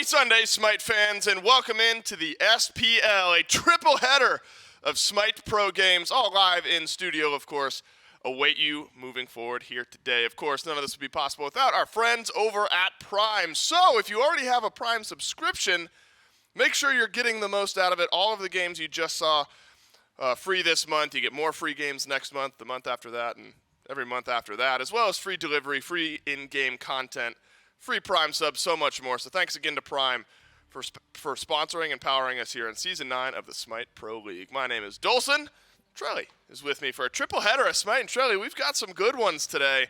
Sunday, SMITE fans, and welcome into the SPL, a triple header of SMITE Pro games, all live in studio, of course, await you moving forward here today. Of course, none of this would be possible without our friends over at Prime. So, if you already have a Prime subscription, make sure you're getting the most out of it. All of the games you just saw free this month. You get more free games next month, the month after that, and every month after that, as well as free delivery, free in-game content, free Prime subs, so much more. So thanks again to Prime for sponsoring and powering us here in Season 9 of the SMITE Pro League. My name is Dolson. Trelly is with me for a triple header of SMITE and Trelly. We've got some good ones today.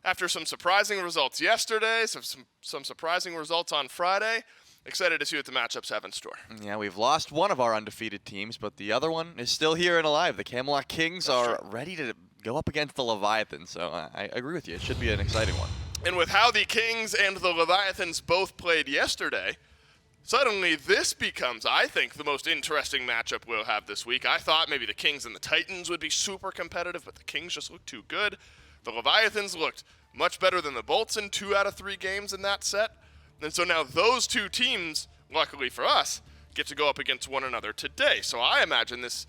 After some surprising results yesterday, some surprising results on Friday. Excited to see what the matchups have in store. Yeah, we've lost one of our undefeated teams, but the other one is still here and alive. The Camelot Kings are ready to go up against the Leviathans, so I agree with you. It should be an exciting one. And with how the Kings and the Leviathans both played yesterday, suddenly this becomes, I think, the most interesting matchup we'll have this week. I thought maybe the Kings and the Titans would be super competitive, but the Kings just looked too good. The Leviathans looked much better than the Bolts in 2 out of 3 games in that set. And so now those two teams, luckily for us, get to go up against one another today. So I imagine this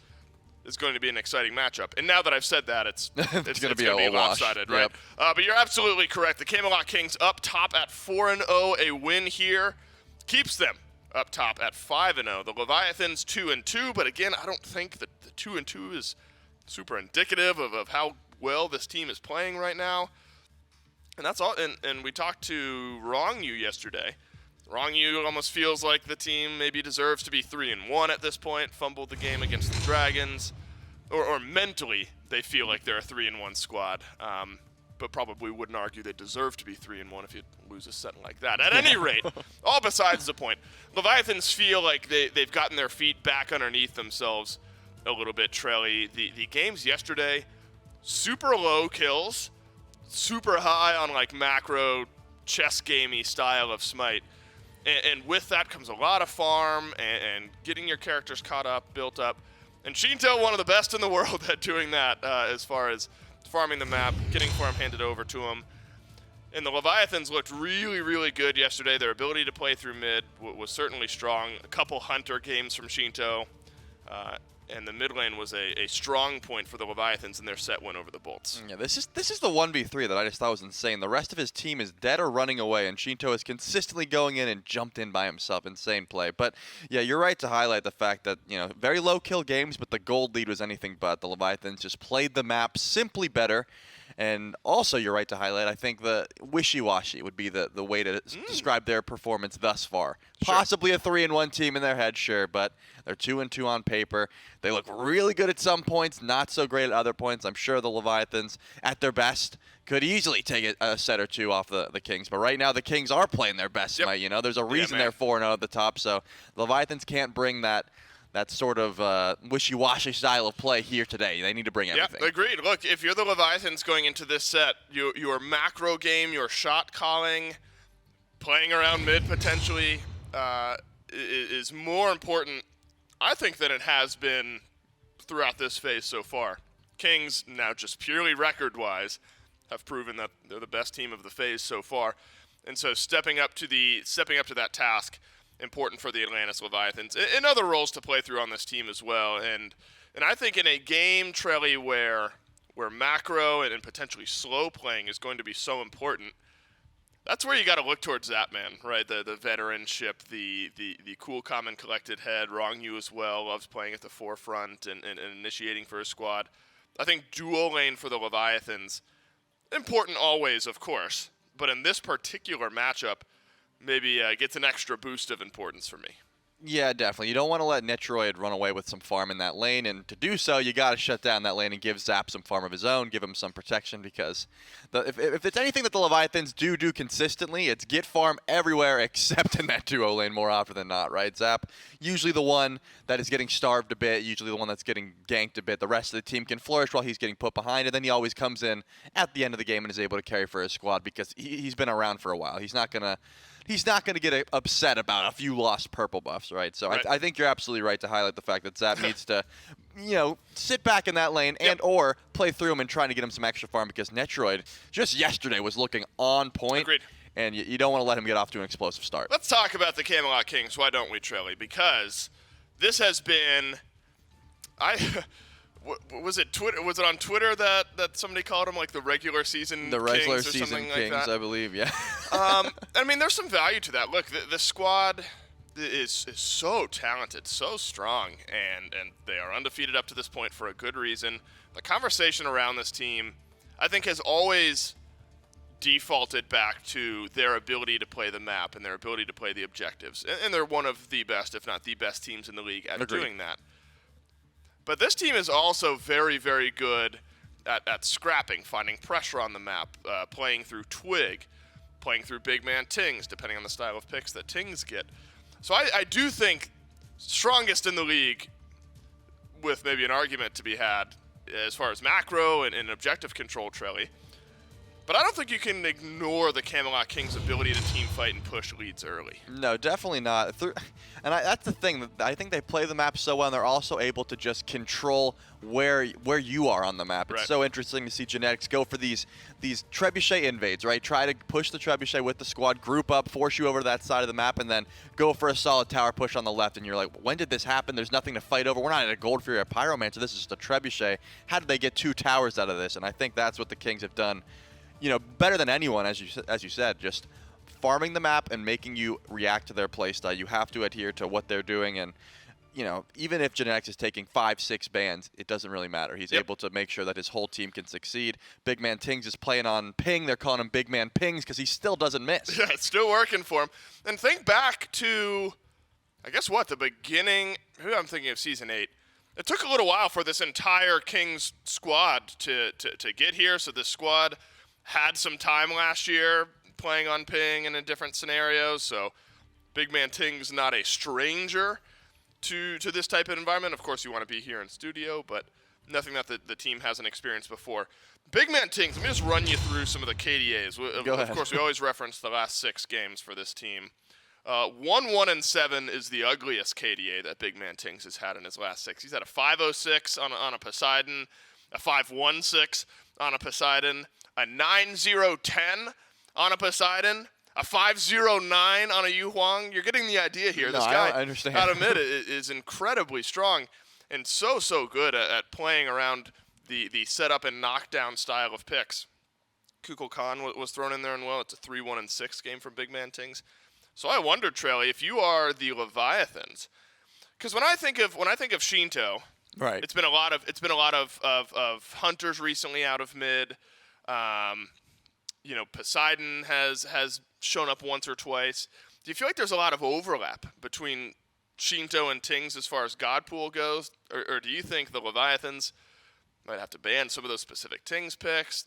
is going to be an exciting matchup. And now that I've said that, it's going to be lopsided, right? Yep. But you're absolutely correct. The Camelot Kings up top at 4-0. A win here keeps them up top at 5-0. The Leviathans 2-2. But again, I don't think that the 2-2 is super indicative of how well this team is playing right now. And that's all. And we talked to Wrong You yesterday. Wrong You almost feels like the team maybe deserves to be 3-1 at this point. Fumbled the game against the Dragons, or mentally they feel like they're a 3-1 squad. But probably wouldn't argue they deserve to be 3-1 if you lose a set like that. At any rate, all besides the point. Leviathans feel like they've gotten their feet back underneath themselves a little bit. Trelly, the games yesterday, super low kills, super high on like macro chess gamey style of SMITE. And with that comes a lot of farm and getting your characters caught up, built up. And Shinto, one of the best in the world at doing that as far as farming the map, getting farm handed over to him. And the Leviathans looked really, really good yesterday. Their ability to play through mid was certainly strong. A couple Hunter games from Shinto. And the mid lane was a strong point for the Leviathans in their set win over the Bolts. Yeah, this is the 1v3 that I just thought was insane. The rest of his team is dead or running away, and Shinto is consistently going in and jumped in by himself. Insane play. But yeah, you're right to highlight the fact that, very low kill games, but the gold lead was anything but. The Leviathans just played the map simply better. And also, you're right to highlight, I think the wishy-washy would be the way to describe their performance thus far. Sure. Possibly a 3-1 team in their head, sure, but they're 2-2 on paper. They look really good at some points, not so great at other points. I'm sure the Leviathans, at their best, could easily take a set or two off the Kings. But right now, the Kings are playing their best, yep. There's a reason they're 4-0 at the top, so the Leviathans can't bring that sort of wishy-washy style of play here today. They need to bring everything. Yeah, agreed. Look, if you're the Leviathans going into this set, your macro game, your shot calling, playing around mid potentially is more important, I think, than it has been throughout this phase so far. Kings, now just purely record-wise, have proven that they're the best team of the phase so far. And so stepping up to that task, important for the Atlantis Leviathans, and other roles to play through on this team as well. And I think in a game, Trelly, where macro and potentially slow playing is going to be so important, that's where you got to look towards that man, right? The veteranship, the cool, calm, and collected head. Wrong You as well, loves playing at the forefront and initiating for his squad. I think dual lane for the Leviathans, important always, of course, but in this particular matchup, maybe gets an extra boost of importance for me. Yeah, definitely. You don't want to let Netroid run away with some farm in that lane, and to do so, you got to shut down that lane and give Zap some farm of his own, give him some protection, because if it's anything that the Leviathans do consistently, it's get farm everywhere except in that duo lane more often than not, right? Zap, usually the one that is getting starved a bit, usually the one that's getting ganked a bit. The rest of the team can flourish while he's getting put behind, and then he always comes in at the end of the game and is able to carry for his squad because he's been around for a while. He's not going to get upset about a few lost purple buffs, right? So right. I think you're absolutely right to highlight the fact that Zap needs to, sit back in that lane and or play through him and trying to get him some extra farm, because Netroid just yesterday was looking on point. Agreed. and you don't want to let him get off to an explosive start. Let's talk about the Camelot Kings, why don't we, Trelly? Because this has been, was it Twitter? Was it on Twitter that somebody called them like the regular season The regular Kings or season something Kings, like that? I believe, yeah. I mean, there's some value to that. Look, the squad is so talented, so strong, and they are undefeated up to this point for a good reason. The conversation around this team, I think, has always defaulted back to their ability to play the map and their ability to play the objectives. And they're one of the best, if not the best teams in the league at Agreed. doing that. But this team is also very, very good at scrapping, finding pressure on the map, playing through Twig, playing through big man Tings, depending on the style of picks that Tings get. So I do think strongest in the league, with maybe an argument to be had as far as macro and objective control, Trelly. But I don't think you can ignore the Camelot Kings' ability to team fight and push leads early. No, definitely not. That's the thing. I think they play the map so well, and they're also able to just control where you are on the map. It's Right. so interesting to see Genetics go for these trebuchet invades, right? Try to push the trebuchet with the squad, group up, force you over to that side of the map, and then go for a solid tower push on the left. And you're like, when did this happen? There's nothing to fight over. We're not at a Gold Fury or a Pyromancer. This is just a trebuchet. How did they get 2 towers out of this? And I think that's what the Kings have done, better than anyone, as you said, just farming the map and making you react to their playstyle. You have to adhere to what they're doing, and even if Genetics is taking 5-6 bans, it doesn't really matter. He's able to make sure that his whole team can succeed. Big Man Tings is playing on ping. They're calling him Big Man Pings because he still doesn't miss. Yeah, it's still working for him. And think back to, I guess the beginning, maybe I'm thinking of Season 8. It took a little while for this entire Kings squad to get here, so this squad had some time last year playing on ping and in different scenarios, so Big Man Ting's not a stranger to this type of environment. Of course, you want to be here in studio, but nothing that the team hasn't experienced before. Big Man Tings, let me just run you through some of the KDAs. Go ahead. Of course, we always reference the last 6 games for this team. 1-1-7 is the ugliest KDA that Big Man Tings has had in his last 6. He's had a 5-0-6 on a Poseidon, a 5-1-6 on a Poseidon, a 9-0-10 on a Poseidon, a 5-0-9 on a Yu Huang. You're getting the idea here. No, This guy, I understand. gotta admit, is incredibly strong and so good at playing around the setup and knockdown style of picks. Kukul Khan was thrown in there, and it's a 3-1-6 game from Big Man Tings. So I wonder, Trelly, if you are the Leviathans, because when I think of Shinto, Right. it's been a lot of hunters recently out of mid. Poseidon has shown up once or twice. Do you feel like there's a lot of overlap between Shinto and Tings as far as God Pool goes? Or do you think the Leviathans might have to ban some of those specific Tings picks?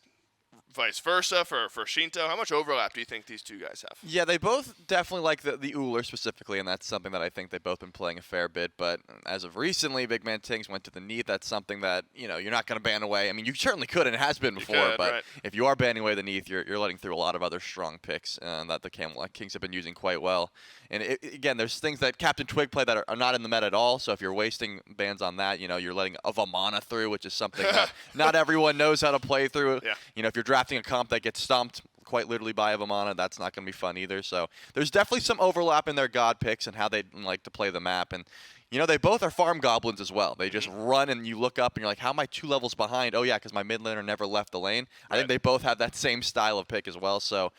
Vice versa for Shinto? How much overlap do you think these two guys have? Yeah, they both definitely like the Uller specifically, and that's something that I think they've both been playing a fair bit. But as of recently, Big Man Tings went to the Neath. That's something that you're not going to ban away. I mean, you certainly could, and it has been before. Could, but right. if you are banning away the Neath, you're letting through a lot of other strong picks that the Camelot Kings have been using quite well. And again, there's things that Captain Twig play that are not in the meta at all. So if you're wasting bans on that, you're letting a Vamana through, which is something that not everyone knows how to play through. Yeah. If you're drafting a comp that gets stomped quite literally by a Vamana, that's not going to be fun either. So there's definitely some overlap in their god picks and how they like to play the map. And they both are farm goblins as well. They just run, and you look up and you're like, how am I 2 levels behind? Oh yeah, because my mid laner never left the lane. I think they both have that same style of pick as well. So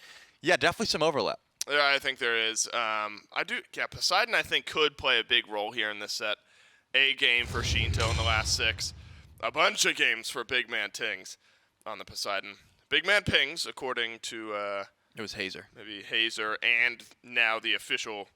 yeah, definitely some overlap. Yeah, I think there is. Poseidon, I think, could play a big role here in this set. A game for Shinto in the last 6. A bunch of games for Big Man Tings on the Poseidon. Big Man Pings, according to It was Hazer. maybe Hazer, and now the official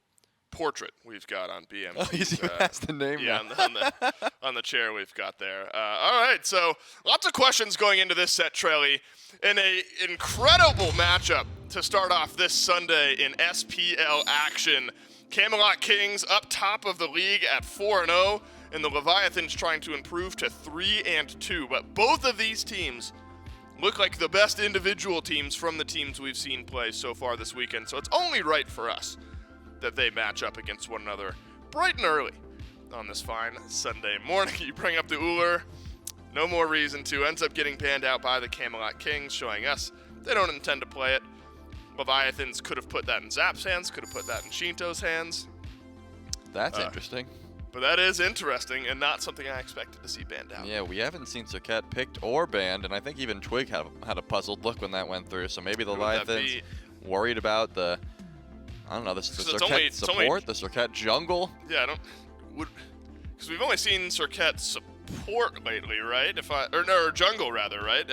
portrait we've got on BM. Oh, you see, that's the name Yeah, now. on the chair we've got there. All right, so lots of questions going into this set, Trelly, in a incredible matchup to start off this Sunday in SPL action. Camelot Kings up top of the league at 4-0, and the Leviathans trying to improve to 3-2. But both of these teams look like the best individual teams from the teams we've seen play so far this weekend. So it's only right for us that they match up against one another bright and early on this fine Sunday morning. You bring up the Uller, no more reason to. Ends up getting banned out by the Camelot Kings, showing us they don't intend to play it. Leviathans could have put that in Zap's hands, could have put that in Shinto's hands. That's interesting. But that is interesting and not something I expected to see banned out. Yeah, we haven't seen Serket picked or banned, and I think even Twig had a puzzled look when that went through. So maybe the Leviathans worried about the, I don't know, the Serket support, the Serket jungle. Yeah, because we've only seen Serket support lately, right? Or jungle rather, right?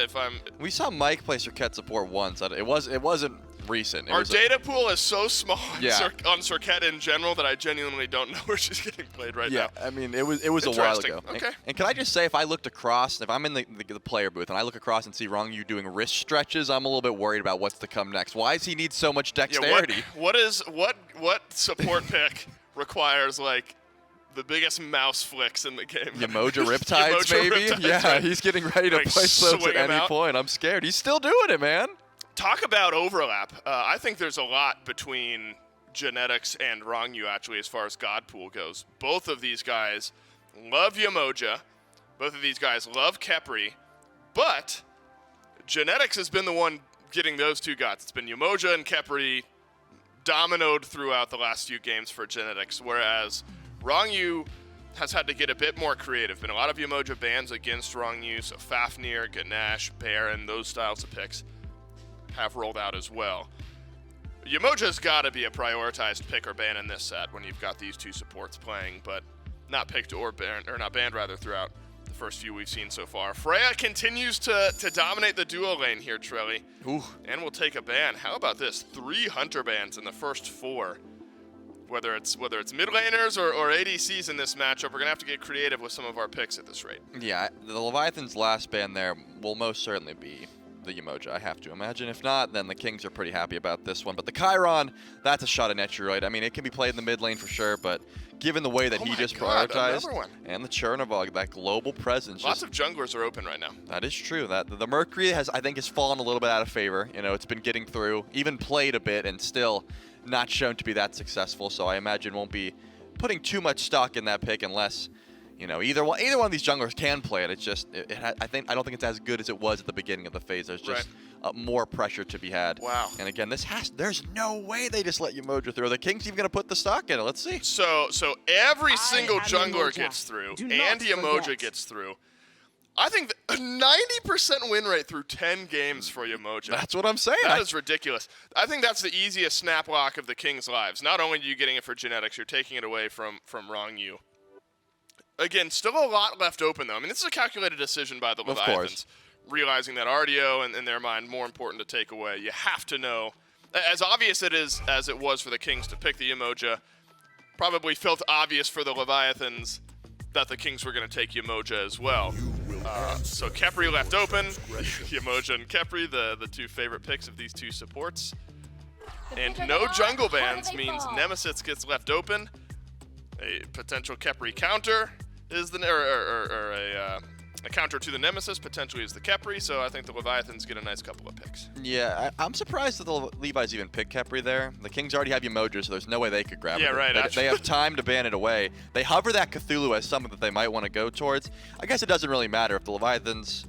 We saw Mike play Serket support once. It wasn't recent. Our data pool is so small on Serket in general that I genuinely don't know where she's getting played right now. Yeah, I mean, it was a while ago. Okay. And can I just say, if I looked across, if I'm in the player booth and I look across and see Rongyu doing wrist stretches, I'm a little bit worried about what's to come next. Why does he need so much dexterity? Yeah, what support pick requires like the biggest mouse flicks in the game? Yamoja Riptides, maybe? Yeah, right. He's getting ready to place those at any point. I'm scared. He's still doing it, man. Talk about overlap. I think there's a lot between Genetics and Rongyu, actually, as far as God Pool goes. Both of these guys love Yamoja. Both of these guys love Khepri. But Genetics has been the one getting those two gods. It's been Yamoja and Khepri dominoed throughout the last few games for Genetics, whereas Rongyu has had to get a bit more creative. Been a lot of Yamoja bans against Rongyu, so Fafnir, Ganesh, Baron, those styles of picks have rolled out as well. Yamoja's got to be a prioritized pick or ban in this set when you've got these two supports playing, but not picked or not banned rather throughout the first few we've seen so far. Freya continues to dominate the duo lane here, Trelly. Ooh. And will take a ban. How about this? 3 Hunter bans in the first 4. Whether it's mid laners or ADCs in this matchup, we're gonna have to get creative with some of our picks at this rate. Yeah, the Leviathan's last ban there will most certainly be the Yamoja, I have to imagine. If not, then the Kings are pretty happy about this one. But the Chiron, that's a shot at Neteroid. I mean, it can be played in the mid lane for sure, but given the way that he just prioritized, and the Chernivog, that global presence. Lots of junglers are open right now. That is true. That the Mercury I think has fallen a little bit out of favor. You know, it's been getting through, even played a bit, and still not shown to be that successful. So I imagine won't be putting too much stock in that pick unless, you know, either one of these junglers can play it. It's just, I don't think it's as good as it was at the beginning of the phase. There's just more pressure to be had. Wow. And again, there's no way they just let Yamoja through. Are the Kings even gonna put the stock in it? Let's see. So every single jungler gets through, and Yamoja gets through. I think a 90% win rate through 10 games for Yamoja. That's what I'm saying. That is ridiculous. I think that's the easiest snap lock of the Kings' lives. Not only are you getting it for Genetics, you're taking it away from Rongyu. Again, still a lot left open, though. I mean, this is a calculated decision by the Leviathans, realizing that RDO, and in their mind, more important to take away. You have to know, as obvious it is as it was for the Kings to pick the Yamoja, probably felt obvious for the Leviathans that the Kings were going to take Yamoja as well. So Khepri left open. Yamoja and Khepri, the two favorite picks of these two supports. And no jungle bans means Nemesis gets left open. A potential Khepri counter is a counter to the Nemesis potentially is the Khepri, so I think the Leviathans get a nice couple of picks. Yeah, I'm surprised that the Levi's even picked Khepri there. The Kings already have Yamoja, so there's no way they could grab it. Yeah, right. They have time to ban it away. They hover that Cthulhu as something that they might want to go towards. I guess it doesn't really matter if the Leviathans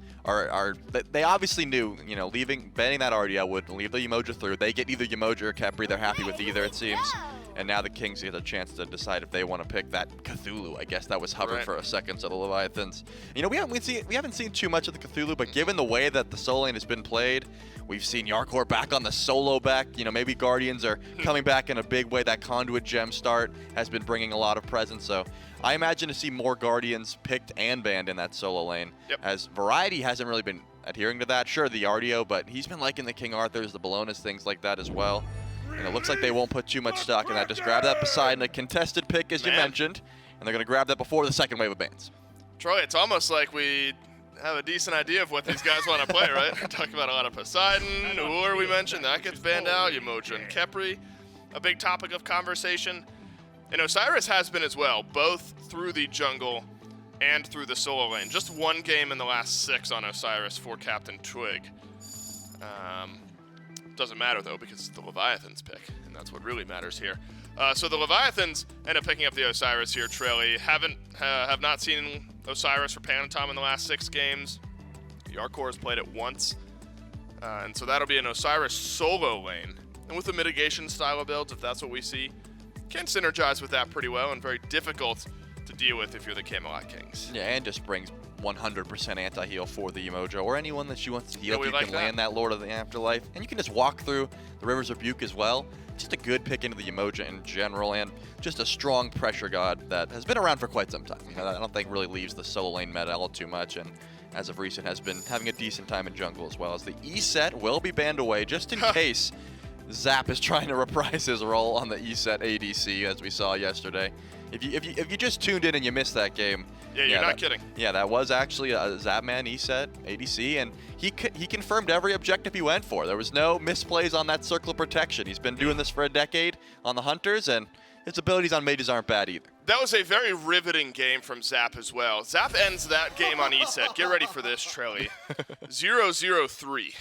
they obviously knew, you know, banning that RDL would leave the Yamoja through. They get either Yamoja or Khepri. They're happy with either, it seems. And now the Kings get a chance to decide if they want to pick that Cthulhu. I guess that was hovered for a second, so the Leviathans. You know, we haven't seen too much of the Cthulhu, but given the way that the solo lane has been played, we've seen Yarkor back on the solo back. You know, maybe Guardians are coming back in a big way. That Conduit gem start has been bringing a lot of presence, so I imagine to see more Guardians picked and banned in that solo lane. As Variety hasn't really been adhering to that. Sure, the RDO, but he's been liking the King Arthurs, the Bolognas, things like that as well. And it looks like they won't put too much stock in that. Just grab that Poseidon, a contested pick, as you mentioned, and they're going to grab that before the second wave of bans. Troy, it's almost like we have a decent idea of what these guys want to play, right? We're talking about a lot of Poseidon, Ullr we mentioned, that gets banned out, Yamoja and Khepri, a big topic of conversation. And Osiris has been as well, both through the jungle and through the solo lane. Just one game in the last 6 on Osiris for Captain Twig. Doesn't matter, though, because it's the Leviathans pick, and that's what really matters here. So the Leviathans end up picking up the Osiris here, Trelly. Have not seen Osiris for Panatom in the last 6 games. Yarkor has played it once. And so that'll be an Osiris solo lane and with the mitigation style of builds, if that's what we see, can synergize with that pretty well and very difficult to deal with if you're the Camelot Kings. Yeah, and just brings 100% anti-heal for the Emojo or anyone that you want to heal. Yeah, if you like can that. land that Lord of the Afterlife. And you can just walk through the River's Rebuke as well. Just a good pick into the Emoja in general, and just a strong pressure god that has been around for quite some time. You know, I don't think really leaves the solo lane meta all too much, and as of recent has been having a decent time in jungle as well. As the E set will be banned away just in case Zap is trying to reprise his role on the E set ADC, as we saw yesterday. If you just tuned in and you missed that game, Yeah, you're not kidding. Yeah, that was actually a Zapman E set ADC, and he confirmed every objective he went for. There was no misplays on that circle of protection. He's been doing this for a decade on the Hunters, and his abilities on mages aren't bad either. That was a very riveting game from Zap as well. Zap ends that game on E-set. Get ready for this, Trelly. 0-0-3.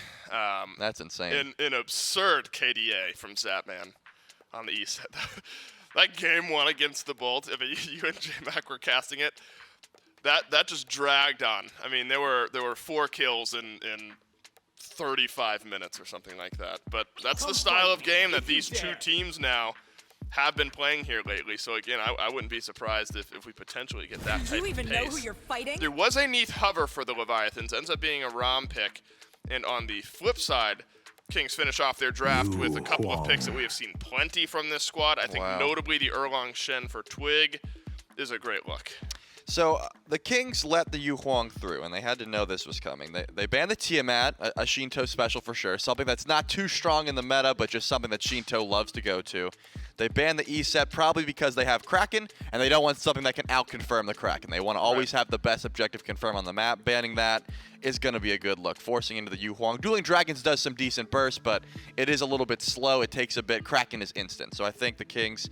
That's insane. An absurd KDA from Zap, man, on the E-set. That game one against the Bolt, I mean, you and J-Mac were casting it. That just dragged on. I mean, there were 4 kills in 35 minutes or something like that. But that's the style of game that these two teams now have been playing here lately. So again, I wouldn't be surprised if we potentially get that type of pace. Do you even know who you're fighting? There was a Neath hover for the Leviathans, ends up being a ROM pick. And on the flip side, Kings finish off their draft with a couple of picks that we have seen plenty from this squad. I think notably the Erlong Shen for Twig is a great look. So the Kings let the Yu Huang through, and they had to know this was coming. They banned the Tiamat, a Shinto special for sure, something that's not too strong in the meta, but just something that Shinto loves to go to. They banned the E set probably because they have Kraken, and they don't want something that can out-confirm the Kraken. They want to always have the best objective confirm on the map. Banning that is going to be a good look. Forcing into the Yu Huang. Dueling Dragons does some decent burst, but it is a little bit slow. It takes a bit. Kraken is instant. So I think the Kings,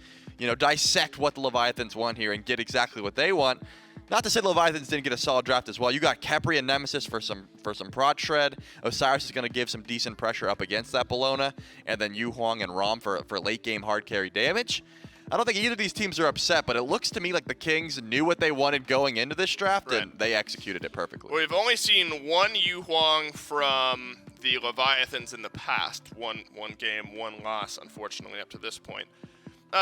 dissect what the Leviathans want here and get exactly what they want. Not to say the Leviathans didn't get a solid draft as well. You got Kepri and Nemesis for some prod shred. Osiris is going to give some decent pressure up against that Bellona. And then Yu Huang and Rom for late game hard carry damage. I don't think either of these teams are upset, but it looks to me like the Kings knew what they wanted going into this draft, and they executed it perfectly. We've only seen one Yu Huang from the Leviathans in the past. One game, one loss, unfortunately, up to this point.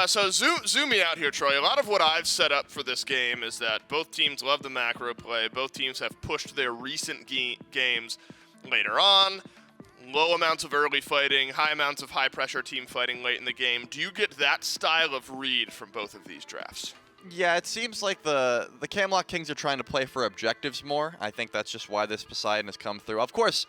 So zoom me out here, Troy. A lot of what I've set up for this game is that both teams love the macro play. Both teams have pushed their recent games later on. Low amounts of early fighting, high amounts of high-pressure team fighting late in the game. Do you get that style of read from both of these drafts? Yeah, it seems like the Camelot Kings are trying to play for objectives more. I think that's just why this Poseidon has come through. Of course,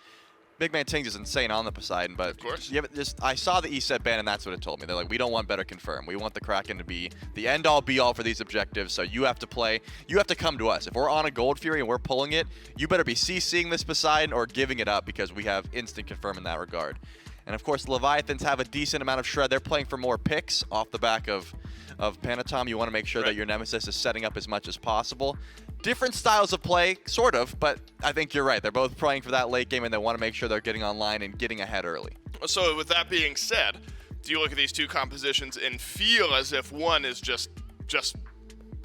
Big Man Tings is insane on the Poseidon, but of course. Yeah, I saw the E-set ban, and that's what it told me. They're like, we don't want better confirm. We want the Kraken to be the end-all, be-all for these objectives, so you have to play. You have to come to us. If we're on a Gold Fury and we're pulling it, you better be CCing this Poseidon or giving it up because we have instant confirm in that regard. And of course, the Leviathans have a decent amount of shred. They're playing for more picks off the back of Panatom. You want to make sure that your Nemesis is setting up as much as possible. Different styles of play, sort of, but I think you're right. They're both playing for that late game, and they want to make sure they're getting online and getting ahead early. So with that being said, do you look at these two compositions and feel as if one is just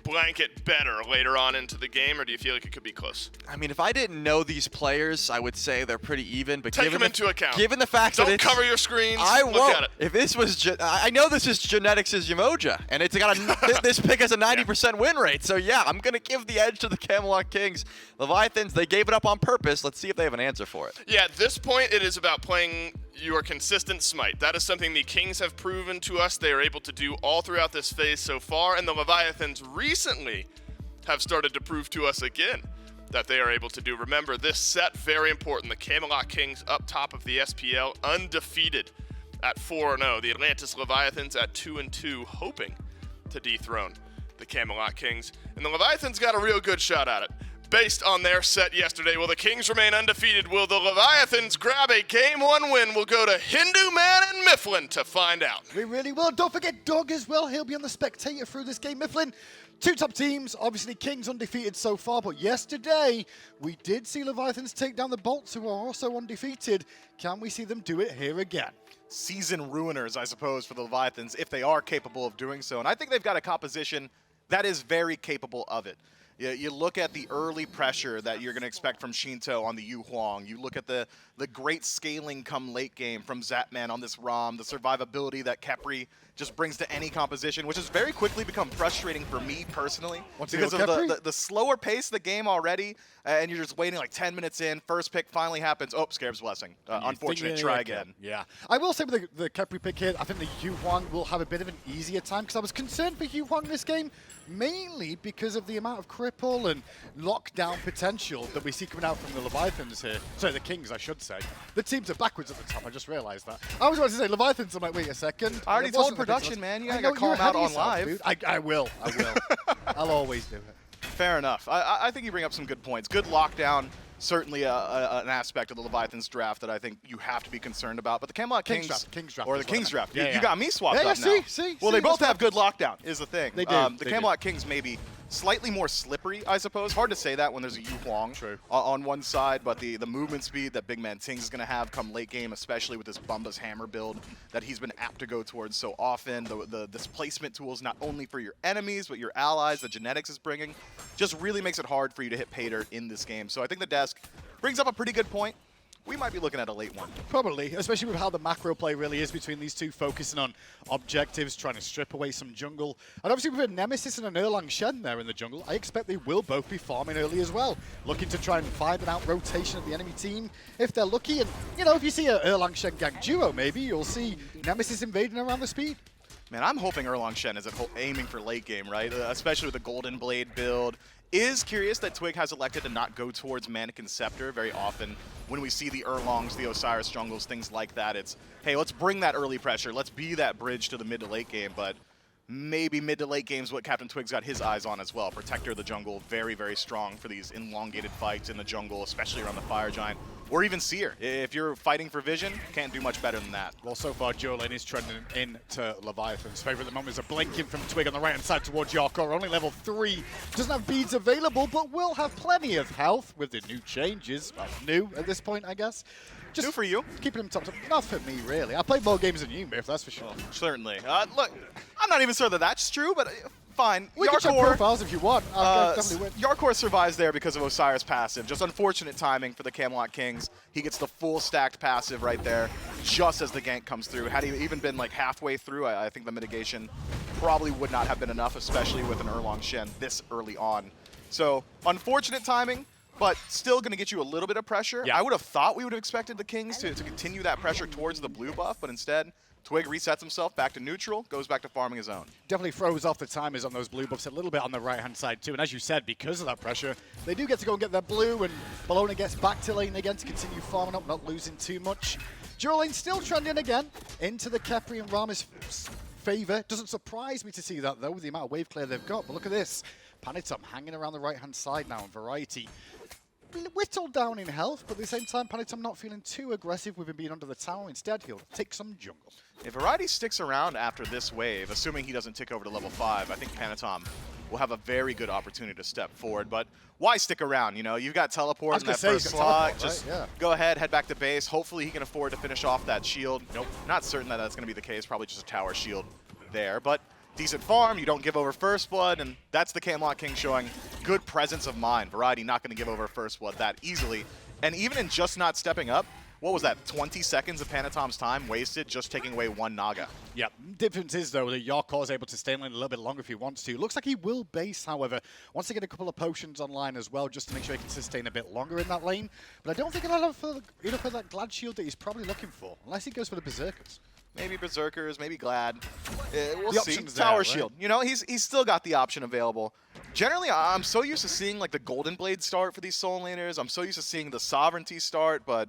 blanket better later on into the game, or do you feel like it could be close? I mean, if I didn't know these players, I would say they're pretty even. But take them into account. Given the fact that don't cover your screens. I look won't. At it. If this was, I know this is Genetics' Umoja, and it's got this pick has a 90% win rate. So yeah, I'm gonna give the edge to the Camelot Kings. Leviathans, they gave it up on purpose. Let's see if they have an answer for it. Yeah, at this point, it is about playing your consistent smite. That is something the Kings have proven to us they are able to do all throughout this phase so far, and the Leviathans recently have started to prove to us again that they are able to do. Remember, this set, very important. The Camelot Kings up top of the SPL, undefeated at 4-0. The Atlantis Leviathans at 2-2, hoping to dethrone the Camelot Kings. And the Leviathans got a real good shot at it. Based on their set yesterday, will the Kings remain undefeated? Will the Leviathans grab a Game 1 win? We'll go to Hindu Man and Mifflin to find out. We really will. Don't forget Dog as well. He'll be on the spectator through this game. Mifflin, two top teams. Obviously, Kings undefeated so far, but yesterday we did see Leviathans take down the Bolts, who are also undefeated. Can we see them do it here again? Season ruiners, I suppose, for the Leviathans, if they are capable of doing so. And I think they've got a composition that is very capable of it. You look at the early pressure that you're going to expect from Shinto on the Yu Huang. You look at the great scaling come late game from Zapman on this ROM, the survivability that Khepri just brings to any composition, which has very quickly become frustrating for me personally because of the slower pace of the game already, and you're just waiting like 10 minutes in, first pick finally happens, oh, Scarab's Blessing. Unfortunate, try again. Yeah. I will say with the Khepri pick here, I think the Yu Huang will have a bit of an easier time because I was concerned for Yu Huang this game, mainly because of the amount of cripple and lockdown potential that we see coming out from the Leviathans here. Sorry, the Kings, I should say. The teams are backwards at the top, I just realized that. I was about to say Leviathans, I'm like, wait a second. I already told production, man. You gotta call them out on live. Dude. I will. I'll always do it. Fair enough. I think you bring up some good points. Good lockdown. Certainly an aspect of the Leviathans draft that I think you have to be concerned about. But the Camelot Kings draft or the Kings draft. Yeah, you got me swapped up now. See, well, they both have good lockdown is the thing. They do. The Camelot Kings maybe slightly more slippery, I suppose. Hard to say that when there's a Yu Huang on one side, but the movement speed that Big Man Tings is going to have come late game, especially with this Bumba's Hammer build that he's been apt to go towards so often. The displacement tools not only for your enemies, but your allies, the genetics is bringing, just really makes it hard for you to hit pay dirt in this game. So I think the desk brings up a pretty good point. We might be looking at a late one. Probably, especially with how the macro play really is between these two, focusing on objectives, trying to strip away some jungle. And obviously with a Nemesis and an Erlang Shen there in the jungle, I expect they will both be farming early as well, looking to try and find an out rotation of the enemy team if they're lucky. And, you know, if you see a Erlang Shen gang duo, maybe you'll see Nemesis invading around the speed. Man, I'm hoping Erlang Shen is aiming for late game, right? Especially with the Golden Blade build. Is curious that Twig has elected to not go towards Mannequin Scepter. Very often when we see the Erlongs, the Osiris jungles, things like that, it's, hey, let's bring that early pressure. Let's be that bridge to the mid to late game. But maybe mid to late game is what Captain Twig's got his eyes on as well. Protector of the jungle, very, very strong for these elongated fights in the jungle, especially around the Fire Giant. Or even Seer. If you're fighting for vision, can't do much better than that. Well, so far, Joe Lane is trending into Leviathan's favor at the moment. There's a blinking from Twig on the right-hand side towards Yarkor. Only level 3. Doesn't have beads available, but will have plenty of health with the new changes. Well, new at this point, I guess. Just new for you. Keeping him top. Not for me, really. I played more games than you, Miff, that's for sure. Oh, certainly. Look, I'm not even sure that that's true, but fine. We can check profiles if you want. I'll definitely win. Yarkor survives there because of Osiris passive. Just unfortunate timing for the Camelot Kings. He gets the full stacked passive right there just as the gank comes through. Had he even been like halfway through, I think the mitigation probably would not have been enough, especially with an Erlang Shen this early on. So unfortunate timing, but still going to get you a little bit of pressure. Yeah. I would have thought we would have expected the Kings to continue that pressure towards the blue buff, but instead Twig resets himself back to neutral, goes back to farming his own. Definitely throws off the timers on those blue buffs a little bit on the right-hand side too. And as you said, because of that pressure, they do get to go and get their blue, and Bologna gets back to lane again to continue farming up, not losing too much. Duralane still trending again into the Khepri and Rama's favor. Doesn't surprise me to see that though, with the amount of wave clear they've got. But look at this. Panitom hanging around the right-hand side now in Variety. Whittled down in health, but at the same time, Panitom not feeling too aggressive with him being under the tower. Instead, he'll take some jungle. If Variety sticks around after this wave, assuming he doesn't tick over to level 5, I think Panitom will have a very good opportunity to step forward. But why stick around? You know, you've got teleport in that first slot. Just go ahead, head back to base. Hopefully he can afford to finish off that shield. Nope, not certain that that's going to be the case. Probably just a tower shield there. But decent farm, you don't give over first blood, and that's the Camelot King showing good presence of mind. Variety not going to give over first blood that easily. And even in just not stepping up, what was that, 20 seconds of Panitom's time wasted just taking away one Naga? Yeah, difference is, though, that Yarkor is able to stay in lane a little bit longer if he wants to. Looks like he will base, however, once to get a couple of potions online as well, just to make sure he can sustain a bit longer in that lane. But I don't think he'll have for that Glad Shield that he's probably looking for, unless he goes for the Berserkers. Maybe Berserkers, maybe Glad. We'll the see. There, Tower right? Shield. You know, he's still got the option available. Generally, I'm so used to seeing like the Golden Blade start for these Soul Laners. I'm so used to seeing the Sovereignty start, but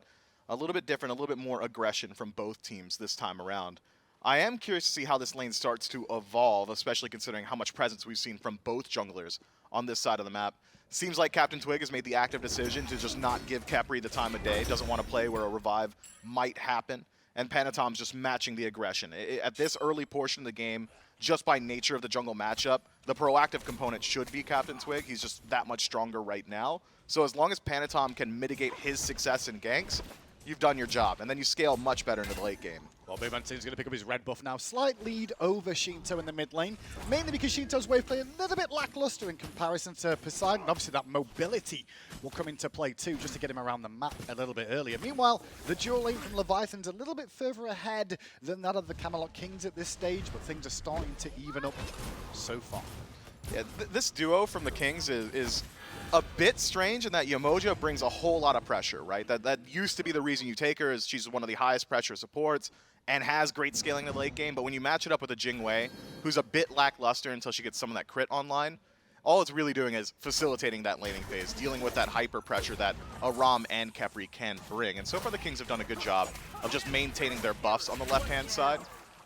a little bit different, a little bit more aggression from both teams this time around. I am curious to see how this lane starts to evolve, especially considering how much presence we've seen from both junglers on this side of the map. Seems like Captain Twig has made the active decision to just not give Khepri the time of day. Doesn't want to play where a revive might happen. And Panitom's just matching the aggression. At this early portion of the game, just by nature of the jungle matchup, the proactive component should be Captain Twig. He's just that much stronger right now. So as long as Panitom can mitigate his success in ganks, you've done your job, and then you scale much better into the late game. Well, Big Man Team's going to pick up his red buff now. Slight lead over Shinto in the mid lane, mainly because Shinto's wave play a little bit lackluster in comparison to Poseidon. Obviously, that mobility will come into play too, just to get him around the map a little bit earlier. Meanwhile, the dual lane from Leviathan's a little bit further ahead than that of the Camelot Kings at this stage, but things are starting to even up so far. Yeah, this duo from the Kings is a bit strange in that Yamoja brings a whole lot of pressure, right? That used to be the reason you take her, is she's one of the highest pressure supports and has great scaling in the late game, but when you match it up with a Jingwei, who's a bit lackluster until she gets some of that crit online, all it's really doing is facilitating that laning phase, dealing with that hyper pressure that a Rom and Khepri can bring. And so far the Kings have done a good job of just maintaining their buffs on the left-hand side.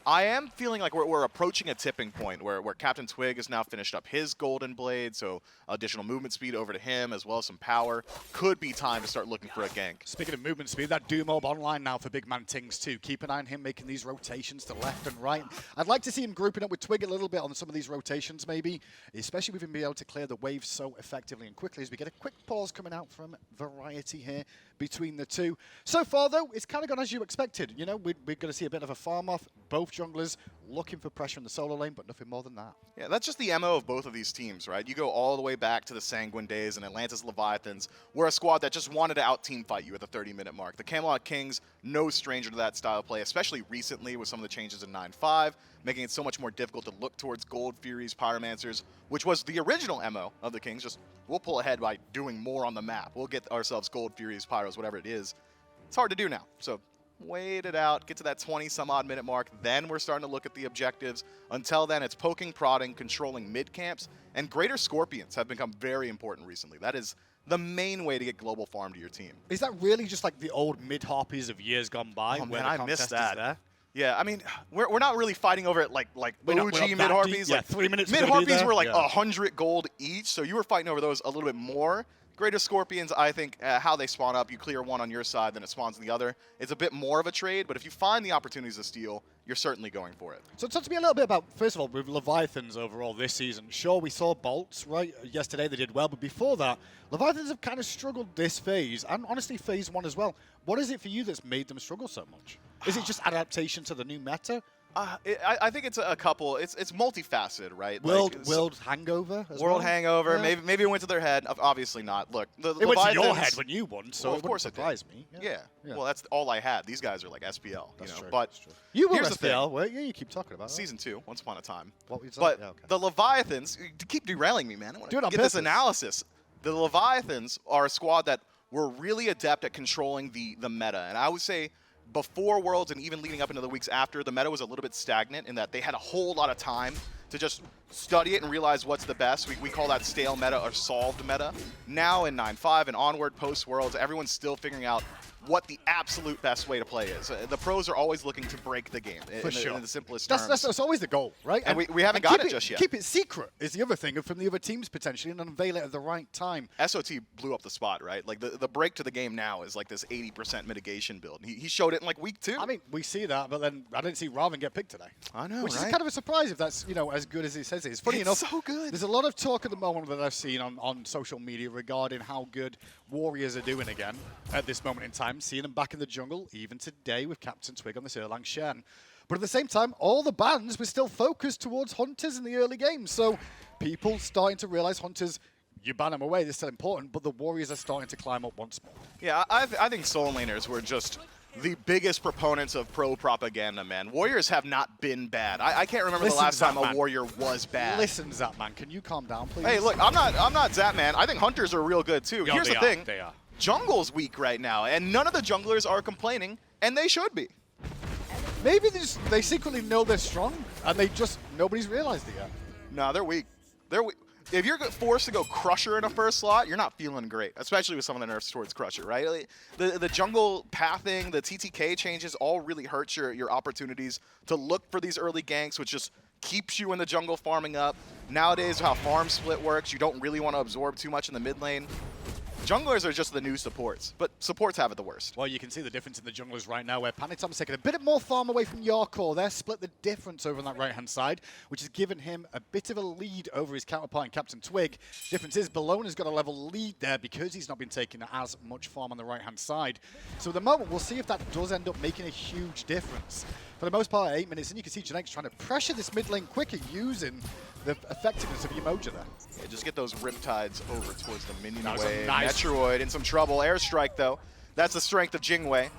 I am feeling like we're approaching a tipping point where Captain Twig has now finished up his Golden Blade, so additional movement speed over to him as well as some power. Could be time to start looking for a gank. Speaking of movement speed, that Doom Orb online now for Big Man Tings too. Keep an eye on him making these rotations to left and right. I'd like to see him grouping up with Twig a little bit on some of these rotations maybe, especially with him being able to clear the waves so effectively and quickly, as we get a quick pause coming out from Variety here between the two. So far though, it's kind of gone as you expected. You know, we're going to see a bit of a farm off. Both junglers looking for pressure in the solo lane, but nothing more than that. Yeah, that's just the MO of both of these teams, right? You go all the way back to the Sanguine days, and Atlantis Leviathans were a squad that just wanted to out-team fight you at the 30-minute mark. The Camelot Kings, no stranger to that style of play, especially recently with some of the changes in 9.5, making it so much more difficult to look towards Gold Furies, Pyromancers, which was the original MO of the Kings. Just, we'll pull ahead by doing more on the map. We'll get ourselves Gold Furies, Pyros, whatever it is. It's hard to do now, so wait it out, get to that 20-some-odd minute mark, then we're starting to look at the objectives. Until then, it's poking, prodding, controlling mid-camps, and Greater Scorpions have become very important recently. That is the main way to get global farm to your team. Is that really just like the old mid-harpies of years gone by? Oh where man, the I missed contest is that. there? Yeah, I mean, we're not really fighting over it like We're not OG that mid-harpies. deep. Yeah, Like 3 minutes we're gonna be mid-harpies there. were like Yeah. 100 gold each, so you were fighting over those a little bit more. Greater Scorpions, I think, how they spawn up, you clear one on your side, then it spawns on the other. It's a bit more of a trade, but if you find the opportunities to steal, you're certainly going for it. So talk to me a little bit about, first of all, with Leviathans overall this season. Sure, we saw Bolts, right? Yesterday they did well, but before that, Leviathans have kind of struggled this phase, and honestly phase one as well. What is it for you that's made them struggle so much? Is it just adaptation to the new meta? I think it's a couple. It's multifaceted, right? World hangover as World well? hangover. Yeah. Maybe it went to their head. Obviously not. Look, the It went to your Leviathans- head when you won, so Well, it of course wouldn't it did. surprise me. Yeah. Well, that's all I had. These guys are like SPL, That's you know. true, But that's true. You were here's the SPL, thing. weren't you? You keep talking about that. Season 2, Once Upon a Time. What was that? But Yeah, okay. the Leviathans, you keep derailing me, man. I want Do it to on get this purpose. analysis. The Leviathans are a squad that were really adept at controlling the meta. And I would say before Worlds and even leading up into the weeks after, the meta was a little bit stagnant in that they had a whole lot of time to just study it and realize what's the best. We call that stale meta or solved meta. Now in 9.5 and onward post-Worlds, everyone's still figuring out what the absolute best way to play is. The pros are always looking to break the game in the simplest terms. That's always the goal, right? And we haven't keep got it just yet. Keep it secret is the other thing from the other teams potentially, and unveil it at the right time. SOT blew up the spot, right? Like the break to the game now is like this 80% mitigation build. He showed it in like week 2. I mean, we see that, but then I didn't see Raven get picked today. I know, Which is right? kind of a surprise if that's, as good as he says it is. Funny enough, so good. There's a lot of talk at the moment that I've seen on social media regarding how good Warriors are doing again at this moment in time. Seeing them back in the jungle, even today with Captain Twig on this Erlang Shen. But at the same time, all the bans were still focused towards Hunters in the early game. So people starting to realize Hunters, you ban them away, they're still important, but the Warriors are starting to climb up once more. Yeah, I think Soul Laners were just the biggest proponents of pro propaganda, man. Warriors have not been bad. I can't remember the last time a Warrior was bad. Listen, Zapman, can you calm down, please? Hey, look, I'm not Zapman. I think Hunters are real good too. Here's the thing. They are. Jungle's weak right now, and none of the junglers are complaining, and they should be. Maybe they secretly know they're strong, and nobody's realized it yet. No, they're weak. They're weak. If you're forced to go Crusher in a first slot, you're not feeling great, especially with some of the nerfs towards Crusher, right? Like, the jungle pathing, the TTK changes all really hurt your opportunities to look for these early ganks, which just keeps you in the jungle farming up. Nowadays, how farm split works, you don't really want to absorb too much in the mid lane. Junglers are just the new supports, but supports have it the worst. Well, you can see the difference in the junglers right now, where Panitom's taking a bit more farm away from Yarkor. They're split the difference over on that right-hand side, which has given him a bit of a lead over his counterpart in Captain Twig. Difference is, Bellona's got a level lead there because he's not been taking as much farm on the right-hand side. So at the moment, we'll see if that does end up making a huge difference. For the most part, 8 minutes in, you can see Genex trying to pressure this mid lane quicker using the effectiveness of Umoja there. Yeah, just get those Riptides over towards the minion That was a wave. nice- Metroid in some trouble. Airstrike, though. That's the strength of Jingwei.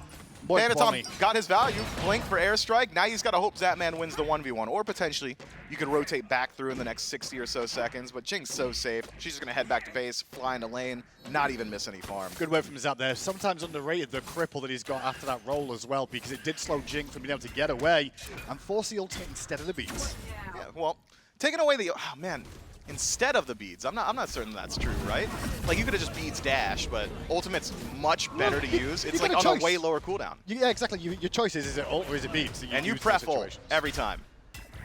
Boy, Phantom Kwame. got his value. Blink for Airstrike. Now he's got to hope Zapman wins the 1v1. Or potentially, you could rotate back through in the next 60 or so seconds. But Jing's so safe. She's just going to head back to base, fly into lane, not even miss any farm. Good word from Zap there. Sometimes underrated the cripple that he's got after that roll as well, because it did slow Jing from being able to get away and force the ultimate instead of the beats. Yeah, well, taking away the... Oh, man. Instead of the beads. I'm not certain that's true, right? Like, you could have just beads dash, but ultimate's much better to use. It's like got a on a choice. way lower cooldown. Yeah, exactly. Your choice is it ult or is it beats? And you pref ult every time.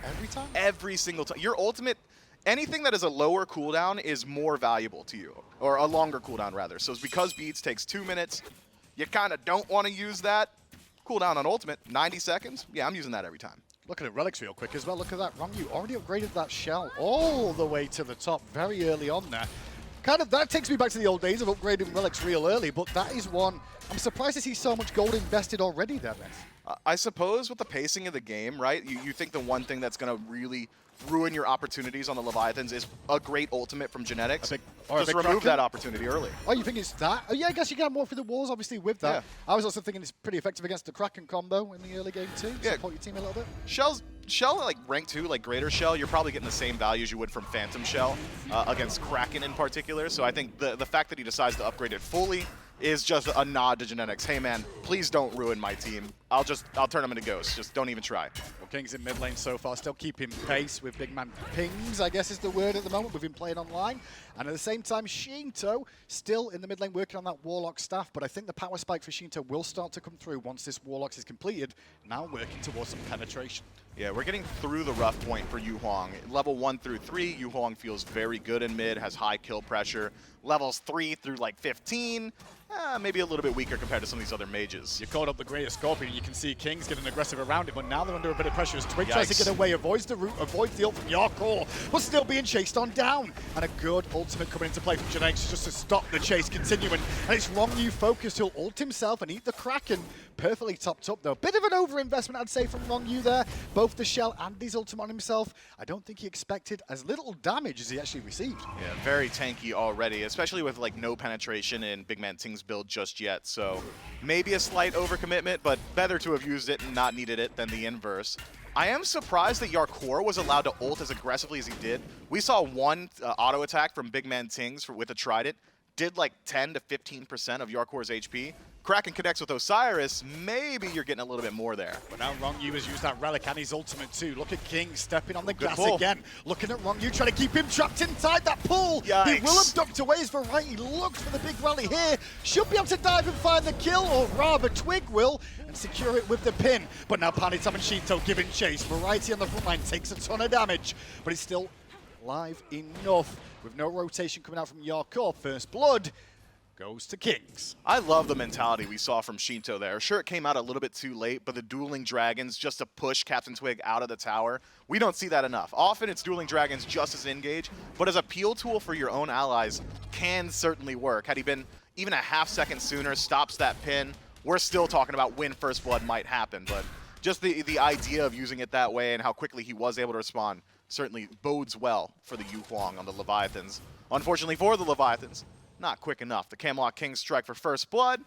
Every time? Every single time. Your ultimate, anything that is a lower cooldown is more valuable to you. Or a longer cooldown, rather. So it's because beads takes 2 minutes, you kind of don't want to use that. Cooldown on ultimate, 90 seconds. Yeah, I'm using that every time. Looking at relics real quick as well. Look at that. Ramyu already upgraded that shell all the way to the top very early on there. Kind of, that takes me back to the old days of upgrading relics real early, but that is one. I'm surprised to see so much gold invested already there, Ben. I suppose with the pacing of the game, right, you think the one thing that's going to really ruin your opportunities on the Leviathans is a great ultimate from Genetics. big Just remove Kraken? that opportunity early. Oh, you think it's that? Oh, yeah, I guess you can have more through the walls, obviously, with that. Yeah. I was also thinking it's pretty effective against the Kraken combo in the early game, too. Yeah. Support your team a little bit. Shell, like rank 2, like Greater Shell, you're probably getting the same values you would from Phantom Shell against Kraken in particular. So I think the fact that he decides to upgrade it fully is just a nod to Genetics. Hey man, please don't ruin my team. I'll turn them into ghosts. Just don't even try. Well, King's in mid lane so far, still keeping pace with big man pings, I guess is the word at the moment. We've been playing online. And at the same time, Shinto still in the mid lane working on that Warlock staff. But I think the power spike for Shinto will start to come through once this Warlock is completed. Now working towards some penetration. Yeah, we're getting through the rough point for Yu Huang. Level 1 through 3, Yu Huang feels very good in mid, has high kill pressure. Levels 3 through like 15, maybe a little bit weaker compared to some of these other mages. You caught up the Greater Scorpion. You can see King's getting aggressive around it, but now they're under a bit of pressure as Twig tries to Yikes. get away, avoids the route, avoids the ult from Yarkor, but still being chased on down. And a good ultimate coming into play from Genex just to stop the chase continuing. And it's Rongyu focused. He'll ult himself and eat the Kraken. Perfectly topped up though. Bit of an overinvestment, I'd say, from Rongyu there. Both the shell and his ultimate on himself. I don't think he expected as little damage as he actually received. Yeah, very tanky already, especially with like no penetration in Big Man Ting's build just yet. So maybe a slight overcommitment, but better to have used it and not needed it than the inverse. I am surprised that Yarkor was allowed to ult as aggressively as he did. We saw one auto attack from Big Man Ting's with a Trident, did like 10 to 15% of Yarkor's HP. Kraken connects with Osiris, maybe you're getting a little bit more there. But now Rongyu has used that relic and his ultimate too. Look at King stepping on the gas pull. again. Looking at Rongyu, trying to keep him trapped inside that pool. He Yikes. will have ducked away his variety. Looks for the big rally here. Should be able to dive and find the kill, or rather Twig will, and secure it with the pin. But now Panitom and Shinto giving chase. Variety on the front line takes a ton of damage, but it's still live enough. With no rotation coming out from Yarkor, first blood goes to Kings. I love the mentality we saw from Shinto there. Sure, it came out a little bit too late, but the dueling dragons just to push Captain Twig out of the tower, we don't see that enough. Often it's dueling dragons just as engage, but as a peel tool for your own allies can certainly work. Had he been even a half second sooner, stops that pin, we're still talking about when first blood might happen, but just the idea of using it that way and how quickly he was able to respond certainly bodes well for the Yu Huang on the Leviathans. Unfortunately for the Leviathans, not quick enough. The Camelot Kings strike for first blood,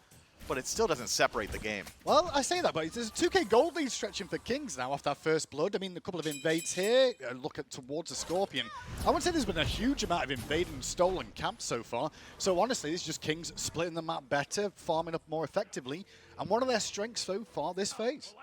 but it still doesn't separate the game. Well, I say that, but there's a 2k gold lead stretching for Kings now off that first blood. I mean, a couple of invades here, look at towards the Scorpion. I wouldn't say there's been a huge amount of invading stolen camps so far. So honestly, it's just Kings splitting the map better, farming up more effectively, and one of their strengths so far this phase.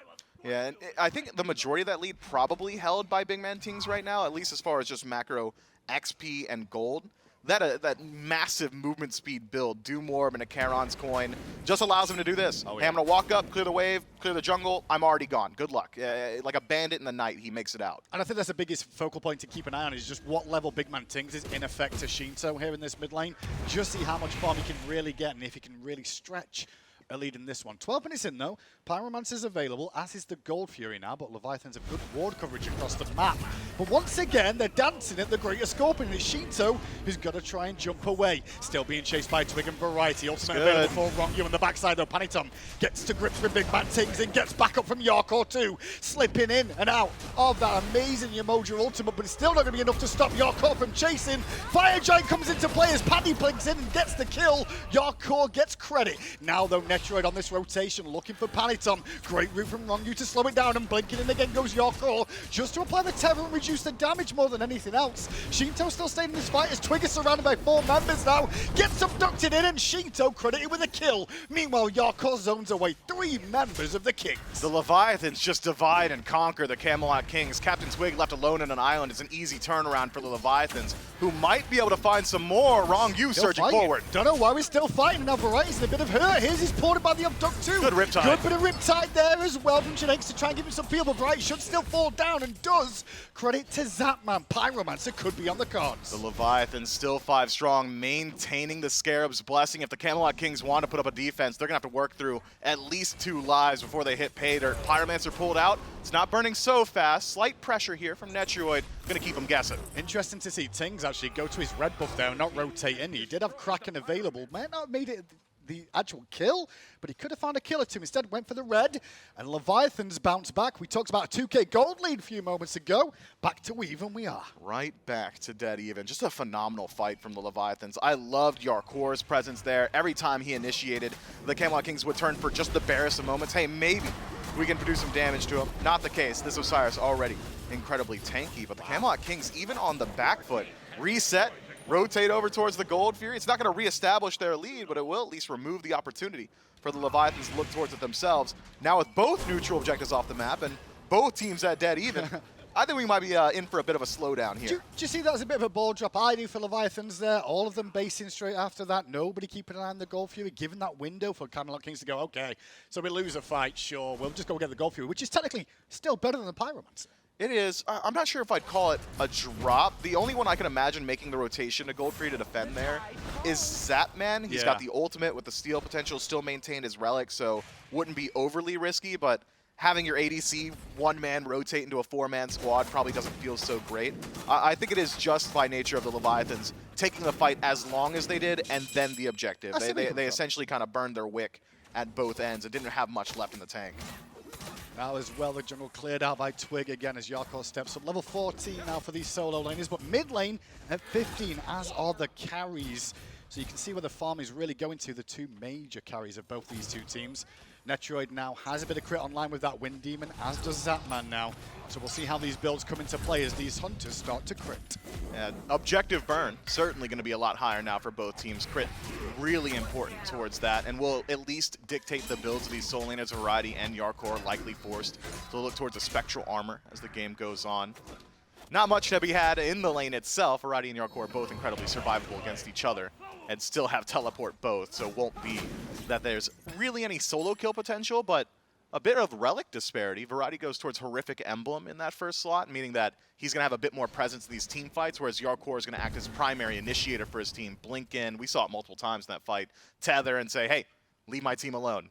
Yeah, and I think the majority of that lead probably held by Big Man Tings right now, at least as far as just macro XP and gold. that massive movement speed build, do more in a Charon's coin, just allows him to do this. Oh, Hey, I'm going to walk up, clear the wave, clear the jungle, I'm already gone. Good luck. Like a bandit in the night, he makes it out. And I think that's the biggest focal point to keep an eye on is just what level Big Man Tings is in effect to Shinto here in this mid lane. Just see how much farm he can really get and if he can really stretch a lead in this one. 12 minutes in though, Pyromancer's available, as is the Gold Fury now, but Leviathans have good ward coverage across the map. But once again, they're dancing at the Greater Scorpion, and it's Shinto who's got to try and jump away. Still being chased by Twig and Variety. Ultimate available for Rongu on the backside though. Panitom gets to grips with Big Man Tings and gets back up from Yorkor too, slipping in and out of that amazing Yamoja ultimate, but it's still not going to be enough to stop Yorkor from chasing. Fire Giant comes into play as Paddy blinks in and gets the kill. Yorkor gets credit. Now though, Netroid on this rotation, looking for Panitom. Great route from Rongu to slow it down, and blinking in again goes Yorkor, just to apply the tether and reduce the damage more than anything else. Shinto still staying in this fight as Twig is surrounded by 4 members now, gets abducted in, and Shinto credited with a kill. Meanwhile, Yorkor zones away 3 members of the Kings. The Leviathans just divide and conquer the Camelot Kings. Captain Twig left alone on an island is an easy turnaround for the Leviathans, who might be able to find some more. Rongu surging forward. Don't know why we're still fighting. Now Variety's in a bit of hurt. Here's his ported by the Abduct too. Good Riptide. Good bit of Riptide there as well from Genetics to try and give him some feel, but Variety should still fall down and does. Credit to Zapman. Pyromancer could be on the cards. The Leviathans still 5 strong, maintaining the Scarab's blessing. If the Camelot Kings want to put up a defense, they're going to have to work through at least 2 lives before they hit pay dirt. Pyromancer pulled out. It's not burning so fast. Slight pressure here from Netroid. Going to keep him guessing. Interesting to see Tings actually go to his red buff there and not rotate in. He did have Kraken available. Might not have made it the actual kill, but he could have found a killer too. Instead went for the red, and Leviathans bounce back. We talked about a 2k gold lead a few moments ago. Back to even we are. Right back to dead even. Just a phenomenal fight from the Leviathans. I loved Yorkor's presence there. Every time he initiated, the Camelot Kings would turn for just the barest of moments. Hey, maybe we can produce some damage to him. Not the case. This Osiris already incredibly tanky, but the Camelot Kings, even on the back foot, reset, rotate over towards the Gold Fury. It's not going to reestablish their lead, but it will at least remove the opportunity for the Leviathans to look towards it themselves. Now with both neutral objectives off the map and both teams at dead even, I think we might be in for a bit of a slowdown here. Do you see that as a bit of a ball drop? I do for Leviathans there. All of them basing straight after that. Nobody keeping an eye on the Gold Fury, given that window for Camelot Kings to go, okay, so we lose a fight, sure, we'll just go get the Gold Fury, which is technically still better than the Pyromancer. It is. I'm not sure if I'd call it a drop. The only one I can imagine making the rotation to Gold Fury to defend there is Zapman. He's got the ultimate with the steal potential, still maintained his relic, so wouldn't be overly risky, but having your ADC one-man rotate into a 4-man squad probably doesn't feel so great. I think it is just by nature of the Leviathans taking the fight as long as they did and then the objective. They essentially kind of burned their wick at both ends. It didn't have much left in the tank. Now as well, the jungle cleared out by Twig again as Yorkor steps up. Level 14 now for these solo laners, but mid lane at 15, as are the carries. So you can see where the farm is really going to, the 2 major carries of both these 2 teams. Netroid now has a bit of crit online with that Wind Demon, as does Zapman now. So we'll see how these builds come into play as these hunters start to crit. Objective burn, certainly going to be a lot higher now for both teams. Crit, really important towards that, and will at least dictate the builds of these soul laners. Variety and Yorkor likely forced to look towards a spectral armor as the game goes on. Not much to be had in the lane itself. Variety and Yorkor are both incredibly survivable against each other and still have teleport both, so it won't be that there's really any solo kill potential, but a bit of relic disparity. Variety goes towards Horrific Emblem in that first slot, meaning that he's going to have a bit more presence in these team fights, whereas Yorkor is going to act as primary initiator for his team. Blink in, we saw it multiple times in that fight, tether and say, hey, leave my team alone.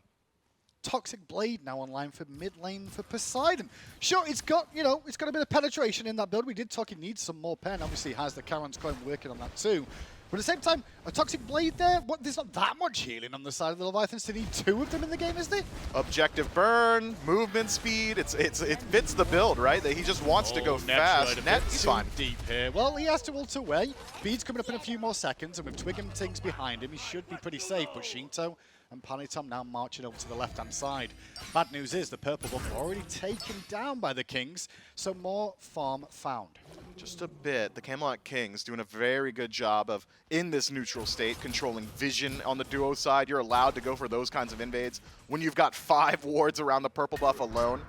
Toxic Blade now online for mid lane for Poseidon. Sure, it's got, it's got a bit of penetration in that build. We did talk it needs some more pen. Obviously, has the Charon's coin working on that too. But at the same time, a Toxic Blade there, there's not that much healing on the side of the Leviathans to need 2 of them in the game, is there? Objective burn, movement speed, it fits the build, right? That he just wants to go fast. Net, he's fine. Deep here. Well, he has to ult away. Bede's coming up in a few more seconds, and with Twig and Tings behind him, he should be pretty safe. But Shinto and Panitom now marching over to the left-hand side. Bad news is the purple buff already taken down by the Kings, so more farm found. Just a bit. The Camelot Kings doing a very good job of, in this neutral state, controlling vision on the duo side. You're allowed to go for those kinds of invades when you've got 5 wards around the purple buff alone.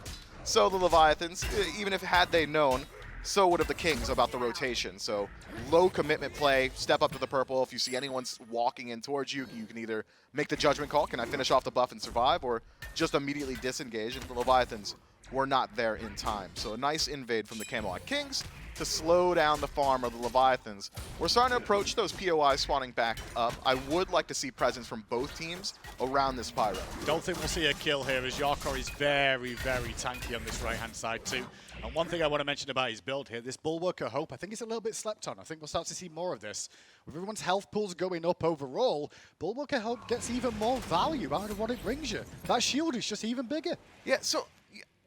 So the Leviathans, even if had they known, so would have the Kings about the rotation. So low commitment play, step up to the purple. If you see anyone walking in towards you, you can either make the judgment call, can I finish off the buff and survive, or just immediately disengage, and the Leviathans were not there in time. So a nice invade from the Camelot Kings to slow down the farm of the Leviathans. We're starting to approach those POIs spawning back up. I would like to see presence from both teams around this Pyro. Don't think we'll see a kill here, as Yarkor is very, very tanky on this right-hand side too. And one thing I want to mention about his build here, this Bulwark of Hope, I think it's a little bit slept on. I think we'll start to see more of this. With everyone's health pools going up overall, Bulwark of Hope gets even more value out of what it brings you. That shield is just even bigger. Yeah, so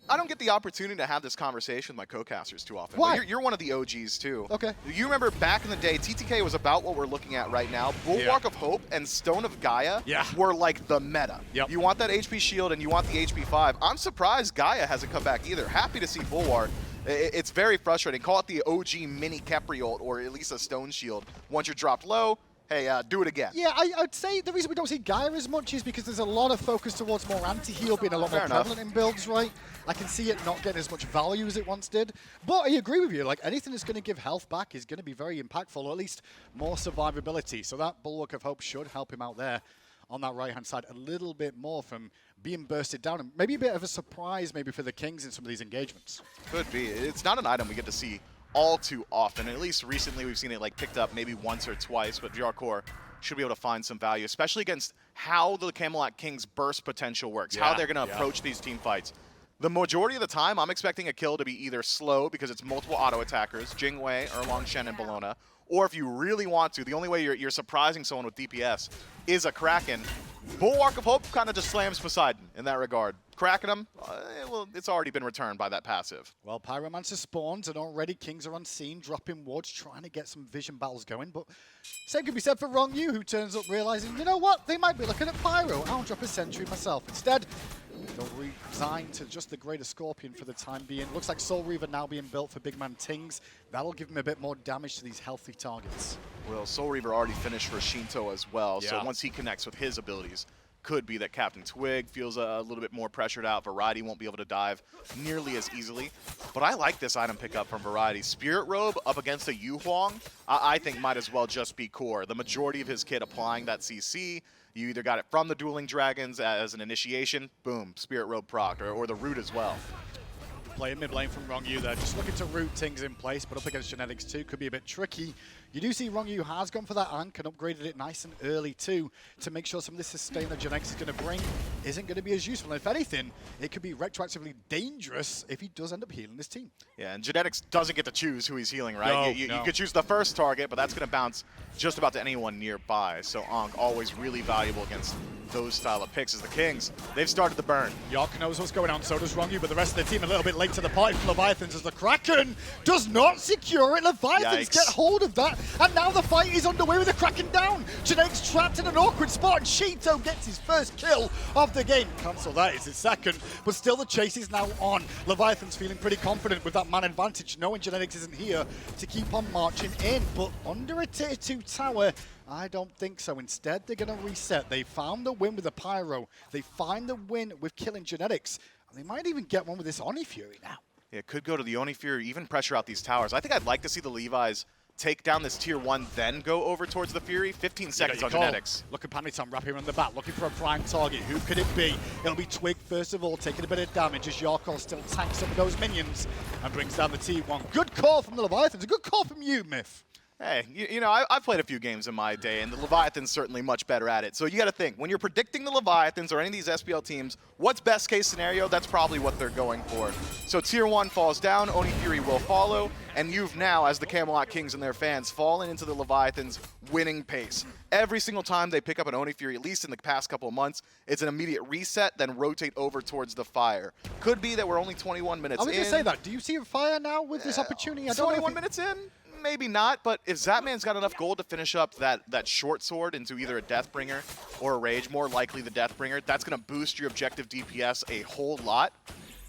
I don't get the opportunity to have this conversation with my co-casters too often. Why? You're one of the OGs too. Okay. You remember back in the day, TTK was about what we're looking at right now. Bulwark of Hope and Stone of Gaia were like the meta. Yep. You want that HP shield and you want the HP 5. I'm surprised Gaia hasn't come back either. Happy to see Bulwark. It's very frustrating. Call it the OG mini Kepri ult, or at least a Stone Shield. Once you're dropped low, hey, do it again. Yeah, I'd say the reason we don't see Gaia as much is because there's a lot of focus towards more anti-heal being a lot more prevalent in builds, right? I can see it not getting as much value as it once did. But I agree with you, like anything that's going to give health back is going to be very impactful, or at least more survivability. So that Bulwark of Hope should help him out there on that right-hand side a little bit more from being bursted down, and maybe a bit of a surprise maybe for the Kings in some of these engagements. Could be. It's not an item we get to see all too often. At least recently we've seen it like picked up maybe once or twice, but Yarkor should be able to find some value, especially against how the Camelot Kings burst potential works, how they're going to approach these team fights. The majority of the time, I'm expecting a kill to be either slow because it's multiple auto attackers, Jingwei, Erlong Shen, and Bologna, or if you really want to, the only way you're surprising someone with DPS is a Kraken. Bulwark of Hope kind of just slams Poseidon in that regard. Cracking him, well, it's already been returned by that passive. Well, Pyromancer spawns, and already Kings are on scene, dropping wards, trying to get some vision battles going. But same could be said for Wrong You, who turns up realizing, you know what, they might be looking at Pyro. I'll drop a sentry myself. Instead, they'll resign to just the Greater Scorpion for the time being. Looks like Soul Reaver now being built for big man Tings. That'll give him a bit more damage to these healthy targets. Well, Soul Reaver already finished for Shinto as well, so once he connects with his abilities, could be that Captain Twig feels a little bit more pressured out. Variety won't be able to dive nearly as easily. But I like this item pickup from Variety. Spirit Robe up against a Yu Huang, I think might as well just be core. The majority of his kit applying that CC, you either got it from the Dueling Dragons as an initiation, boom, Spirit Robe proc, or the Root as well. Playing mid lane from Wrong You there, just looking to root things in place, but up against Genetics too could be a bit tricky. You do see Wrong You has gone for that Ankh and upgraded it nice and early too, to make sure some of the sustain that Genetics is going to bring isn't going to be as useful. And if anything, it could be retroactively dangerous if he does end up healing this team. Yeah, and Genetics doesn't get to choose who he's healing, right? No, you could choose the first target, but that's going to bounce just about to anyone nearby. So Ankh always really valuable against those style of picks as the Kings. They've started the burn. Yark knows what's going on, so does Wrong You, but the rest of the team a little bit late to the party from Leviathans as the Kraken does not secure it. Leviathans get hold of that, and now the fight is underway with the Kraken down. Genetics trapped in an awkward spot, and Shinto gets his first kill of the game. Cancel that is his second, but still the chase is now on. Leviathan's feeling pretty confident with that man advantage, knowing Genetics isn't here to keep on marching in, but under a tier 2 tower, I don't think so. Instead, they're going to reset. They found the win with the Pyro. They find the win with killing Genetics, and they might even get one with this Oni Fury now. Yeah, it could go to the Oni Fury, even pressure out these towers. I think I'd like to see the Levi's take down this tier 1, then go over towards the Fury. 15 seconds on Genetics. Look at Paniton wrapping around the back, looking for a prime target. Who could it be? It'll be Twig first of all, taking a bit of damage as Yarkor still tanks some of those minions and brings down the T1. Good call from the Leviathans. A good call from you, Myth. Hey, you know, I've played a few games in my day, and the Leviathan's certainly much better at it. So you got to think, when you're predicting the Leviathans or any of these SPL teams, what's best case scenario? That's probably what they're going for. So tier 1 falls down, Oni Fury will follow, and you've now, as the Camelot Kings and their fans, fallen into the Leviathans' winning pace. Every single time they pick up an Oni Fury, at least in the past couple of months, it's an immediate reset, then rotate over towards the fire. Could be that we're only 21 minutes in. I was going to say that. Do you see a fire now with this opportunity? I don't 21 minutes in? Maybe not, but if Zapman's got enough gold to finish up that short sword into either a Deathbringer or a Rage, more likely the Deathbringer, that's going to boost your objective DPS a whole lot.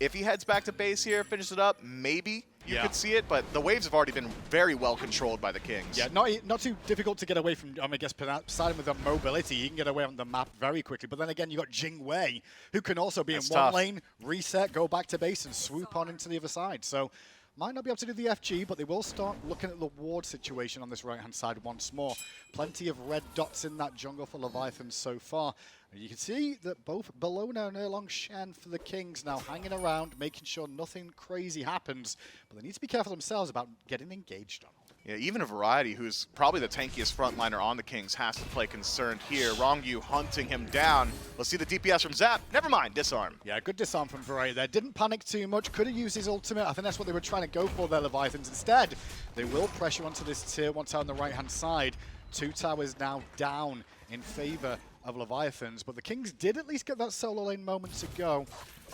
If he heads back to base here, finishes it up, maybe you could see it, but the waves have already been very well controlled by the Kings. Yeah, not too difficult to get away from, I guess, Poseidon with the mobility. He can get away on the map very quickly, but then again, you got Jingwei, who can also be in one lane, reset, go back to base, and swoop on into the other side. So Might not be able to do the FG, but they will start looking at the ward situation on this right-hand side once more. Plenty of red dots in that jungle for Leviathans so far. And you can see that both Bellona and Erlong Shen for the Kings now hanging around, making sure nothing crazy happens. But they need to be careful themselves about getting engaged on. Yeah, even a Variety, who's probably the tankiest frontliner on the Kings, has to play concerned here. Rongyu hunting him down. Let's see the DPS from Zap. Never mind, disarm. Yeah, good disarm from Variety there. Didn't panic too much. Could have used his ultimate. I think that's what they were trying to go for there, Leviathans. Instead, they will pressure onto this tier 1 tower on the right-hand side. 2 towers now down in favor of Leviathans, but the Kings did at least get that solo lane moment to go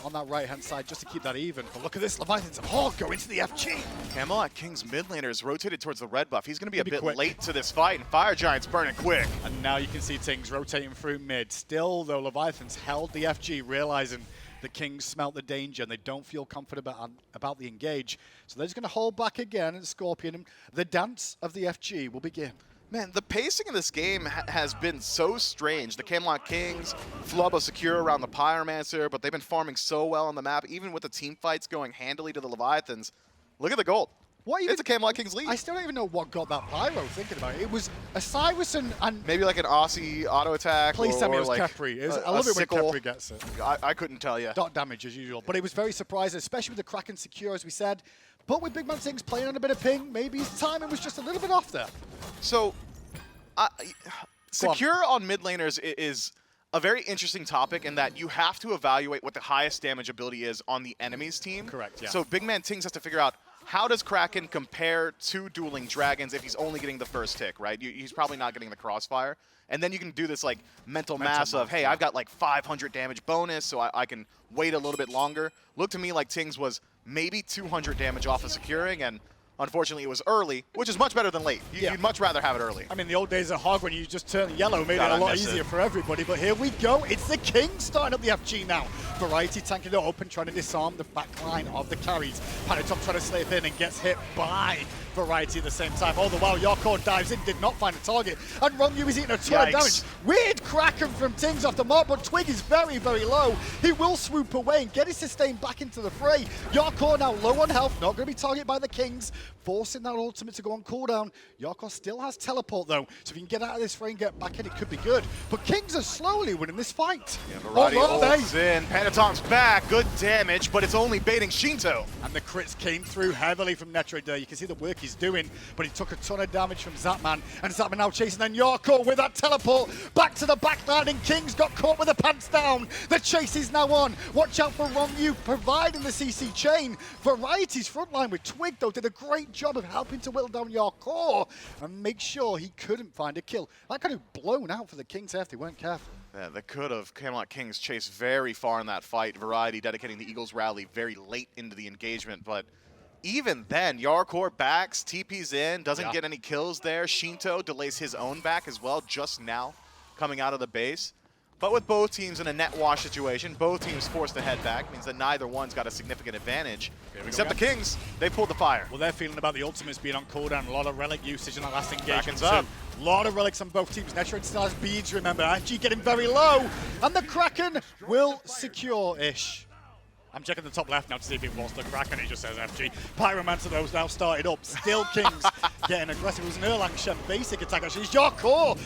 on that right-hand side just to keep that even. But look at this, Leviathans all go into the FG. Camelot King's mid laner is rotated towards the red buff. He's going to be a bit quick. late to this fight, and Fire Giant's burning quick. And now you can see Tings rotating through mid. Still, though, Leviathans held the FG, realizing the Kings smelt the danger and they don't feel confident about the engage. So they're just going to hold back again, and Scorpion, and the dance of the FG will begin. Man, the pacing of this game has been so strange. The Camelot Kings flub a secure around the Pyromancer, but they've been farming so well on the map, even with the team fights going handily to the Leviathans. Look at the gold. It's a Camelot Kings lead. I still don't even know what got that pyro thinking about it. It was a Cyrus and maybe like an Aussie auto attack. Please tell me it was like Kepri. I love it when Kepri gets it. I couldn't tell you. Dot damage as usual. But it was very surprising, especially with the Kraken secure, as we said. But with Big Man Tings playing on a bit of ping, maybe his timing was just a little bit off there. So, secure on mid laners is a very interesting topic in that you have to evaluate what the highest damage ability is on the enemy's team. Correct, yeah. So Big Man Tings has to figure out, how does Kraken compare to Dueling Dragons if he's only getting the first tick, right? He's probably not getting the crossfire. And then you can do this like mental mass of, hey, I've got like 500 damage bonus, so I can wait a little bit longer. Looked to me like Tings was maybe 200 damage off of securing, and unfortunately, it was early, which is much better than late. You'd much rather have it early. I mean, the old days of Hog when you just turn yellow made it a lot easier for everybody. But here we go. It's the Kings starting up the FG now. Variety tanking it open, trying to disarm the back line of the carries. Panatop trying to slip in and gets hit by Variety at the same time. All the while, Yarkor dives in, did not find a target. And Rongyu is eating a ton of damage. Weird Kraken from Tings off the mark, but Twig is very, very low. He will swoop away and get his sustain back into the fray. Yarkor now low on health, not going to be targeted by the Kings, forcing that ultimate to go on cooldown. Yarkor still has teleport though, so if he can get out of this fray and get back in, it could be good. But Kings are slowly winning this fight. Yeah, Variety ults in, Panatop's back, good damage, but it's only baiting Shinto. And the crits came through heavily from Netro there. You can see the work he's doing, but he took a ton of damage from Zapman, and Zapman now chasing then Yarkor with that teleport back to the backline, and Kings got caught with the pants down. The chase is now on. Watch out for Rongyu providing the CC chain. Variety's frontline with Twig though did a great job of helping to whittle down Yarkor and make sure he couldn't find a kill. That could have blown out for the Kings if they weren't careful. Yeah, they could have. Camelot Kings chased very far in that fight. Variety dedicating the Eagles rally very late into the engagement, but even then, Yarkor backs, TP's in, doesn't get any kills there. Shinto delays his own back as well, just now coming out of the base. But with both teams in a net wash situation, both teams forced to head back, means that neither one's got a significant advantage. Except the Kings, they pulled the fire. Well, they're feeling about the ultimates being on cooldown. A lot of relic usage in that last engagement. Kraken's up. A lot of relics on both teams. Netroid still has beads, remember. Angie getting very low. And the Kraken will secure-ish. I'm checking the top left now to see if it was the Kraken. It just says FG. Pyromancer, though, is now started up. Still Kings getting aggressive. It was an Erlang Shen basic attack, actually. It's Yarkor.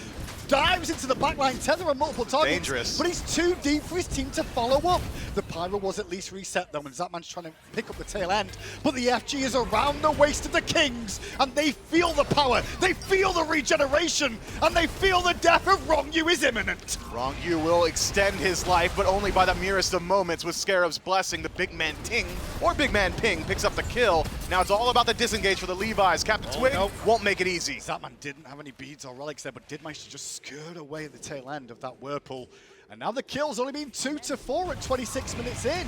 Dives into the backline, tether on multiple targets. Dangerous. But he's too deep for his team to follow up. The Pyro was at least reset though, and Zapman's trying to pick up the tail end. But the FG is around the waist of the Kings, and they feel the power, they feel the regeneration, and they feel the death of Rongyu is imminent. Rongyu will extend his life, but only by the merest of moments. With Scarab's blessing, the Big Man Ting, or Big Man Ping, picks up the kill. Now it's all about the disengage for the Levi's. Captain Twig won't make it easy. Zapman didn't have any beads or relics there, but did manage to just skirt away at the tail end of that whirlpool. And now the kill's only been 2-4 at 26 minutes in.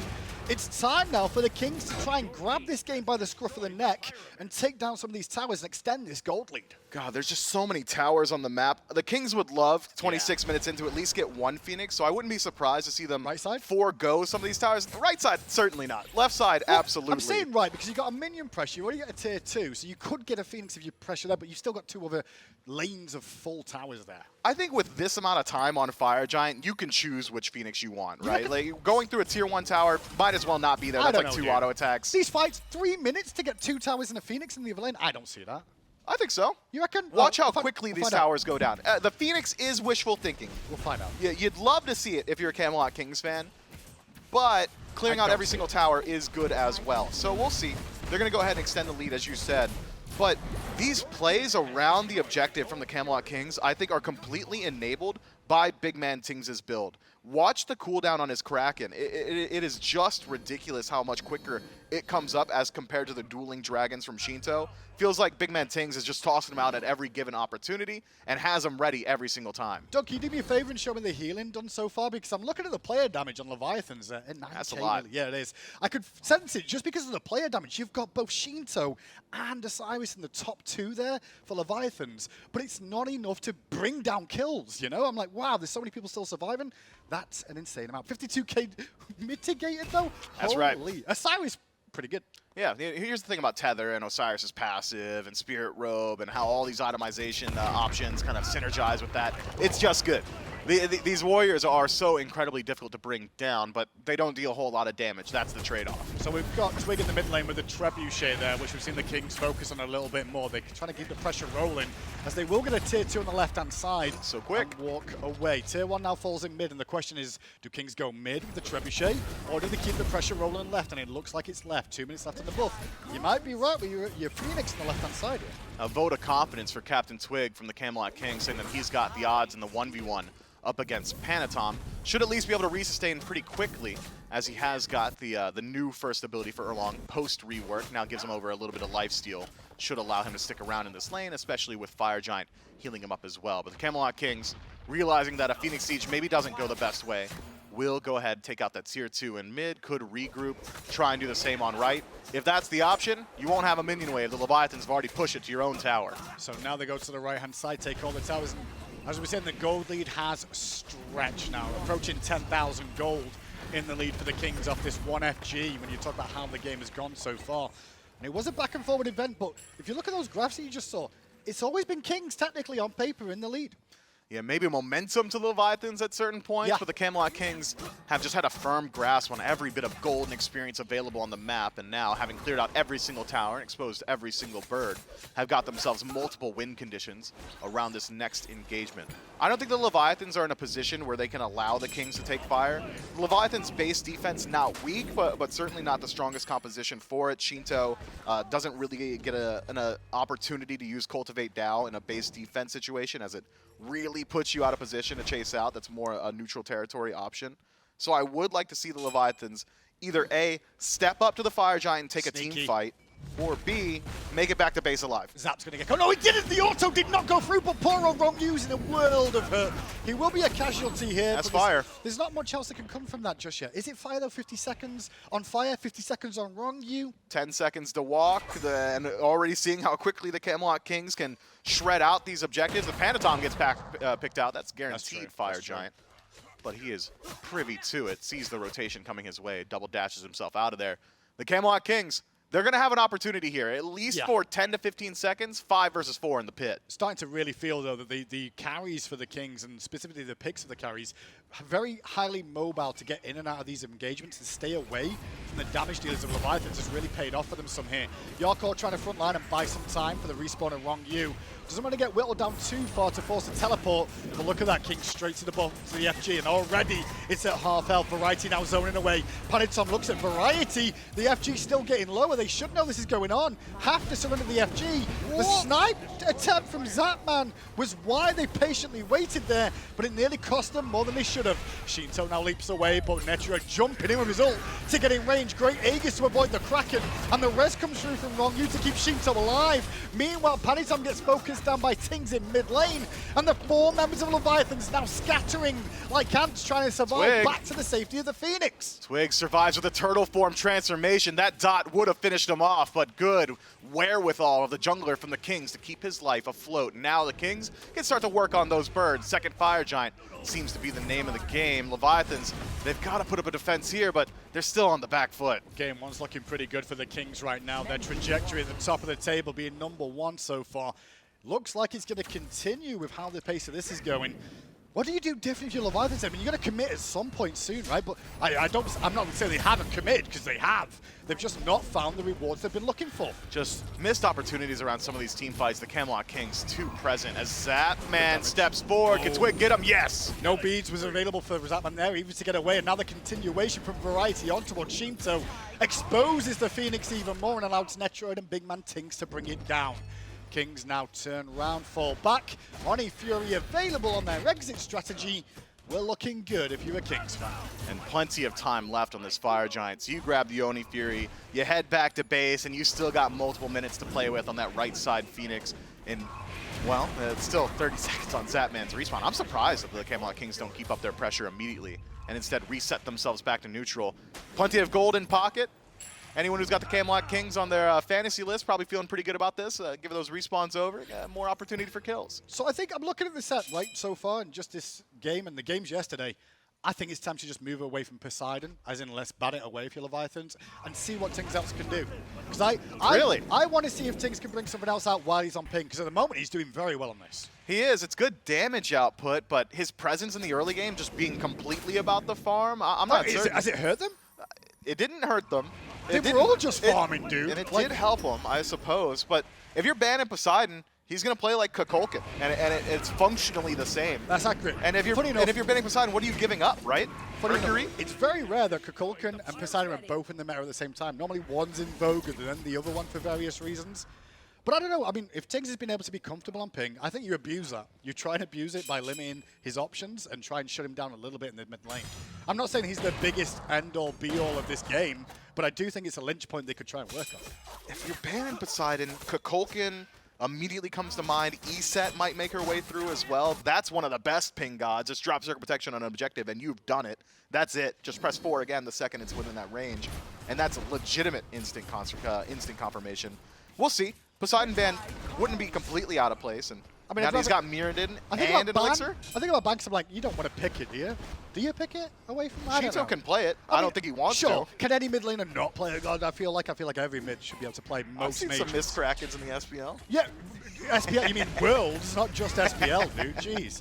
It's time now for the Kings to try and grab this game by the scruff of the neck and take down some of these towers and extend this gold lead. God, there's just so many towers on the map. The Kings would love 26 minutes in to at least get one Phoenix, so I wouldn't be surprised to see them forego some of these towers. The right side, certainly not. Left side, absolutely. I'm saying right, because you've got a minion pressure. You already get a tier 2, so you could get a Phoenix if you pressure there, but you've still got 2 other lanes of full towers there. I think with this amount of time on Fire Giant, you can choose which Phoenix you want, right? Like going through a tier 1 tower might as well not be there. I That's don't like know, 2 dude. auto attacks. These fights, 3 minutes to get 2 towers and a Phoenix in the other lane? I don't see that. I think so. You reckon? Watch how We'll quickly these find out. towers go down. The Phoenix is wishful thinking. We'll find out. You'd love to see it if you're a Camelot Kings fan, but clearing I out don't every see single tower is good as well. So we'll see. They're going to go ahead and extend the lead, as you said. But these plays around the objective from the Camelot Kings, I think, are completely enabled by Big Man Tings' build. Watch the cooldown on his Kraken. It is just ridiculous how much quicker it comes up as compared to the dueling dragons from Shinto. Feels like Big Man Tings is just tossing them out at every given opportunity and has them ready every single time. Doug, can you do me a favor and show me the healing done so far? Because I'm looking at the player damage on Leviathans at 9K. That's a lot. Yeah, it is. I could sense it just because of the player damage. You've got both Shinto and Osiris in the top 2 there for Leviathans, but it's not enough to bring down kills, you know? I'm like, wow, there's so many people still surviving. That's an insane amount. 52K mitigated, though? That's right. Holy. Osiris, pretty good. Yeah, here's the thing about Tether and Osiris' passive and Spirit Robe and how all these itemization options kind of synergize with that. It's just good. These warriors are so incredibly difficult to bring down, but they don't deal a whole lot of damage. That's the trade-off. So we've got Twig in the mid lane with the Trebuchet there, which we've seen the Kings focus on a little bit more. They're trying to keep the pressure rolling, as they will get a tier 2 on the left-hand side. So quick. And walk away. Tier 1 now falls in mid, and the question is, do Kings go mid with the Trebuchet, or do they keep the pressure rolling left? And it looks like it's left. 2 minutes left in the buff. You might be right with your Phoenix on the left-hand side here. A vote of confidence for Captain Twig from the Camelot Kings, saying that he's got the odds in the 1v1 up against Panatom. Should at least be able to resustain pretty quickly, as he has got the new first ability for Erlong post-rework. Now gives him over a little bit of lifesteal. Should allow him to stick around in this lane, especially with Fire Giant healing him up as well. But the Camelot Kings, realizing that a Phoenix Siege maybe doesn't go the best way, will go ahead and take out that tier 2 in mid, could regroup, try and do the same on right. If that's the option, you won't have a minion wave. The Leviathans have already pushed it to your own tower. So now they go to the right-hand side, take all the towers, and as we said, the gold lead has stretched now, approaching 10,000 gold in the lead for the Kings off this 1FG when you talk about how the game has gone so far. And it was a back and forward event, but if you look at those graphs that you just saw, it's always been Kings technically on paper in the lead. Yeah, maybe momentum to the Leviathans at certain points, Yeah. but the Camelot Kings have just had a firm grasp on every bit of gold and experience available on the map, and now, having cleared out every single tower and exposed every single bird, have got themselves multiple win conditions around this next engagement. I don't think the Leviathans are in a position where they can allow the Kings to take fire. The Leviathans' base defense not weak, but certainly not the strongest composition for it. Shinto doesn't really get an opportunity to use Cultivate Dao in a base defense situation, as it really puts you out of position to chase out. That's more a neutral territory option. So I would like to see the Leviathans either A, step up to the Fire Giant and take a Sneaky. team fight, or B, make it back to base alive. Zap's going to get... Oh, no, he didn't! The auto did not go through, but poor old Wrong U's in a world of hurt. He will be a casualty here. That's but fire. There's not much else that can come from that just yet. Is it fire, though? 50 seconds on fire, 50 seconds on Wrong U? 10 seconds to walk, and already seeing how quickly the Camelot Kings can shred out these objectives. The Panatom gets picked out. That's guaranteed true. Fire That's true. Giant. But he is privy to it, sees the rotation coming his way, double dashes himself out of there. The Camelot Kings, they're going to have an opportunity here, at least Yeah. for 10 to 15 seconds, 5 versus 4 in the pit. Starting to really feel, though, that the carries for the Kings, and specifically the picks of the carries, are very highly mobile to get in and out of these engagements and stay away from the damage dealers of Leviathans has really paid off for them some here. Yarko trying to front line and buy some time for the respawn of Wrong U. Doesn't want to get whittled down too far to force a teleport, but look at that, King straight to the bottom, to the FG, and already it's at half health. Variety now zoning away. Panitom looks at Variety. The FG still getting lower. They should know this is going on. Have to surrender the FG. The snipe attempt from Zapman was why they patiently waited there, but it nearly cost them more than they should have. Shinto now leaps away, but Netra jumping in with his ult to get in range. Great Aegis to avoid the Kraken, and the res comes through from Wrong U to keep Shinto alive. Meanwhile, Panitom gets focused down by Tings in mid lane, and the 4 members of Leviathans now scattering like ants trying to survive Twig. back to the safety of the Phoenix. Twig survives with a turtle form transformation. That dot would have finished him off, but good wherewithal of the jungler from the Kings to keep his life afloat. Now the Kings can start to work on those birds. Second Fire Giant seems to be the name of the game. Leviathans, they've got to put up a defense here, but they're still on the back foot. Game 1's looking pretty good for the Kings right now. Their trajectory at the top of the table being number 1 so far. Looks like it's going to continue with how the pace of this is going. What do you do different if you're Leviathans? I mean, you're going to commit at some point soon, right? But I'm not saying they haven't committed, because they have. They've just not found the rewards they've been looking for. Just missed opportunities around some of these team fights. The Camelot Kings too present as Zapman steps forward. Can Twig get him? Yes! No beads was available for Zapman there, even to get away. And now the continuation from Variety on towards Shinto exposes the Phoenix even more and allows Netroid and Big Man Tinks to bring it down. Kings now turn round, fall back. Oni Fury available on their exit strategy. We're looking good if you're a Kings fan. And plenty of time left on this Fire Giant. So you grab the Oni Fury, you head back to base, and you still got multiple minutes to play with on that right side Phoenix. And, well, it's still 30 seconds on Zapman's respawn. I'm surprised that the Camelot Kings don't keep up their pressure immediately and instead reset themselves back to neutral. Plenty of gold in pocket. Anyone who's got the Camelot Kings on their fantasy list probably feeling pretty good about this. Given those respawns over, more opportunity for kills. So I think I'm looking at the set, right, so far, and just this game and the games yesterday, I think it's time to just move away from Poseidon, as in let's bat it away if you're Leviathans, and see what Tings else can do. Because I want to see if Tings can bring something else out while he's on ping, because at the moment he's doing very well on this. He is. It's good damage output, but his presence in the early game just being completely about the farm, I'm not certain. Has it hurt them? It didn't hurt them. They were all just farming, dude. And it did help him, I suppose. But if you're banning Poseidon, he's going to play like Kukulkan, and it's functionally the same. That's accurate. And if you're banning Poseidon, what are you giving up, right? Mercury? It's very rare that Kukulkan and Poseidon are both in the meta at the same time. Normally one's in vogue and then the other one for various reasons. But I don't know. I mean, if Tings has been able to be comfortable on ping, I think you abuse that. You try and abuse it by limiting his options and try and shut him down a little bit in the mid lane. I'm not saying he's the biggest end-all, be-all of this game, but I do think it's a linch point they could try and work on. If you're banning Poseidon, Kukulkan immediately comes to mind. ESET might make her way through as well. That's one of the best ping gods. Just drop Circle Protection on an objective, and you've done it. That's it. Just press 4 again the second it's within that range. And that's a legitimate instant confirmation. We'll see. Poseidon ban wouldn't be completely out of place, and I mean, now that he's got Mirrodin and an Elixir. I think about Banks, I'm like, you don't want to pick it, do you? Do you pick it away from that? Shinto can play it. I don't think he wants to. to. Can any mid laner not play a god? I feel like every mid should be able to play most I've seen majors. some missed Krakens in the SPL. Yeah, SPL, you mean Worlds, not just SPL, dude. Jeez.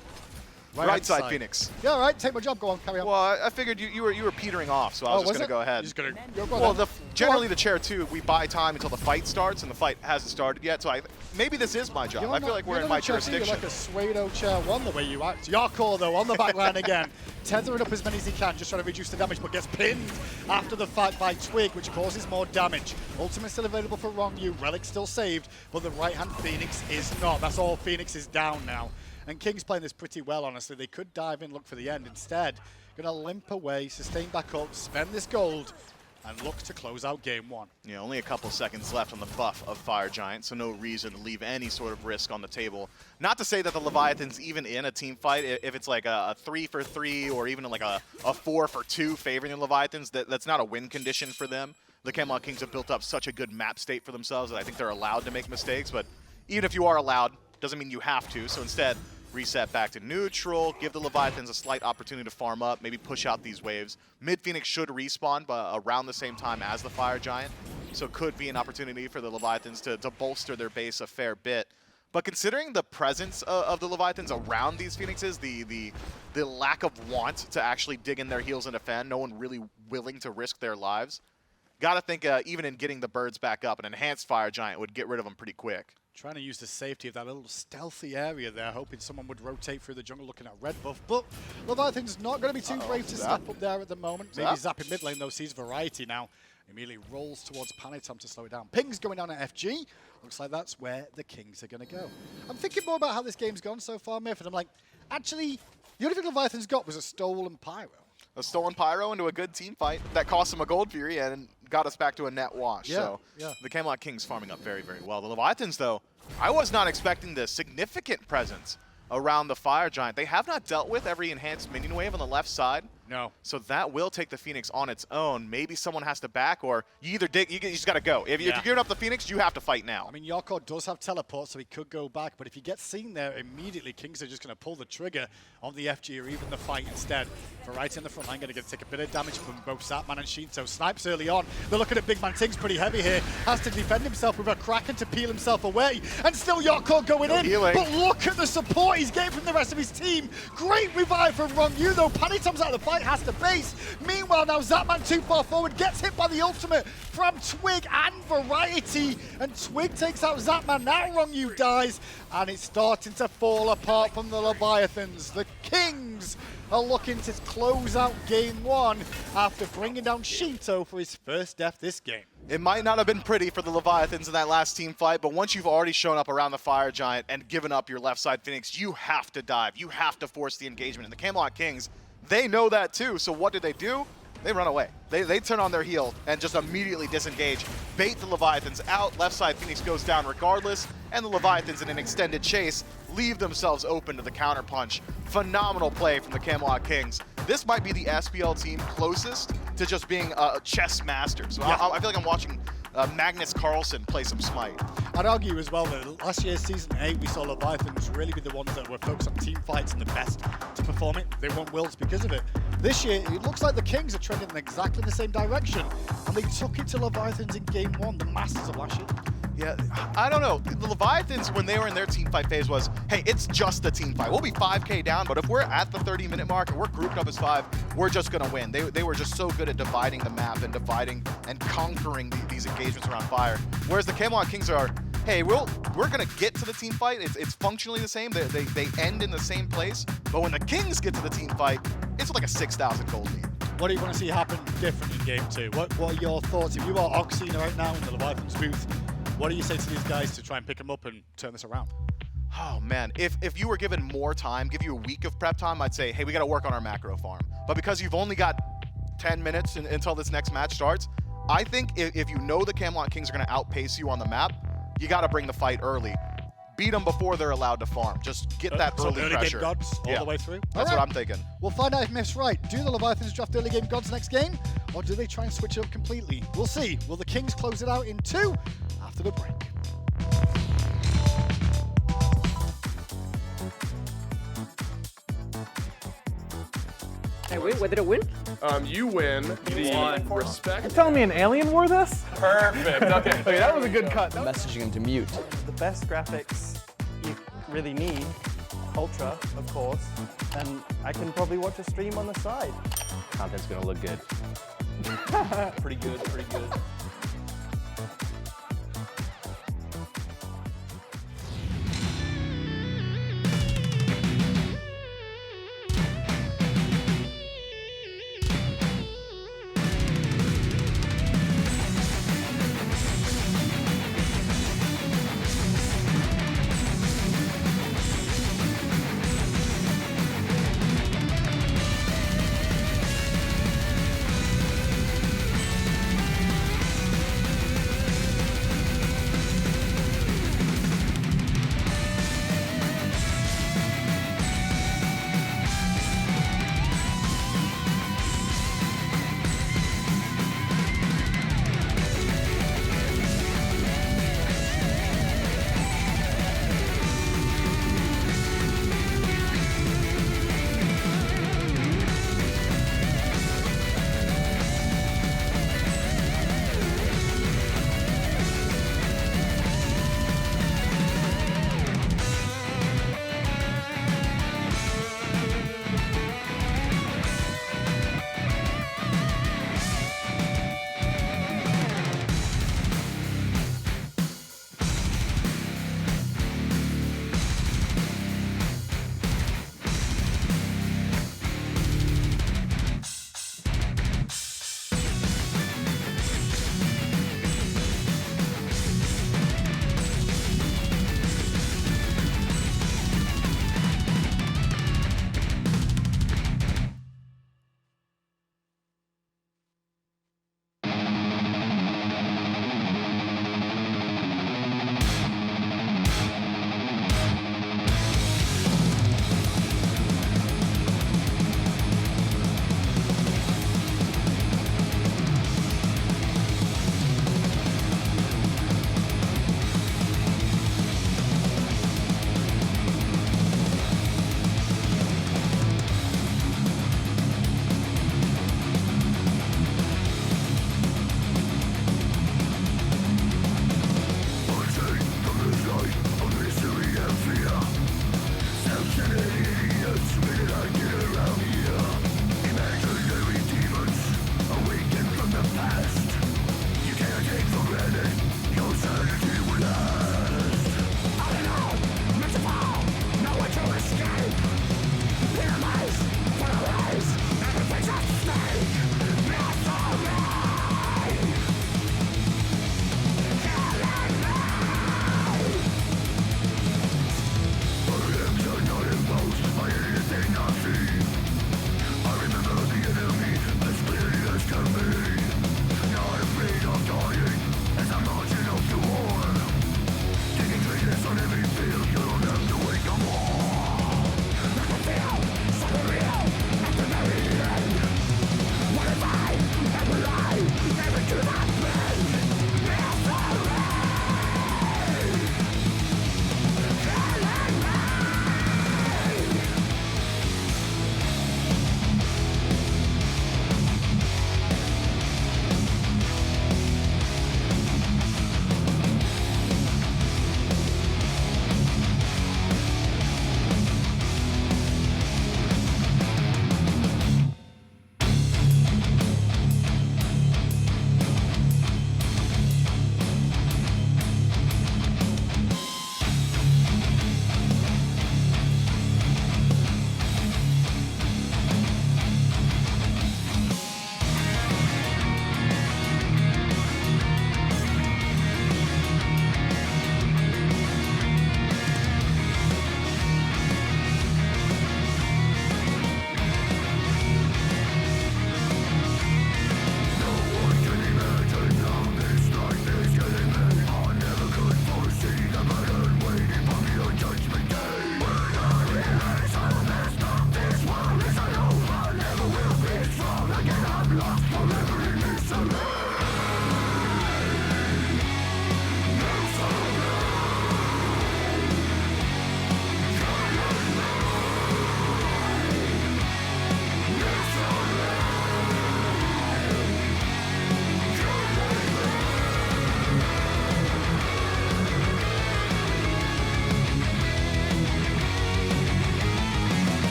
Right side Phoenix. Yeah, all right, take my job. Go on, carry on. Well, I figured you were petering off, so I was just going to go ahead. You're just gonna, well, generally the chair too, we buy time until the fight starts, and the fight hasn't started yet. So maybe this is my job. I feel like we're in my jurisdiction. You're like a Suedo chair one the way you act. Yarkor though on the back line again, tethering up as many as he can, just trying to reduce the damage, but gets pinned after the fight by Twig, which causes more damage. Ultimate still available for Rongyu, Relic still saved, but the right-hand Phoenix is not. That's all. Phoenix is down now. And King's playing this pretty well, honestly. They could dive in, look for the end. Instead, going to limp away, sustain back up, spend this gold, and look to close out game one. Yeah, only a couple seconds left on the buff of Fire Giant, so no reason to leave any sort of risk on the table. Not to say that the Leviathans, even in a team fight, if it's like a 3-for-3 or even like a 4-for-2 favoring the Leviathans, that's not a win condition for them. The Camelot Kings have built up such a good map state for themselves that I think they're allowed to make mistakes, but even if you are allowed, doesn't mean you have to, so instead, reset back to neutral, give the Leviathans a slight opportunity to farm up, maybe push out these waves. Mid-Phoenix should respawn around the same time as the Fire Giant, so could be an opportunity for the Leviathans to bolster their base a fair bit. But considering the presence of the Leviathans around these Phoenixes, the lack of want to actually dig in their heels and defend, no one really willing to risk their lives, gotta think even in getting the birds back up, an enhanced Fire Giant would get rid of them pretty quick. Trying to use the safety of that little stealthy area there, hoping someone would rotate through the jungle looking at red buff. But Leviathan's not going to be too brave to step up there at the moment. Maybe Zap in mid lane, though, sees Variety now. Immediately rolls towards Panitom to slow it down. Ping's going down at FG. Looks like that's where the Kings are going to go. I'm thinking more about how this game's gone so far, Myth, and I'm like, actually, the only thing Leviathan's got was a stolen Pyro. A stolen Pyro into a good team fight that cost him a Gold Fury and got us back to a net wash. So the Camelot Kings farming up very, very well. The Leviathans, though, I was not expecting the significant presence around the Fire Giant. They have not dealt with every enhanced minion wave on the left side. No. So that will take the Phoenix on its own. Maybe someone has to back, or you either dig, you just got to go. If you're giving up the Phoenix, you have to fight now. I mean, Yarko does have teleport, so he could go back, but if he gets seen there, immediately Kings are just going to pull the trigger on the FG or even the fight instead. Variety in the front line going to take a bit of damage from both Zatman and Shinto. Snipes early on. They're looking at Big Man Ting's pretty heavy here. Has to defend himself with a Kraken to peel himself away. And still Yarko going in. Healing. But look at the support he's getting from the rest of his team. Great revive from Rong Yu, though. Paddy Tom's out of the fight, has to base. Meanwhile, now Zatman too far forward, gets hit by the ultimate from Twig and Variety. And Twig takes out Zatman. Now Rong Yu dies. And it's starting to fall apart from the Leviathans. The Kings are looking to close out game one after bringing down Shinto for his first death this game. It might not have been pretty for the Leviathans in that last team fight, but once you've already shown up around the Fire Giant and given up your left side Phoenix, you have to dive. You have to force the engagement. And the Camelot Kings, they know that too. So what do? They run away. They turn on their heel and just immediately disengage. Bait the Leviathans out. Left side Phoenix goes down regardless. And the Leviathans in an extended chase leave themselves open to the counterpunch. Phenomenal play from the Camelot Kings. This might be the SPL team closest to just being a chess master. So Yeah. I feel like I'm watching Magnus Carlsen play some Smite. I'd argue as well that last year's Season 8, we saw Leviathans really be the ones that were focused on team fights and the best to perform it. They won Worlds because of it. This year, it looks like the Kings are trending in exactly the same direction, and they took it to Leviathans in Game 1, the masters of last year. Yeah, I don't know. The Leviathans, when they were in their team fight phase, was, hey, it's just a team fight. We'll be 5K down, but if we're at the 30-minute mark and we're grouped up as 5, we're just going to win. They were just so good at dividing the map and dividing and conquering these engagements around fire. Whereas the Camelot Kings are, hey, we're going to get to the team fight. It's functionally the same. They end in the same place. But when the Kings get to the team fight, it's like a 6,000 gold lead. What do you want to see happen different in Game 2? What are your thoughts? If you are Oxina right now in the Leviathans booth, what do you say to these guys to try and pick them up and turn this around? Oh, man. If you were given more time, give you a week of prep time, I'd say, hey, we got to work on our macro farm. But because you've only got 10 minutes until this next match starts, I think if you know the Camelot Kings are going to outpace you on the map, you got to bring the fight early. Beat them before they're allowed to farm. Just get that early early pressure. game gods all the way through? That's what I'm thinking. We'll find out if Myth's right. Do the Leviathans draft early game gods next game, or do they try and switch it up completely? We'll see. Will the Kings close it out in 2 after the break? I win? What did it win? You win the respect. You're telling me an alien wore this? Perfect. Okay. Okay, that was a good cut. Messaging him to mute. The best graphics you really need, Ultra, of course, and I can probably watch a stream on the side. Content's gonna look good. Pretty good, pretty good.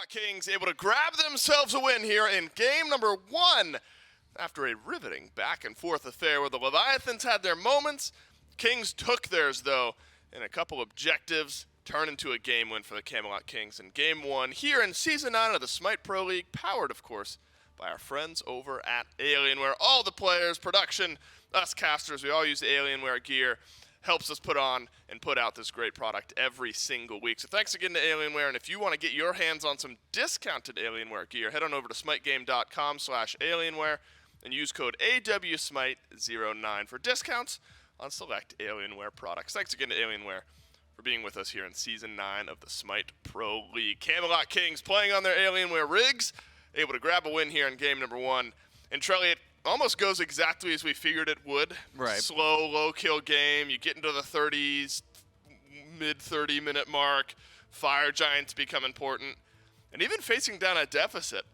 Camelot Kings able to grab themselves a win here in game number 1 after a riveting back and forth affair where the Leviathans had their moments. Kings took theirs though, and a couple objectives turned into a game win for the Camelot Kings in game 1 here in season 9 of the SMITE Pro League, powered of course by our friends over at Alienware. All the players, production, us casters, we all use the Alienware gear. Helps us put on and put out this great product every single week. So thanks again to Alienware, and if you want to get your hands on some discounted Alienware gear, head on over to smitegame.com/Alienware and use code AWSMITE09 for discounts on select Alienware products. Thanks again to Alienware for being with us here in Season 9 of the SMITE Pro League. Camelot Kings playing on their Alienware rigs, able to grab a win here in game number 1. And Trelly, it almost goes exactly as we figured it would. Right. Slow, low-kill game. You get into the 30s, mid-30-minute mark. Fire Giants become important. And even facing down a deficit,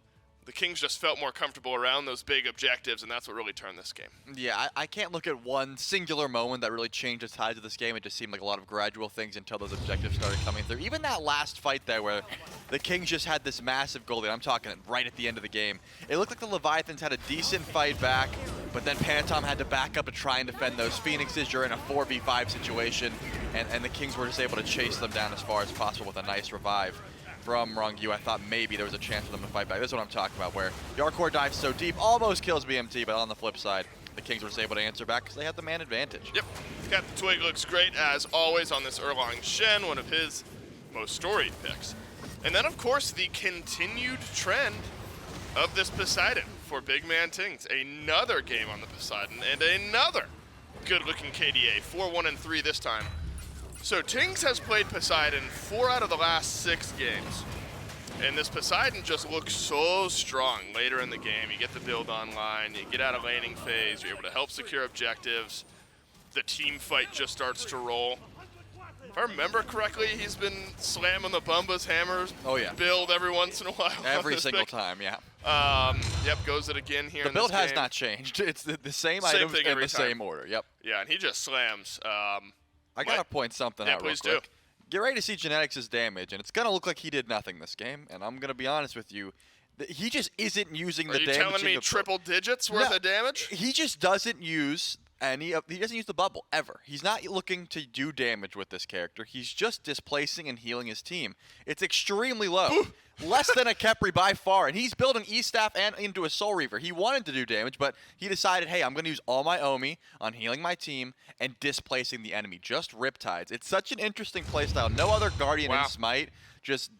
the Kings just felt more comfortable around those big objectives, and that's what really turned this game. Yeah, I can't look at one singular moment that really changed the tides of this game. It just seemed like a lot of gradual things until those objectives started coming through. Even that last fight there where the Kings just had this massive goal lead. I'm talking right at the end of the game. It looked like the Leviathans had a decent fight back, but then Pantom had to back up to try and defend those Phoenixes. You're in a 4v5 situation, and the Kings were just able to chase them down as far as possible with a nice revive from Rongyu. I thought maybe there was a chance for them to fight back. This is what I'm talking about, where the Arcor dives so deep, almost kills BMT, but on the flip side, the Kings were just able to answer back because they had the man advantage. Yep. Captain Twig looks great, as always, on this Erlang Shen, one of his most storied picks. And then, of course, the continued trend of this Poseidon for Big Man Tings. Another game on the Poseidon, and another good-looking KDA, 4-1-3 this time. So Tings has played Poseidon 4 out of the last 6 games. And this Poseidon just looks so strong later in the game. You get the build online, you get out of laning phase, you're able to help secure objectives. The team fight just starts to roll. If I remember correctly, he's been slamming the Bumba's hammers build every once in a while. Every single time, yeah. Yep, goes it again here The in this build has game. not changed. It's the same items thing in every the time. same order, yep. Yeah, and he just slams. I gotta point something out real please quick. do. Get ready to see Genetics' damage, and it's gonna look like he did nothing this game, and I'm gonna be honest with you. He just isn't using the damage. Are you telling me triple digits worth of damage? He just doesn't use he doesn't use the bubble ever. He's not looking to do damage with this character. He's just displacing and healing his team. It's extremely low. Less than a Khepri by far, and he's building E-Staff and into a Soul Reaver. He wanted to do damage, but he decided, hey, I'm going to use all my Omi on healing my team and displacing the enemy. Just Riptides. It's such an interesting playstyle. No other Guardian in Smite just,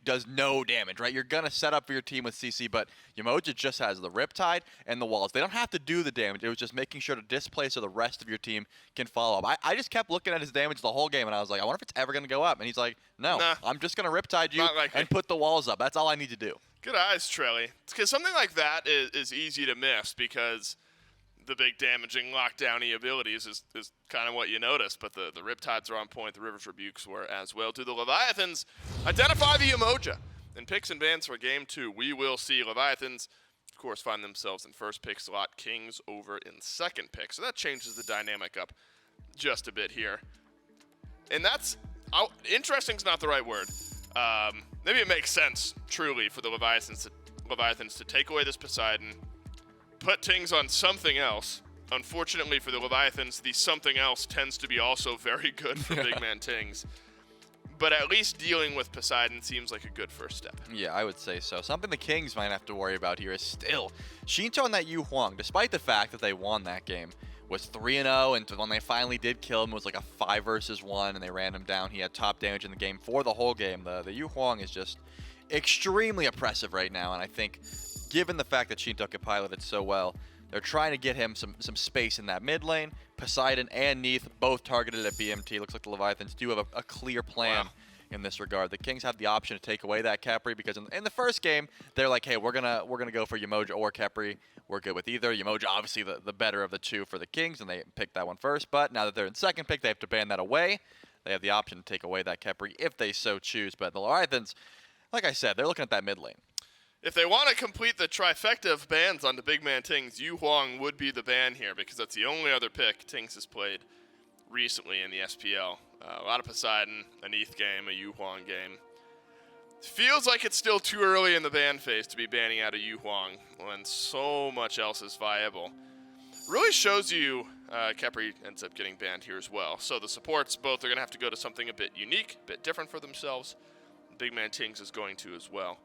does no damage, right? You're going to set up for your team with CC, but Umoja just has the Riptide and the walls. They don't have to do the damage. It was just making sure to displace so the rest of your team can follow up. I just kept looking at his damage the whole game, and I was like, I wonder if it's ever going to go up. And he's like, no, I'm just going to Riptide you and put the walls up. That's all I need to do. Good eyes, Trelly. Because something like that is easy to miss because the big damaging lockdown-y abilities is kind of what you notice, but the Riptides are on point, the River's Rebukes were as well. Do the Leviathans identify the Umoja? In picks and bans for Game 2, we will see Leviathans, of course, find themselves in first pick slot, Kings over in second pick. So that changes the dynamic up just a bit here. And that's, interesting's not the right word. Maybe it makes sense, truly, for the Leviathans to take away this Poseidon, put Tings on something else. Unfortunately for the Leviathans, the something else tends to be also very good for Big Man Tings. But at least dealing with Poseidon seems like a good first step. Yeah, I would say so. Something the Kings might have to worry about here is still Shinto and that Yu Huang, despite the fact that they won that game, was 3-0, and when they finally did kill him, it was like a 5 versus 1, and they ran him down. He had top damage in the game for the whole game. The Yu Huang is just extremely oppressive right now, and I think given the fact that Shinto can pilot it so well, they're trying to get him some space in that mid lane. Poseidon and Neath both targeted at BMT. Looks like the Leviathans do have a clear plan in this regard. The Kings have the option to take away that Khepri because in the first game, they're like, hey, we're gonna go for Umoja or Khepri. We're good with either. Umoja, obviously the better of the two for the Kings, and they picked that one first. But now that they're in second pick, they have to ban that away. They have the option to take away that Khepri if they so choose. But the Leviathans, like I said, they're looking at that mid lane. If they want to complete the trifecta of bans onto Big Man Tings, Yu Huang would be the ban here because that's the only other pick Tings has played recently in the SPL. A lot of Poseidon, a Neath game, a Yu Huang game. Feels like it's still too early in the ban phase to be banning out of Yu Huang when so much else is viable. Really shows you Khepri ends up getting banned here as well. So the supports both are going to have to go to something a bit unique, a bit different for themselves. Big Man Tings is going to as well.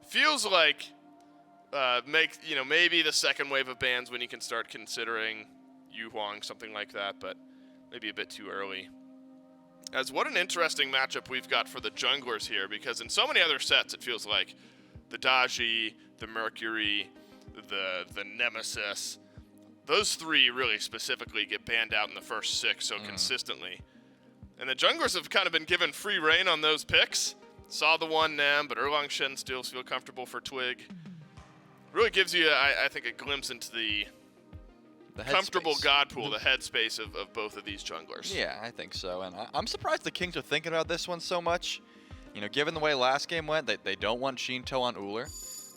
Feels like maybe the second wave of bans when you can start considering Yu Huang, something like that, but maybe a bit too early. As what an interesting matchup we've got for the junglers here, because in so many other sets it feels like the Daji, the Mercury, the Nemesis, those three really specifically get banned out in the first 6 so consistently. And the junglers have kind of been given free reign on those picks. Saw the one Nem, but Erlang Shen still feel comfortable for Twig. Really gives you, I think, a glimpse into the comfortable god pool, the headspace of both of these junglers. Yeah, I think so. And I'm surprised the Kings are thinking about this one so much. You know, given the way last game went, they don't want Shinto on Ullr.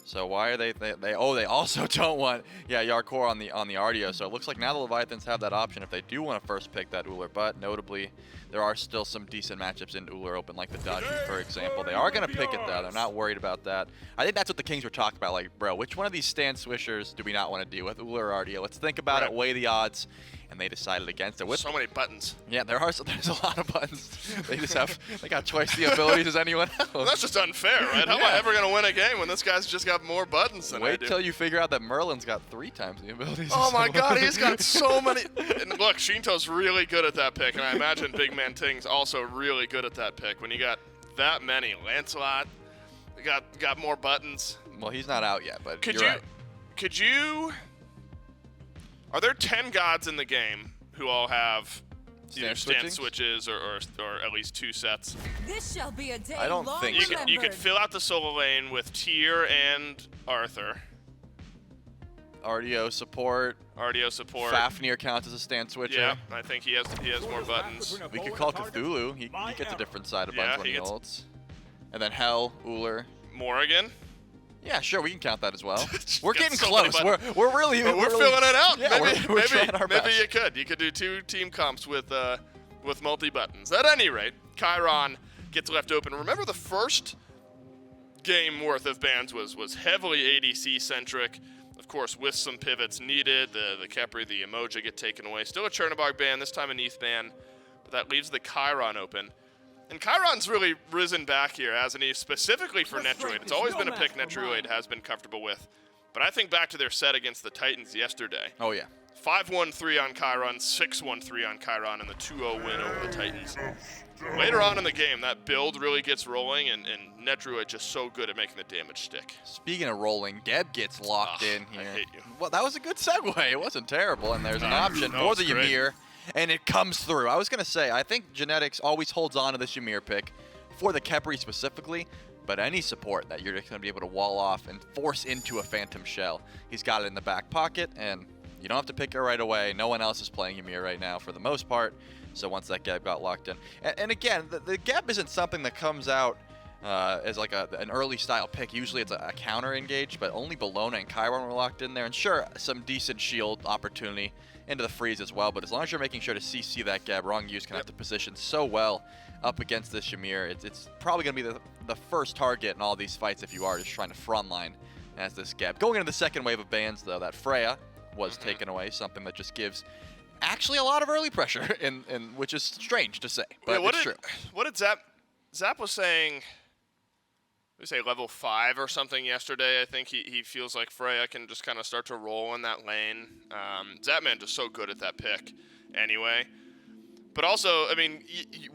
So why are they also don't want Yarkor on the RDO. So it looks like now the Leviathans have that option if they do want to first pick that Ullr. But notably, there are still some decent matchups in Ullr open, like the Daji, for example. They are going to pick it though. They're not worried about that. I think that's what the Kings were talking about. Like, bro, which one of these stand swishers do we not want to deal with, Ullr or RDO? Let's think about it, weigh the odds. And they decided against it. So many buttons. Yeah, there's a lot of buttons. They got twice the abilities as anyone else. Well, that's just unfair, right? How am I ever going to win a game when this guy's just got more buttons than I do? Wait till you figure out that Merlin's got 3 times the abilities. Oh my god, he's got so many. And look, Shinto's really good at that pick, and I imagine Big Man Ting's also really good at that pick. When you got that many, Lancelot, got more buttons. Well, he's not out yet, but Could you? Are there 10 gods in the game who all have either stand switches or at least 2 sets? This shall be a day I don't think you could fill out the solo lane with Tyr and Arthur. RDO support. Fafnir counts as a stand switcher. Yeah, I think he has more buttons. We could call Cthulhu. He gets a different side of buttons when he ults. And then Hell, Ullr. Morrigan. Yeah, sure, we can count that as well. We're getting so close. We're filling it out. Yeah, we're trying our maybe best. you could do 2 team comps with multi buttons. At any rate, Chiron gets left open. Remember the first game worth of bans was heavily ADC centric. Of course, with some pivots needed, the Khepri, the Emoji get taken away. Still a Chernobog ban, this time an ETH ban, but that leaves the Chiron open. And Chiron's really risen back here, hasn't he? Specifically for Netroid. It's always been a pick Netroid has been comfortable with. But I think back to their set against the Titans yesterday. Oh, yeah. 5-1-3 on Chiron, 6-1-3 on Chiron, and the 2-0 win over the Titans. Later on in the game, that build really gets rolling, and Netroid just so good at making the damage stick. Speaking of rolling, Geb gets locked in here. I hate you. Well, that was a good segue. It wasn't terrible, and there's an option for the Ymir. And it comes through. I was going to say, I think Genetics always holds on to this Ymir pick for the Khepri specifically, but any support that you're just going to be able to wall off and force into a Phantom Shell. He's got it in the back pocket, and you don't have to pick it right away. No one else is playing Ymir right now for the most part, so once that Geb got locked in. And again, the Geb isn't something that comes out as like an early style pick. Usually it's a counter engage, but only Bellona and Chiron were locked in there. And sure, some decent shield opportunity into the freeze as well, but as long as you're making sure to CC that Geb, wrong use can have to position so well up against this Ymir. It's probably going to be the first target in all these fights if you are just trying to frontline as this Geb. Going into the second wave of bans, though, that Freya was taken away, something that just gives actually a lot of early pressure, which is strange to say, but it's true. What did Zap was saying? We say level 5 or something yesterday. I think he feels like Freya can just kind of start to roll in that lane. Zapman just so good at that pick anyway. But also, I mean,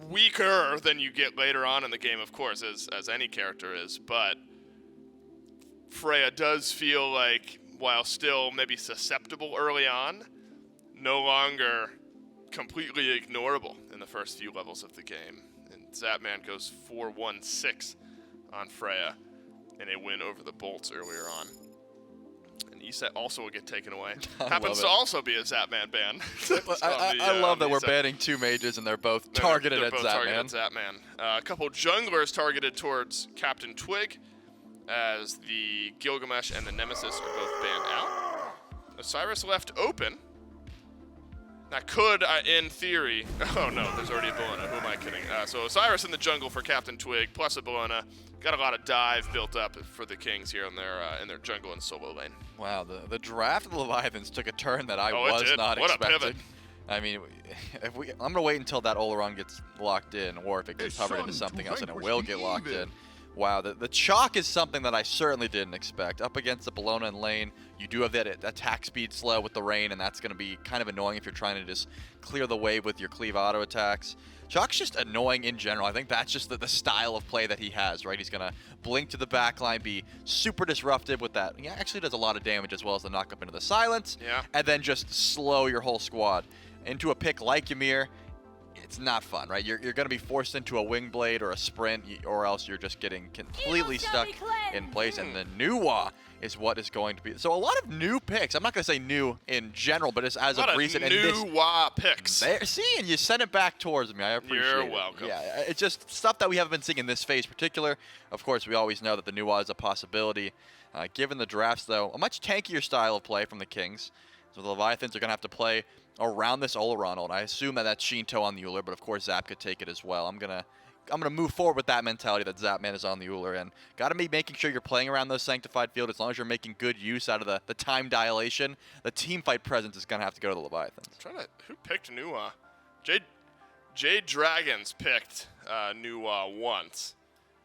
weaker than you get later on in the game, of course, as any character is. But Freya does feel like, while still maybe susceptible early on, no longer completely ignorable in the first few levels of the game. And Zapman goes 4-1-6. On Freya in a win over the Bolts earlier on. And Iset also will get taken away. Happens to also be a Zapman ban. I love that we're banning 2 mages and they're both targeted at Zapman. A couple junglers targeted towards Captain Twig as the Gilgamesh and the Nemesis are both banned out. Osiris left open. That could, in theory. Oh no, there's already a Bologna. Who am I kidding? So Osiris in the jungle for Captain Twig, plus a Bologna. Got a lot of dive built up for the Kings here in their jungle and solo lane. Wow, the draft of the Leviathans took a turn that I Oh, was it did. not What a expecting. pivot. I mean, I'm gonna wait until that Oleron gets locked in, or if it gets covered into something else, and it will get locked in. Wow, the chalk is something that I certainly didn't expect. Up against the Bologna in lane, you do have that attack speed slow with the rain, and that's going to be kind of annoying if you're trying to just clear the wave with your cleave auto attacks. Chalk's just annoying in general. I think that's just the style of play that he has, right? He's going to blink to the backline, be super disruptive with that. He actually does a lot of damage as well as the knock up into the silence, and then just slow your whole squad. Into a pick like Ymir, it's not fun, right? You're going to be forced into a wing blade or a sprint, or else you're just getting completely stuck in place. And the Nuwa is what is going to be. So a lot of new picks. I'm not going to say new in general, but as of recent. A lot of Nuwa picks. See, and you sent it back towards me. I appreciate it. You're welcome. Yeah, it's just stuff that we haven't been seeing in this phase particular. Of course, we always know that the Nuwa is a possibility. Given the drafts, though, a much tankier style of play from the Kings. So the Leviathans are going to have to play around this Oleron ult. I assume that that's Shinto on the Uller, but of course Zap could take it as well. I'm gonna move forward with that mentality that Zapman is on the Uller, and gotta be making sure you're playing around those sanctified field. As long as you're making good use out of the time dilation, the team fight presence is gonna have to go to the Leviathans. Who picked Nuwa? Jade Dragons picked Nuwa once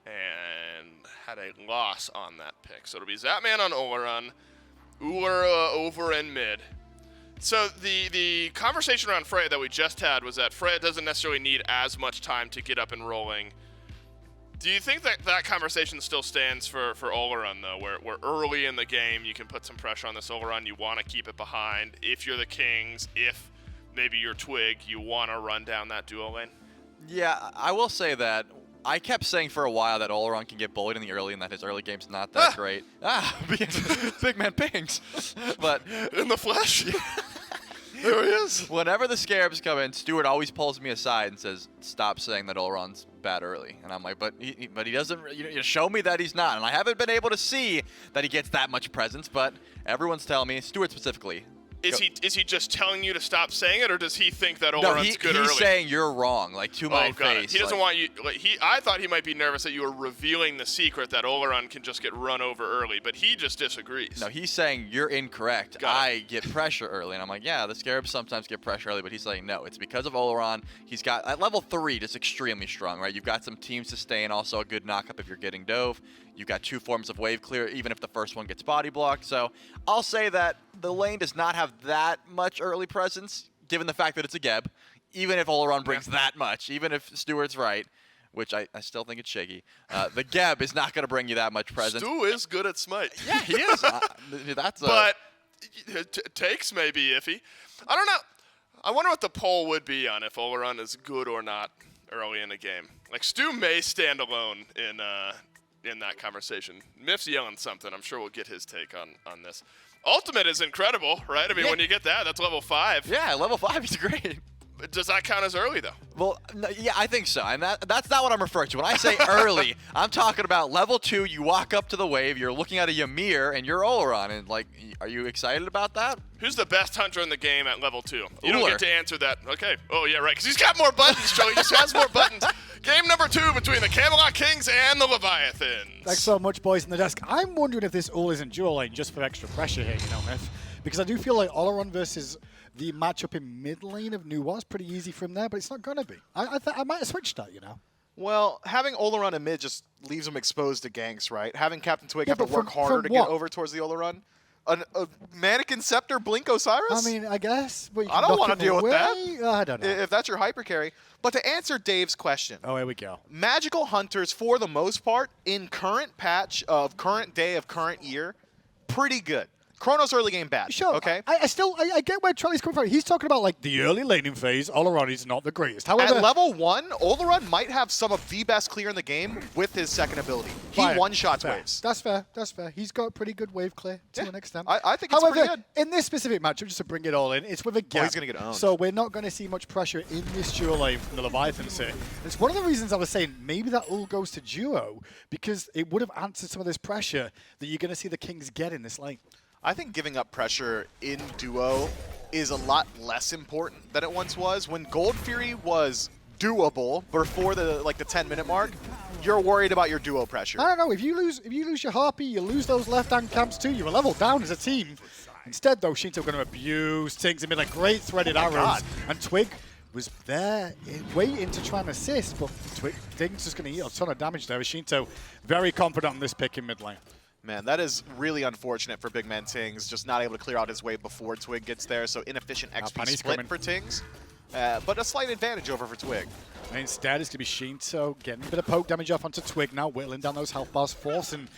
and had a loss on that pick. So it'll be Zapman on Oleron, Uller over in mid. So the conversation around Freya that we just had was that Freya doesn't necessarily need as much time to get up and rolling. Do you think that conversation still stands for Oleron, though, where early in the game you can put some pressure on this Oleron, you want to keep it behind? If you're the Kings, if maybe you're Twig, you want to run down that duo lane? Yeah, I will say that. I kept saying for a while that Oleron can get bullied in the early and that his early game's not that great. Big man pings. But in the flesh. There he is. Whenever the Scarabs come in, Stuart always pulls me aside and says, "Stop saying that Oleron's bad early." And I'm like, but he doesn't. You show me that he's not. And I haven't been able to see that he gets that much presence. But everyone's telling me, Stuart specifically. Is he just telling you to stop saying it, or does he think that Oleron's good early? He's saying you're wrong, like to my face. He doesn't want you. I thought he might be nervous that you were revealing the secret that Oleron can just get run over early, but he just disagrees. No, he's saying you're incorrect. I get pressure early, and I'm like, yeah, the Scarabs sometimes get pressure early, but he's saying no, it's because of Oleron. He's got at level 3, just extremely strong, right? You've got some team sustain, also a good knockup if you're getting dove. You've got 2 forms of wave clear, even if the first one gets body blocked. So I'll say that the lane does not have that much early presence, given the fact that it's a Geb, even if Oleron brings that much, even if Stuart's right, which I still think it's shaky. The Geb is not going to bring you that much presence. Stu is good at Smite. Yeah, he is. But takes may be iffy. I don't know. I wonder what the poll would be on if Oleron is good or not early in a game. Like, Stu may stand alone in that conversation. Miff's yelling something. I'm sure we'll get his take on this. Ultimate is incredible, right? I mean, when you get that, that's level 5. Yeah, level 5 is great. Does that count as early, though? Well, no, yeah, I think so. And that's not what I'm referring to. When I say early, I'm talking about level 2, you walk up to the wave, you're looking at a Ymir, and you're Oleron. And, like, are you excited about that? Who's the best hunter in the game at level 2? You don't Uller. get to answer that. Okay. Oh, yeah, right. Because he's got more buttons, Joe. He just has more buttons. Game number 2 between the Camelot Kings and the Leviathans. Thanks so much, boys in the desk. I'm wondering if this all isn't dual lane just for extra pressure here, Myth. Because I do feel like Oleron versus the matchup in mid lane of Nuwa is pretty easy from there, but it's not going to be. I might have switched that, Well, having Oleron in mid just leaves him exposed to ganks, right? Having Captain Twig have to but work harder to get over towards the Oleron. A Mannequin Scepter Blink Osiris? I mean, I guess. But I don't want to deal with that. I don't know. If that's your hyper carry. But to answer Dave's question. Oh, here we go. Magical Hunters, for the most part, in current patch of current day of current year, pretty good. Chronos early game bad. Sure. Okay. I get where Charlie's coming from. He's talking about like the early laning phase. Oleron is not the greatest. However, at level 1, Oleron might have some of the best clear in the game with his second ability. He one-shots waves. That's fair. That's fair. He's got pretty good wave clear to an extent. I think it's However, pretty good. in this specific matchup, just to bring it all in, it's with a gap. He's going to get owned. So we're not going to see much pressure in this duo lane from the Leviathans here. It's one of the reasons I was saying maybe that all goes to duo, because it would have answered some of this pressure that you're going to see the Kings get in this lane. I think giving up pressure in duo is a lot less important than it once was. When Gold Fury was doable before the 10-minute mark, you're worried about your duo pressure. I don't know. If you lose your Harpy, you lose those left-hand camps too. You're a level down as a team. Instead, though, Shinto going to abuse Tiggs in mid, like great threaded arrows, and Twig was there waiting to try and assist, but Tiggs is going to eat a ton of damage there. Shinto very confident on this pick in mid lane. Man, that is really unfortunate for Big Man Tings, just not able to clear out his wave before Twig gets there, so inefficient XP split for Tings, but a slight advantage over for Twig. And instead, it's going to be Shinto getting a bit of poke damage off onto Twig now, whittling down those health bars, forcing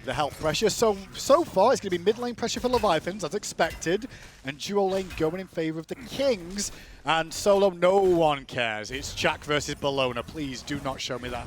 the health pressure. So far, it's going to be mid lane pressure for Leviathans, as expected, and duo lane going in favor of the Kings. And solo, no one cares. It's Chak versus Bologna. Please do not show me that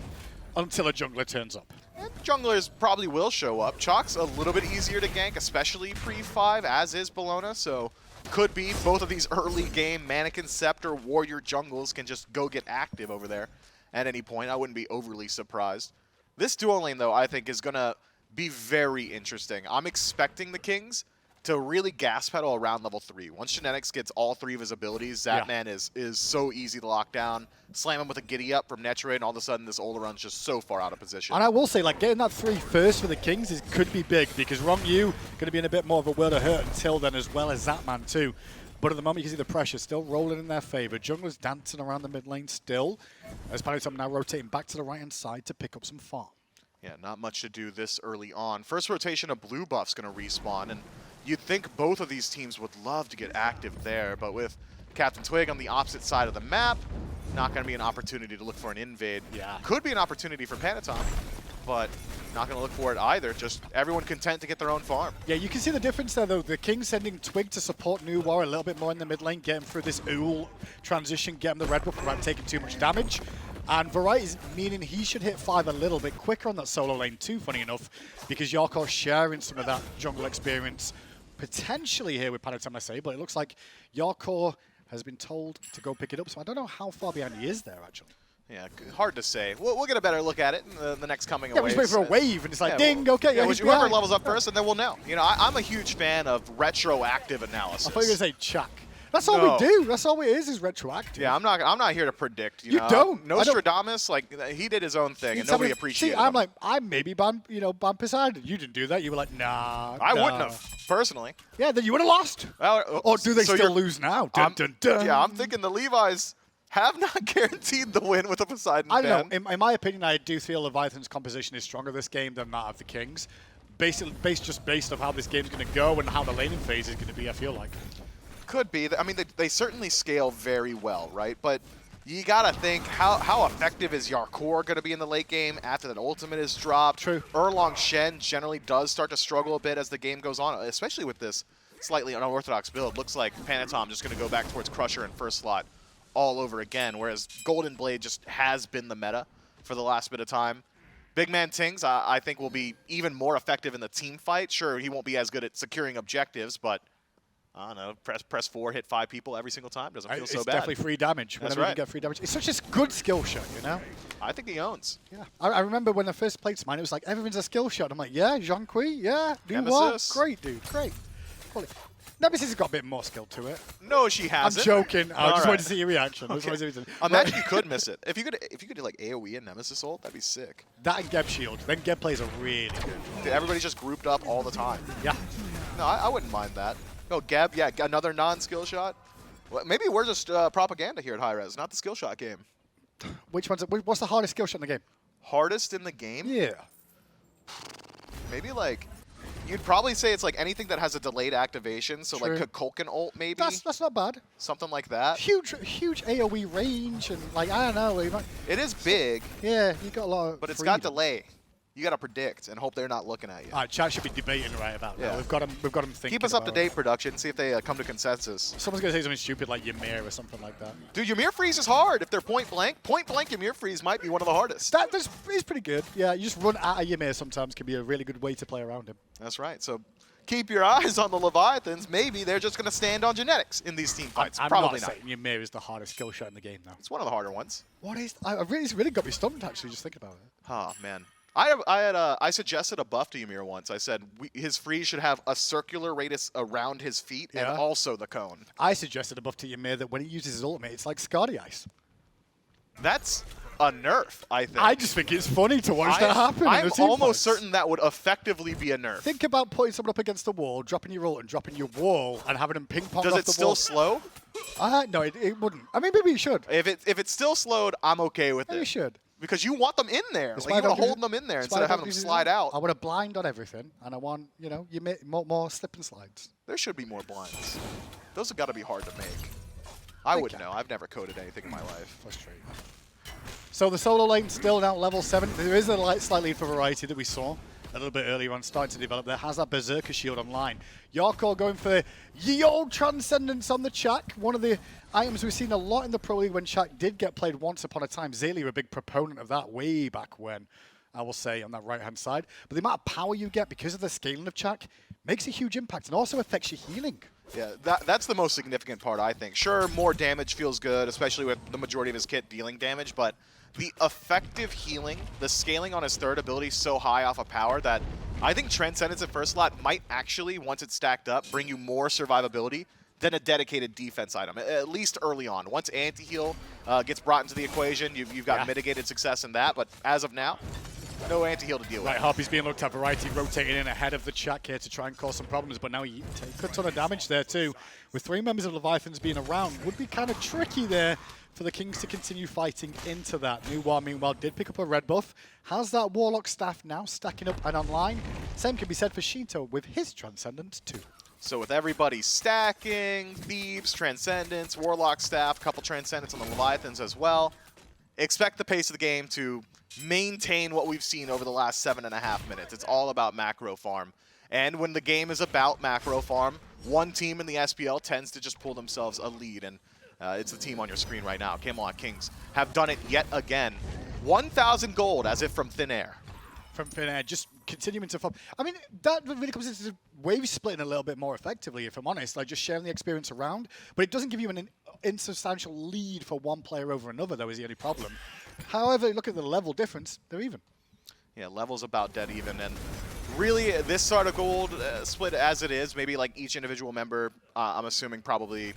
until a jungler turns up. And junglers probably will show up. Chalk's a little bit easier to gank, especially pre-5, as is Bologna, so could be both of these early game Mannequin Scepter Warrior jungles can just go get active over there at any point. I wouldn't be overly surprised. This duo lane, though, I think is going to be very interesting. I'm expecting the Kings to really gas pedal around level 3. Once Genetics gets all 3 of his abilities, that man is so easy to lock down. Slam him with a giddy up from Netrate, and all of a sudden this Olderun's just so far out of position. And I will say, like, getting that 3 first for the Kings could be big, because Wrong U going to be in a bit more of a world of hurt until then, as well as Zatman too. But at the moment, you can see the pressure still rolling in their favor. Junglers dancing around the mid lane still, as Panatom now rotating back to the right-hand side to pick up some farm. Yeah, not much to do this early on. First rotation of blue buff's going to respawn, and you'd think both of these teams would love to get active there, but with Captain Twig on the opposite side of the map, not going to be an opportunity to look for an invade. Yeah. Could be an opportunity for Panatom, but not going to look for it either. Just everyone content to get their own farm. Yeah, you can see the difference there, though. The King sending Twig to support New War a little bit more in the mid lane, get him through this Ool transition, get him the red buff without taking too much damage. And Variety's meaning he should hit 5 a little bit quicker on that solo lane too, funny enough, because Yarkor's sharing some of that jungle experience potentially here with Panatom, I say, but it looks like Yarkor has been told to go pick it up, so I don't know how far behind he is there, actually. Yeah, hard to say. We'll get a better look at it in the next coming Yeah, we waves. just wait for a wave, and it's like, Yeah, ding, well, okay, yeah, he's whoever behind. levels up first, and then we'll know. You know, I'm a huge fan of retroactive analysis. I thought you were going to say Chuck. That's all No. we do. That's all it is retroactive. Yeah, I'm not here to predict. You know? don't. Nostradamus, like he did his own thing, and nobody appreciated See, I'm him. like, I maybe ban Poseidon. You didn't do that. You were like, nah. I nah. wouldn't have personally. Yeah, then you would have lost. Or do they so still you're- lose now? Dun, I'm- dun, dun. Yeah, I'm thinking the Levi's have not guaranteed the win with a Poseidon I ban. don't know. In my opinion, I do feel Leviathan's composition is stronger this game than that of the Kings. Based of how this game's going to go and how the laning phase is going to be, I feel like. Could be. I mean, they certainly scale very well, right? But you gotta think, how effective is Yarkor going to be in the late game after that ultimate is dropped? True. Erlong Shen generally does start to struggle a bit as the game goes on, especially with this slightly unorthodox build. Looks like Panatom just going to go back towards Crusher and first slot all over again, whereas Golden Blade just has been the meta for the last bit of time. Big Man Tings, I think, will be even more effective in the team fight. Sure, he won't be as good at securing objectives, but I don't know, press 4, hit 5 people every single time. Doesn't feel so bad. It's definitely free damage. That's Whenever right. you get free damage. It's such a good skill shot, you know? I think he owns. Yeah. I remember when I first played Smite, it was like, everything's a skill shot. I'm like, yeah, Jean Kui, yeah, do what? Nemesis. Great, dude, great. Quality. Nemesis has got a bit more skill to it. No, she I'm hasn't. joking. I just All wanted right. to see your reaction. I just Okay. wanted to see your reaction. Imagine you could miss it. If you could do like AoE and Nemesis ult, that'd be sick. That and Geb Shield. Then Geb plays are really good. Dude, everybody's just grouped up all the time. Yeah. No, I wouldn't mind that. No, Geb, yeah, another non-skill shot. Well, maybe we're just propaganda here at hi-rez, not the skill shot game. What's the hardest skill shot in the game? Hardest in the game? Yeah. Maybe like, you'd probably say it's like anything that has a delayed activation, so True. like Kukulkan ult maybe, That's not bad. something like that. Huge AoE range and like I don't know. It is big, Yeah, you got a lot of. but it's freedom. got delay. You got to predict and hope they're not looking at you. All right, chat should be debating right about now. Yeah. We've got them thinking. Keep us up to about date, it. production. See if they come to consensus. Someone's gonna say something stupid like Ymir or something like that. Dude, Ymir freeze is hard if they're point blank. Point blank Ymir freeze might be one of the hardest. That is pretty good. Yeah, you just run at a Ymir sometimes can be a really good way to play around him. That's right. So keep your eyes on the Leviathans. Maybe they're just going to stand on genetics in these team fights. I'm Probably not not. saying Ymir is the hardest skill shot in the game though. It's one of the harder ones. What is? It's really got me stumped actually just thinking about it. Oh, man. I suggested a buff to Ymir once. I said his freeze should have a circular radius around his feet and also the cone. I suggested a buff to Ymir that when he uses his ultimate, it's like Scardy Ice. That's a nerf, I think. I just think it's funny to watch that happen. I'm almost certain that would effectively be a nerf. Think about putting someone up against the wall, dropping your ult and dropping your wall, and having them ping pong off the wall. Does it still slow? No, it wouldn't. I mean, maybe it should. If it's still slowed, I'm okay with Maybe it. it should. Because you want them in there. That's Like, why you I want to don't hold use- them in there that's instead why I of having don't them use it. slide out. I want a blind on everything, and I want, you make more slip and slides. There should be more blinds. Those have got to be hard to make. I wouldn't know. I've never coded anything in my life. Frustrating. So the solo lane still now level 7. There is a slight lead for Variety that we saw a little bit earlier on, starting to develop there. Has that Berserker shield online. Yarkor going for ye old Transcendence on the Chak. One of the items we've seen a lot in the Pro League when Chak did get played once upon a time. Zaylee were a big proponent of that way back when, I will say, on that right-hand side. But the amount of power you get because of the scaling of Chak makes a huge impact and also affects your healing. Yeah, that's the most significant part, I think. Sure, more damage feels good, especially with the majority of his kit dealing damage, but the effective healing, the scaling on his third ability is so high off of power that I think Transcendence at first slot might actually, once it's stacked up, bring you more survivability than a dedicated defense item, at least early on. Once anti-heal gets brought into the equation, you've got mitigated success in that, but as of now, no anti-heal to deal with. Right, Harpy's being looked at. Variety rotating in ahead of the Chak here to try and cause some problems, but now he takes a ton of damage there too. With 3 members of Leviathans being around, would be kind of tricky there for the Kings to continue fighting into that. Nuwa, meanwhile, did pick up a red buff. Has that Warlock staff now stacking up and online? Same can be said for Shinto with his Transcendence too. So with everybody stacking, Thieves, Transcendence, Warlock staff, couple Transcendence on the Leviathans as well, expect the pace of the game to maintain what we've seen over the last 7.5 minutes. It's all about macro farm. And when the game is about macro farm, one team in the SPL tends to just pull themselves a lead. And it's the team on your screen right now. Camelot Kings have done it yet again. 1,000 gold as if from thin air. From thin air, just continuing to farm. I mean, that really comes into wave splitting a little bit more effectively, if I'm honest, like just sharing the experience around. But it doesn't give you an insubstantial lead for one player over another, though, is the only problem. However, look at the level difference, they're even. Yeah, level's about dead even, and really this sort of gold split as it is, maybe like each individual member, I'm assuming probably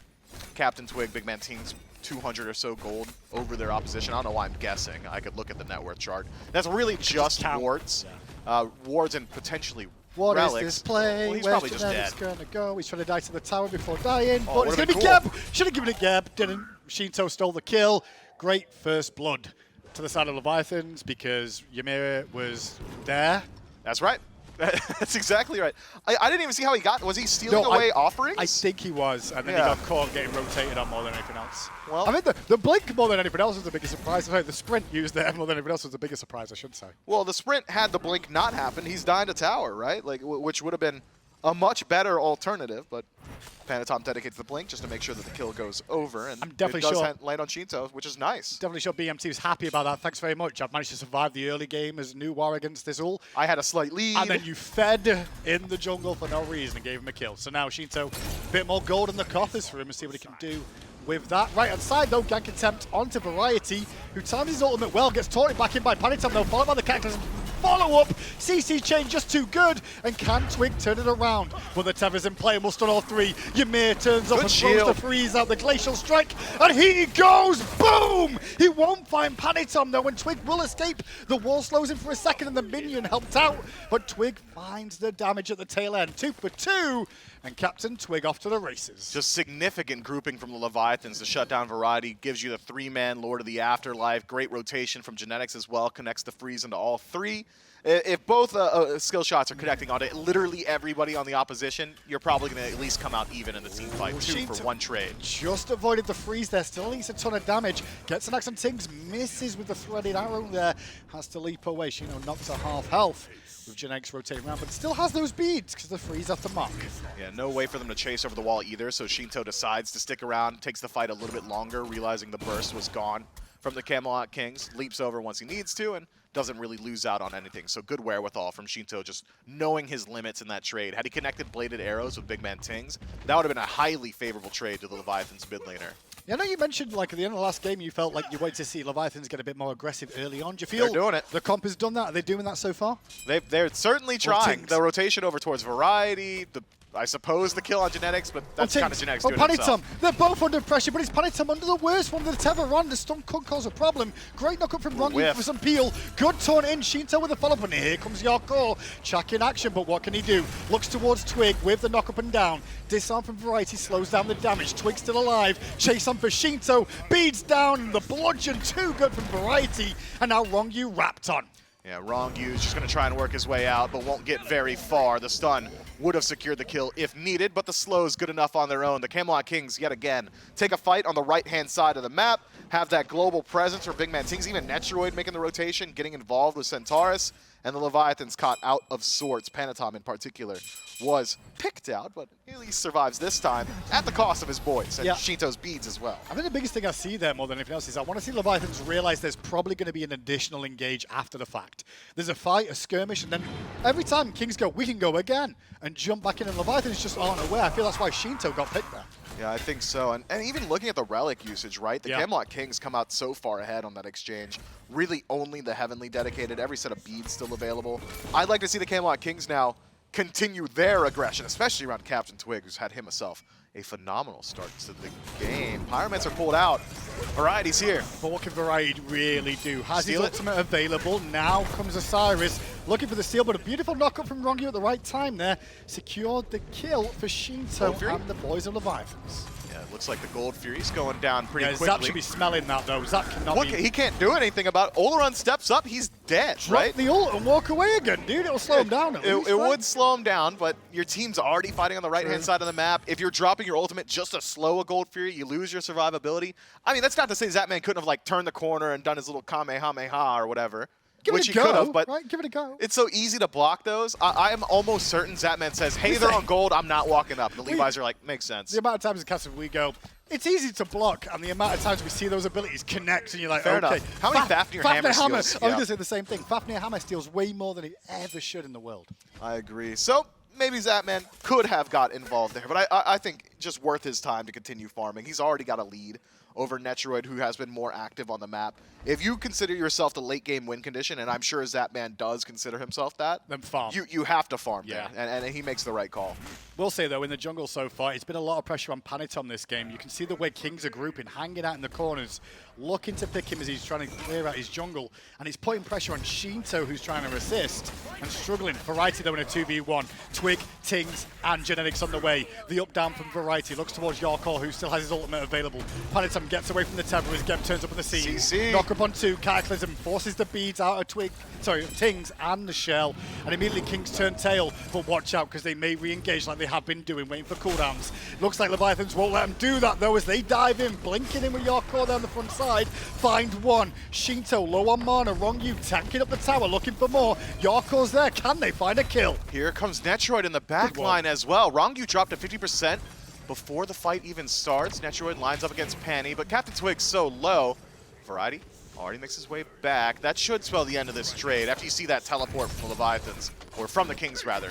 Captain Twig, Big Man Team's 200 or so gold over their opposition. I don't know why I'm guessing. I could look at the net worth chart. That's really just wards. Yeah. Wards and potentially What relics. is this play? Well, he's Where's probably just dead. going to go? He's trying to die to the tower before dying. Oh, but it's going would've to be been Geb. Should have given it Geb. Didn't. Shinto stole the kill. Great first blood to the side of Leviathans because Ymir was there. That's right. That's exactly right. I didn't even see how he got. Was he stealing away offerings? I think he was, and then he got caught getting rotated on more than anything else. Well, I mean, the blink more than anything else was the biggest surprise. Sorry, the sprint used there more than anything else was the biggest surprise, I should say. Well, the sprint had the blink not happen. He's dying to tower, right? Like, which would have been a much better alternative, but Panatom dedicates the blink just to make sure that the kill goes over, and I'm definitely it does sure land on Shinto, which is nice. Definitely sure BMT was happy about that. Thanks very much. I've managed to survive the early game as new war against this all. I had a slight lead. And then you fed in the jungle for no reason and gave him a kill. So now Shinto, a bit more gold in the coffers for him and see what he can do with that. Right hand side though, gank attempt onto Variety, who times his ultimate well, gets taunted back in by Panitam though, followed by the Cactus. Follow-up, CC chain just too good, and can Twig turn it around? But the Tether's in play, must on all 3. Ymir turns up and throws the freeze out, the Glacial Strike, and he goes, boom! He won't find Panitom though, and Twig will escape. The wall slows him for a second, and the minion helped out, but Twig finds the damage at the tail end. 2 for 2, and Captain Twig off to the races. Just significant grouping from the Leviathans to shut down Variety, gives you the 3-man Lord of the Afterlife. Great rotation from Genetics as well, connects the freeze into all 3. If both skill shots are connecting onto literally everybody on the opposition, you're probably going to at least come out even in the team fight, 2 for 1 trade. Just avoided the freeze there, still leaves a ton of damage. Gets an axe on Tiggs, misses with the threaded arrow there. Has to leap away. Shino knocks to half health with Genetics rotating around, but still has those beads because the freeze off the mark. Yeah, no way for them to chase over the wall either, so Shinto decides to stick around, takes the fight a little bit longer, realizing the burst was gone from the Camelot Kings, leaps over once he needs to, and doesn't really lose out on anything. So good wherewithal from Shinto, just knowing his limits in that trade. Had he connected bladed arrows with Big Man Tings, that would have been a highly favorable trade to the Leviathan's mid laner. I know you mentioned, like, at the end of the last game, you felt like you wait to see Leviathans get a bit more aggressive early on. Do you feel They're doing it. the comp has done that? Are they doing that so far? They're certainly trying. Tings. The rotation over towards Variety, I suppose the kill on Genetics, but that's kind of Genetics doing it Panitum. himself. They're both under pressure, but it's Panitum under the worst one. The Tether run. The stun could cause a problem. Great knock-up from Rongi whiff. for some peel. Good turn in. Shinto with the follow-up, and here comes Yarkor. Chuck in action, but what can he do? Looks towards Twig with the knock-up and down. Disarm from Variety slows down the damage. Twig still alive. Chase on for Shinto. Beads down. The bludgeon too good from Variety. And now Rongi wrapped on. Yeah, Rongyu's just going to try and work his way out, but won't get very far. The stun would have secured the kill if needed, but the slow is good enough on their own. The Camelot Kings, yet again, take a fight on the right-hand side of the map, have that global presence for big man Tings, even Netroid making the rotation, getting involved with Centaurus, and the Leviathans caught out of sorts. Panatom in particular was picked out, but at least survives this time at the cost of his boys and Shinto's beads as well. I think the biggest thing I see there more than anything else is I want to see Leviathans realize there's probably going to be an additional engage after the fact. There's a fight, a skirmish, and then every time Kings go, we can go again, and jump back in, and Leviathans just aren't aware. I feel that's why Shinto got picked there. Yeah, I think so. And even looking at the relic usage, right? The Camelot Kings come out so far ahead on that exchange. Really only the Heavenly dedicated, every set of beads still available. I'd like to see the Camelot Kings now continue their aggression, especially around Captain Twig, who's had himself a phenomenal start to the game. Pyramids are pulled out. Variety's here. But what can Variety really do? Has Steal his ultimate available. Now comes Osiris looking for the steal, but a beautiful knock-up from Rongi at the right time there. Secured the kill for Shinto and the boys of Leviathans. Yeah, it looks like the Gold Fury's going down pretty quickly. Zap should be smelling that, though. Zap cannot be... He can't do anything about it. Oleron steps up, he's dead, right? Drop the ult and walk away again, dude. It'll slow him down at least, It right? would slow him down, but your team's already fighting on the right-hand side of the map. If you're dropping your ultimate just to slow a Gold Fury, you lose your survivability. I mean, that's not to say Zapman couldn't have, like, turned the corner and done his little Kamehameha or whatever. Give which it he a go, could have, but right? Give it a go. it's so easy to block those. I am almost certain Zapman says, hey, they're on gold, I'm not walking up. The Levi's are like, makes sense. The amount of times in Castle we go, it's easy to block, and the amount of times we see those abilities connect, and you're like, Fair okay. enough. How many Fafnir hammer steals? I was going to say the same thing. Fafnir hammer steals way more than he ever should in the world. I agree. So maybe Zapman could have got involved there, but I think just worth his time to continue farming. He's already got a lead over Netroid, who has been more active on the map. If you consider yourself the late game win condition, and I'm sure Zapman does consider himself that, then farm. You have to farm there, and he makes the right call. We'll say, though, in the jungle so far, it's been a lot of pressure on Panitom this game. You can see the way Kings are grouping, hanging out in the corners, looking to pick him as he's trying to clear out his jungle, and he's putting pressure on Shinto, who's trying to assist, and struggling. Variety, though, in a 2v1. Twig, Tings, and Genetics on the way. The up-down from Variety looks towards Yarkor, who still has his ultimate available. Panitom gets away from the Tether as Gem turns up on the scene. CC. Knock up on 2, Cataclysm forces the beads out of Tings and the shell, and immediately Kings turn tail, but watch out, because they may re-engage like they have been doing, waiting for cooldowns. Looks like Leviathans won't let them do that, though, as they dive in, blinking in with Yarkor down the front side. Find one. Shinto low on mana. Rongi tanking up the tower, looking for more. Yarkor's there. Can they find a kill? Here comes Netroid in the back line as well. Rongu dropped to 50% before the fight even starts. Netroid lines up against Panny, but Captain Twig's so low. Variety already makes his way back. That should spell the end of this trade. After you see that teleport from the Leviathans, or from the Kings rather,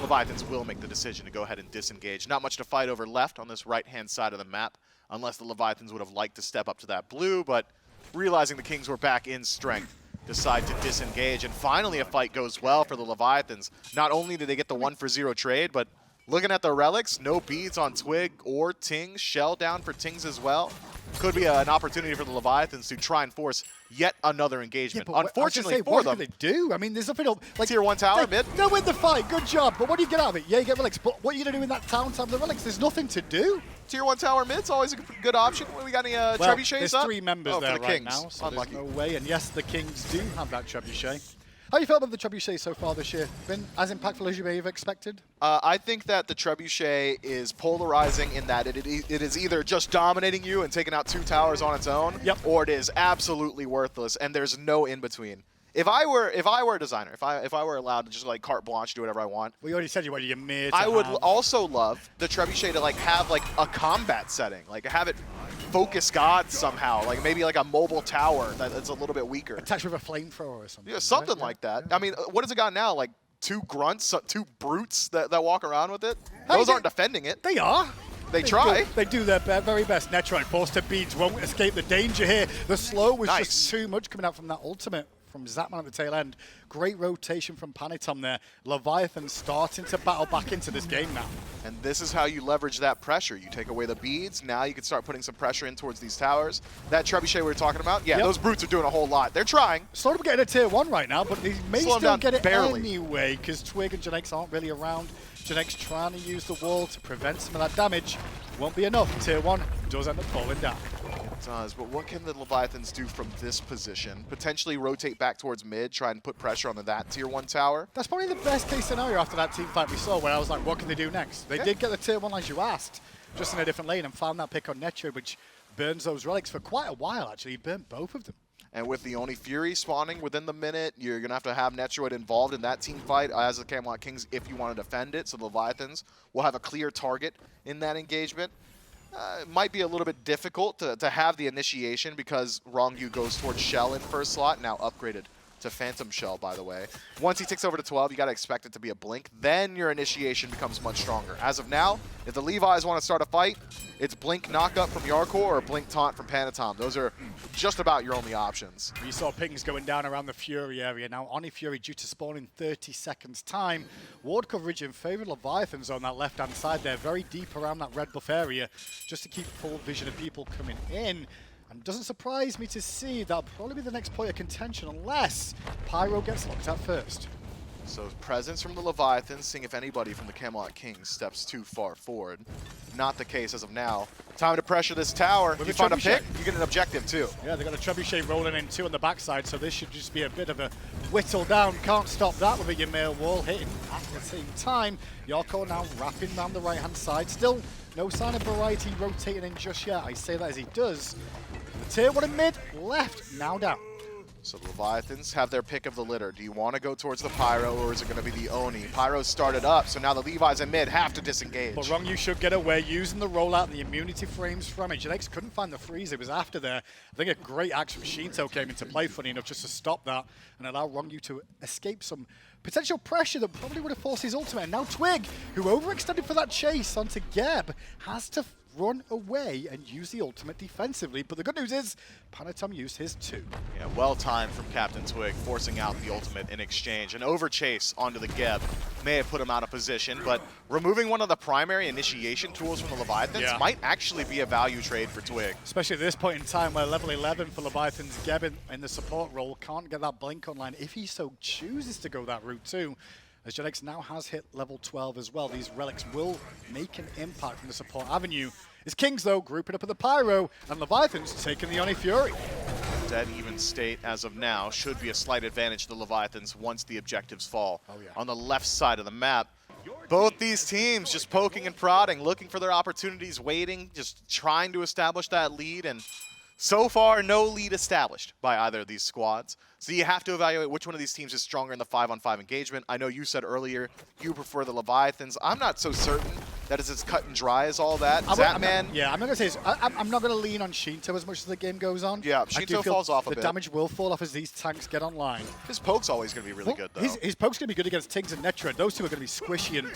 Leviathans will make the decision to go ahead and disengage. Not much to fight over left on this right-hand side of the map, unless the Leviathans would have liked to step up to that blue, but realizing the Kings were back in strength, decide to disengage. And finally a fight goes well for the Leviathans. Not only did they get the 1-for-0 trade, but looking at the relics, no beads on Twig or Tings. Shell down for Tings as well. Could be an opportunity for the Leviathans to try and force yet another engagement. Unfortunately for them, what can they do? I mean, there's nothing like Tier 1 tower mid. They'll win the fight. Good job. But what do you get out of it? Yeah, you get relics. But what are you going to do in that town to have the relics? There's nothing to do. Tier 1 tower mid's always a good option. We got any trebuchets there's up? 3 members there for the right Kings. now, so Unlucky. there's no way. And yes, the Kings do have that trebuchet. How you felt about the trebuchet so far this year? Been as impactful as you may have expected? I think that the trebuchet is polarizing in that it is either just dominating you and taking out 2 towers on its own, or it is absolutely worthless, and there's no in between. If I were a designer, if I were allowed to just like carte blanche do whatever I want, Well, you already said you wanted your mid. I would also love the trebuchet to like have like a combat setting, like have it focus God somehow, like maybe like a mobile tower that's a little bit weaker. attached with a flamethrower or something. Yeah, something like that. I mean, what has it got now? Like 2 grunts, 2 brutes that walk around with it? Those aren't defending it. They are. They try. They do their very best. Netroid forced to beads, won't escape the danger here. The slow was Nice. just too much coming out from that ultimate from Zapman at the tail end. Great rotation from Panitom there. Leviathan starting to battle back into this game now. And this is how you leverage that pressure. You take away the beads, now you can start putting some pressure in towards these towers. That trebuchet we were talking about, yeah, Yep. those brutes are doing a whole lot. They're trying. Slowed up getting a tier 1 right now, but they may Slow him still down get it barely. anyway, because Twig and Janex aren't really around. Janex trying to use the wall to prevent some of that damage. Won't be enough. Tier 1 does end up falling down. It does, but what can the Leviathans do from this position? Potentially rotate back towards mid, try and put pressure on that tier 1 tower. That's probably the best case scenario after that team fight we saw, where I was like, what can they do next? They did get the tier 1 as you asked, just in a different lane, and found that pick on Netro, which burns those relics for quite a while, actually. He burnt both of them. And with the Oni Fury spawning within the minute, you're going to have Netroid involved in that team fight as the Camelot Kings if you want to defend it. So the Leviathans will have a clear target in that engagement. It might be a little bit difficult to have the initiation because Rongyu goes towards Shell in first slot, now upgraded to Phantom Shell, by the way. Once he ticks over to 12, you got to expect it to be a blink. Then your initiation becomes much stronger. As of now, if the Levi's want to start a fight, it's blink knockup from Yarkor or blink taunt from Panatom. Those are just about your only options. We saw pings going down around the Fury area. Now, Oni Fury due to spawn in 30 seconds time. Ward coverage in favor of Leviathans on that left-hand side there, very deep around that red buff area, just to keep full vision of people coming in. And doesn't surprise me to see that'll probably be the next point of contention unless Pyro gets locked out first. So presence from the Leviathans, seeing if anybody from the Camelot Kings steps too far forward. Not the case as of now. Time to pressure this tower. If With you a find a trebuchet. pick, you get an objective too. Yeah, they've got a trebuchet rolling in 2 on the backside, so this should just be a bit of a whittle down. Can't stop that with a Ymir wall hitting at the same time. Yarko now wrapping around the right-hand side. Still no sign of variety rotating in just yet. I say that as he does. The tier 1 in mid, left, now down. So the Leviathans have their pick of the litter. Do you want to go towards the Pyro or is it going to be the Oni? Pyro started up, so now the Levi's in mid have to disengage. But Rongyu should get away using the rollout and the immunity frames from it. Janex couldn't find the freeze, it was after there. I think a great axe from Shinto came into play, funny enough, just to stop that and allow Rongyu to escape some potential pressure that probably would have forced his ultimate. And now Twig, who overextended for that chase onto Geb, has to run away and use the ultimate defensively. But the good news is, Panatom used his too. Yeah, well timed from Captain Twig, forcing out the ultimate in exchange. An overchase onto the Geb may have put him out of position, but removing one of the primary initiation tools from the Leviathans might actually be a value trade for Twig. Especially at this point in time where level 11 for Leviathan's Geb in the support role can't get that blink online if he so chooses to go that route too. As Janex now has hit level 12 as well, these relics will make an impact from the support avenue. It's Kings, though, grouping up with the Pyro, and Leviathan's taking the Oni Fury. Dead even state as of now should be a slight advantage to the Leviathans once the objectives fall. Oh, yeah. On the left side of the map, both these teams just poking and prodding, looking for their opportunities, waiting, just trying to establish that lead, and so far, no lead established by either of these squads. So you have to evaluate which one of these teams is stronger in the 5-on-5 engagement. I know you said earlier you prefer the Leviathans. I'm not so certain that it's as cut and dry as all that. Zapman. I'm not going to say this. I'm not going to lean on Shinto as much as the game goes on. Yeah, I do Shinto feel falls off a the bit. damage will fall off as these tanks get online. His poke's always going to be really good, though. His poke's going to be good against Tiggs and Netroid. Those two are going to be squishy, and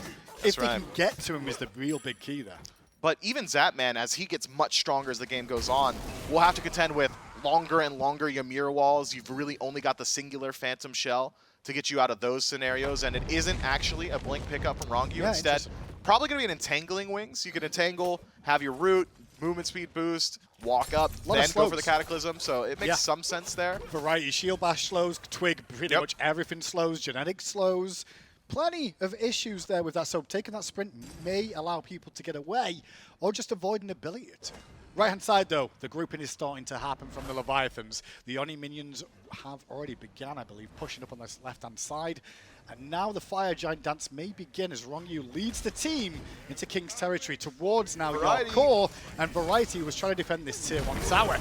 if they right. can get to him is the real big key there. But even Zapman, as he gets much stronger as the game goes on, will have to contend with longer and longer Ymir walls. You've really only got the singular Phantom Shell to get you out of those scenarios, and it isn't actually a blink pickup from Rongyu. Yeah, Instead, probably going to be an entangling wings. You can entangle, have your root, movement speed boost, walk up, then go for the Cataclysm. So it makes some sense there. Variety, Shield Bash slows, Twig, pretty much everything slows, Genetic slows. Plenty of issues there with that, so taking that sprint may allow people to get away or just avoid an ability to. Right-hand side, though, the grouping is starting to happen from the Leviathans. The Oni minions have already begun, I believe, pushing up on this left-hand side. And now the Fire Giant dance may begin as Rongyu leads the team into King's territory towards now Yarkor, and Variety was trying to defend this Tier 1 tower.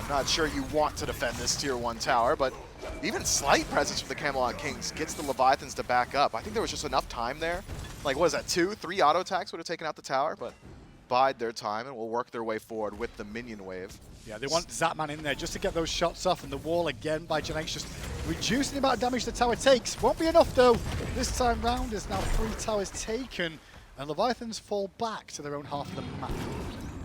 I'm not sure you want to defend this Tier 1 tower, but even slight presence from the Camelot Kings gets the Leviathans to back up. I think there was just enough time there. Like, what is that, 2-3 auto attacks would have taken out the tower, but bide their time and will work their way forward with the minion wave. Yeah, they want Zapman in there just to get those shots off, and the wall again by Janex just reducing the amount of damage the tower takes. Won't be enough, though. This time round is now 3 towers taken and Leviathans fall back to their own half of the map.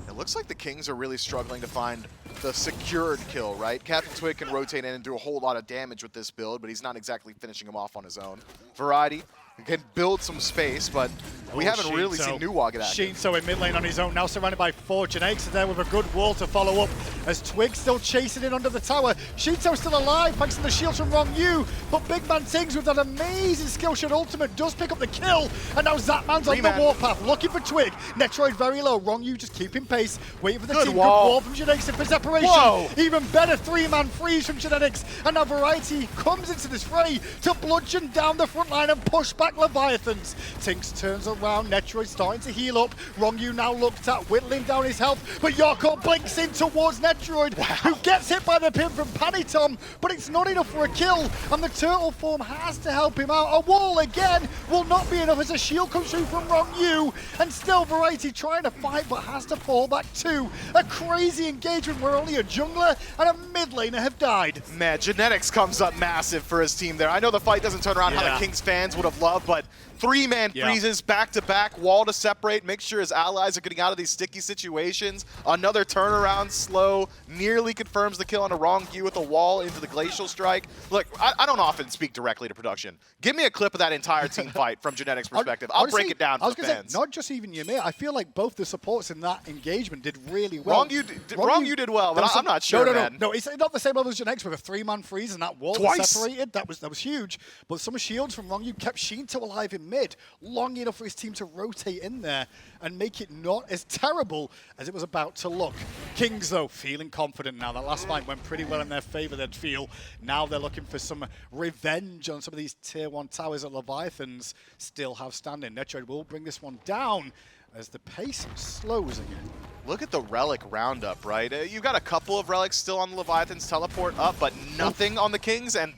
It looks like the Kings are really struggling to find the secured kill, right? Captain Twig can rotate in and do a whole lot of damage with this build, but he's not exactly finishing him off on his own. Variety can build some space, but we haven't really seen Nuwa get at it. Shinto in mid lane on his own, now surrounded by 4. Janake's there with a good wall to follow up as Twig still chasing in under the tower. Shinto still alive thanks to the shields from Rongyu, but Big Man Tings with that amazing skill shot ultimate does pick up the kill, and now Zapman's on the warpath looking for Twig. Netroid very low, Rongyu just keeping pace, waiting for the team. Good wall from Genetics for separation. Whoa. Even better 3-man freeze from Genetics, and now Variety comes into this fray to bludgeon down the front line and push back Leviathans. Tinks turns around, Netroid starting to heal up. Rongyu now looked at, whittling down his health, but Yoko blinks in towards Netroid, who gets hit by the pin from Panitom, but it's not enough for a kill, and the turtle form has to help him out. A wall again will not be enough as a shield comes through from Rongyu, and still Variety trying to fight, but has to fall back too. A crazy engagement where only a jungler and a mid laner have died. Man, Genetics comes up massive for his team there. I know the fight doesn't turn around how the Kings fans would have loved, but 3-man freezes back-to-back, wall to separate, make sure his allies are getting out of these sticky situations. Another turnaround, slow, nearly confirms the kill on a Rongyu with a wall into the Glacial Strike. Look, I don't often speak directly to production. Give me a clip of that entire team fight from Genetics' perspective. I'll break it down for the fans. Say, not just even Ymir, I feel like both the supports in that engagement did really well. Rongyu did well, but I'm not sure, man. No, it's not the same level as Genetics with a 3-man freeze and that wall separated. That was huge. But some shields from Rongyu kept Shinto alive in mid long enough for his team to rotate in there and make it not as terrible as it was about to look. Kings, though, feeling confident now. That last fight went pretty well in their favor, they'd feel. Now they're looking for some revenge on some of these tier 1 towers that Leviathans still have standing. Netroid will bring this one down as the pace slows again. Look at the relic roundup, right? You've got a couple of relics still on the Leviathans teleport up, but nothing on the Kings, and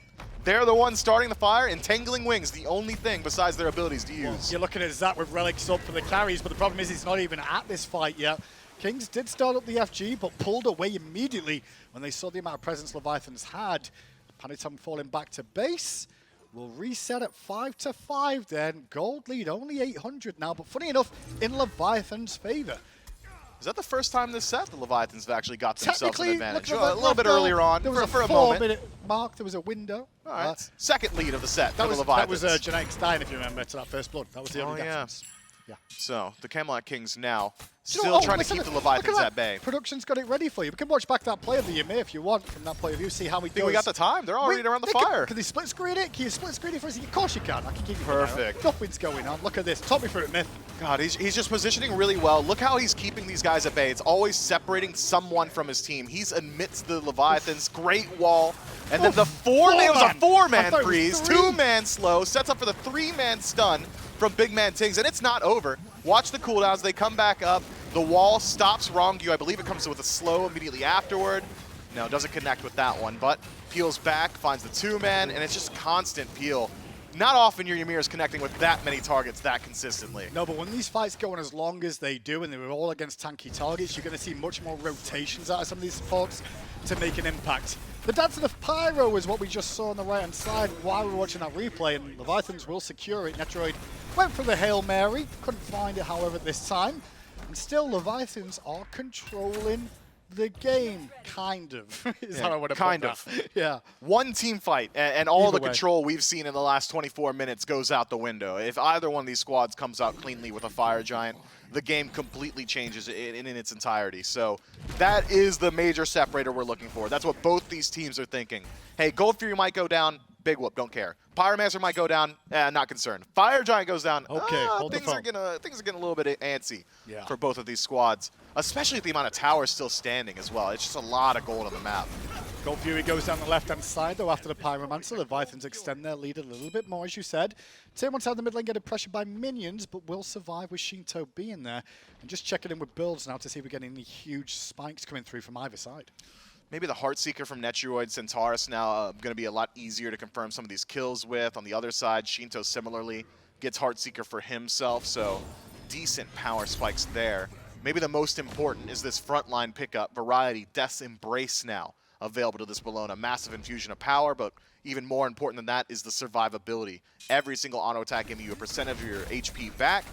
they're the ones starting the fire. Entangling Wings, the only thing besides their abilities to use. Well, you're looking at Zap with relics up for the carries, but the problem is he's not even at this fight yet. Kings did start up the FG, but pulled away immediately when they saw the amount of presence Leviathans had. Panitum falling back to base. We'll reset at 5-5 then. Gold lead, only 800 now, but funny enough, in Leviathan's favor. Is that the first time this set the Leviathans have actually got themselves an advantage? A little bit earlier on, there was for a 4-minute mark, there was a window. All right, second lead of the set that for the Leviathans. That was Janaik Stein, if you remember, to that first blood. That was the only difference. Yeah. So, the Camelot Kings now still trying to keep the Leviathans at bay. Production's got it ready for you. We can watch back that play of the Ymir if you want, from that point of view, see how we do. We got the time. They're already around the fire. Can they split screen it? Can you split screen it for us? Of course you can. I can keep you perfect. Nothing's going on. Look at this. Talk me through it, Myth. God, he's just positioning really well. Look how he's keeping these guys at bay. It's always separating someone from his team. He's amidst the Leviathans. Great wall. And then the it was a 4-man freeze, 2-man slow, sets up for the 3-man stun from Big Man Tings, and it's not over. Watch the cooldowns. They come back up. The wall stops Rongyu. I believe it comes with a slow immediately afterward. No, doesn't connect with that one, but peels back, finds the 2-man, and it's just constant peel. Not often your Ymir is connecting with that many targets that consistently. No, but when these fights go on as long as they do, and they were all against tanky targets, you're going to see much more rotations out of some of these supports to make an impact. The dance of the pyro is what we just saw on the right-hand side while we were watching that replay, and Leviathans will secure it. Netroid went for the Hail Mary, couldn't find it, however, this time. And still, Leviathans are controlling the game, kind of, is how I want to put that. Yeah. One team fight, and all the control we've seen in the last 24 minutes goes out the window. If either one of these squads comes out cleanly with a Fire Giant, the game completely changes in its entirety. So that is the major separator we're looking for. That's what both these teams are thinking. Hey, Gold Fury might go down, big whoop, don't care. Pyromancer might go down, not concerned. Fire Giant goes down, okay, things are getting a little bit antsy for both of these squads, especially with the amount of towers still standing as well. It's just a lot of gold on the map. Gold Fury goes down the left-hand side, though, after the Pyromancer. Leviathans extend their lead a little bit more, as you said. Tier 1 side of the mid lane getting pressured by minions, but will survive with Shinto being there. And just checking in with builds now to see if we're getting any huge spikes coming through from either side. Maybe the Heartseeker from Netroid Centaurus now going to be a lot easier to confirm some of these kills with. On the other side, Shinto similarly gets Heartseeker for himself, so decent power spikes there. Maybe the most important is this frontline pickup, Variety, Death's Embrace now available to this Bellona. Massive infusion of power, but even more important than that is the survivability. Every single auto attack giving you a percent of your HP back,